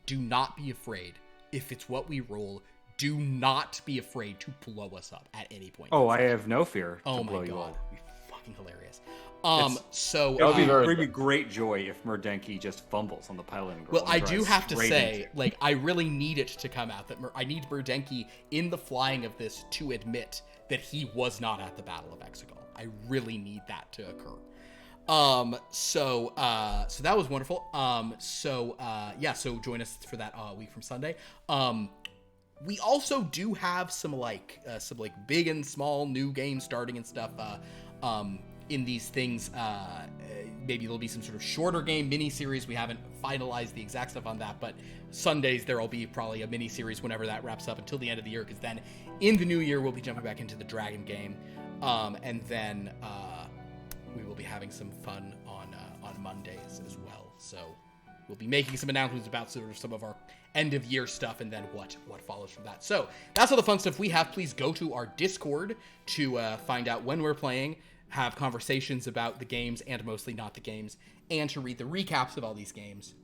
do not be afraid. If it's what we roll, do not be afraid to blow us up at any point. Oh, I have no fear to oh blow my you god, up. it'd be fucking hilarious. It would be very bring me great joy if Murdenki just fumbles on the piloting roll. Well, I do have to say, like, I really need it to come out that I need Murdenki in the flying of this to admit that he was not at the Battle of Exegol. I really need that to occur. So that was wonderful. So join us for that week from Sunday. We also do have some big and small new games starting and stuff. In these things, maybe there'll be some sort of shorter game mini-series. We haven't finalized the exact stuff on that, but Sundays there'll be probably a mini-series whenever that wraps up until the end of the year, because then in the new year we'll be jumping back into the Dragon game, and then we will be having some fun on Mondays as well. So we'll be making some announcements about sort of some of our end of year stuff, and then what follows from that. So that's all the fun stuff we have. Please go to our Discord to find out when we're playing, have conversations about the games and mostly not the games, and to read the recaps of all these games,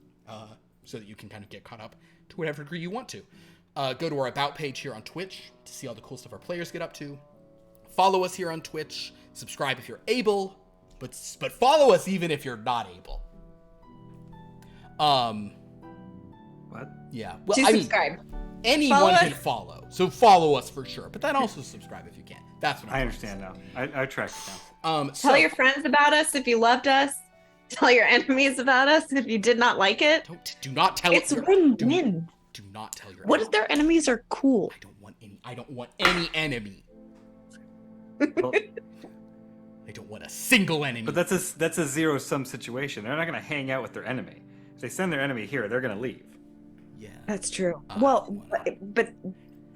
so that you can kind of get caught up to whatever degree you want to. Go to our About page here on Twitch to see all the cool stuff our players get up to. Follow us here on Twitch. Subscribe if you're able, but follow us even if you're not able. What? Yeah. Well, Subscribe. Anyone can follow, so follow us for sure. But then also subscribe if you can. That's what I understand now. I track it now. Tell your friends about us if you loved us. Tell your enemies about us if you did not like it. Do not tell. It's win-win. Do not tell your. What if their enemies are cool? I don't want any enemy. Well, I don't want a single enemy. but that's a zero-sum situation. They're not going to hang out with their enemy. If they send their enemy here, they're going to leave. Yeah. That's true. But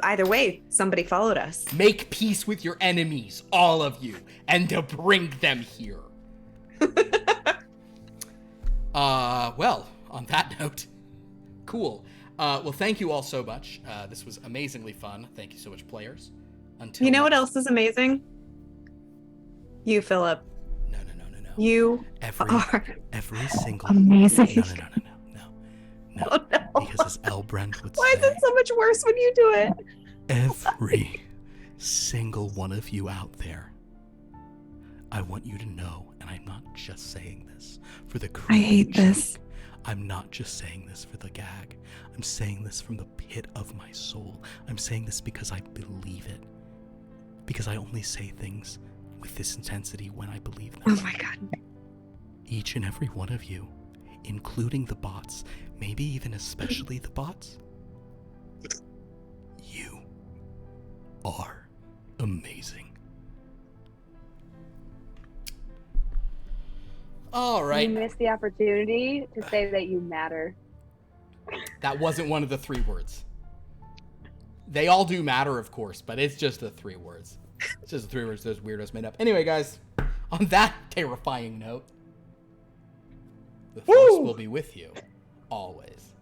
either way, somebody followed us. Make peace with your enemies, all of you, and to bring them here. Well, on that note, cool. Well, thank you all so much. This was amazingly fun. Thank you so much, players. Until you know what else is amazing? You, Philip. No. You every single amazing. No. Oh, no. Because as Elbrand would Why say, is it so much worse when you do it? every single one of you out there, I want you to know, and I'm not just saying this for the I hate this. joke. I'm not just saying this for the gag. I'm saying this from the pit of my soul. I'm saying this because I believe it. Because I only say things with this intensity when I believe them. Oh my god. each and every one of you, including the bots, maybe even especially the bots, you are amazing. All right. You missed the opportunity to say that you matter. That wasn't one of the 3 words. They all do matter, of course, but it's just the 3 words. It's just the 3 words those weirdos made up. Anyway, guys, on that terrifying note, the Force will be with you always.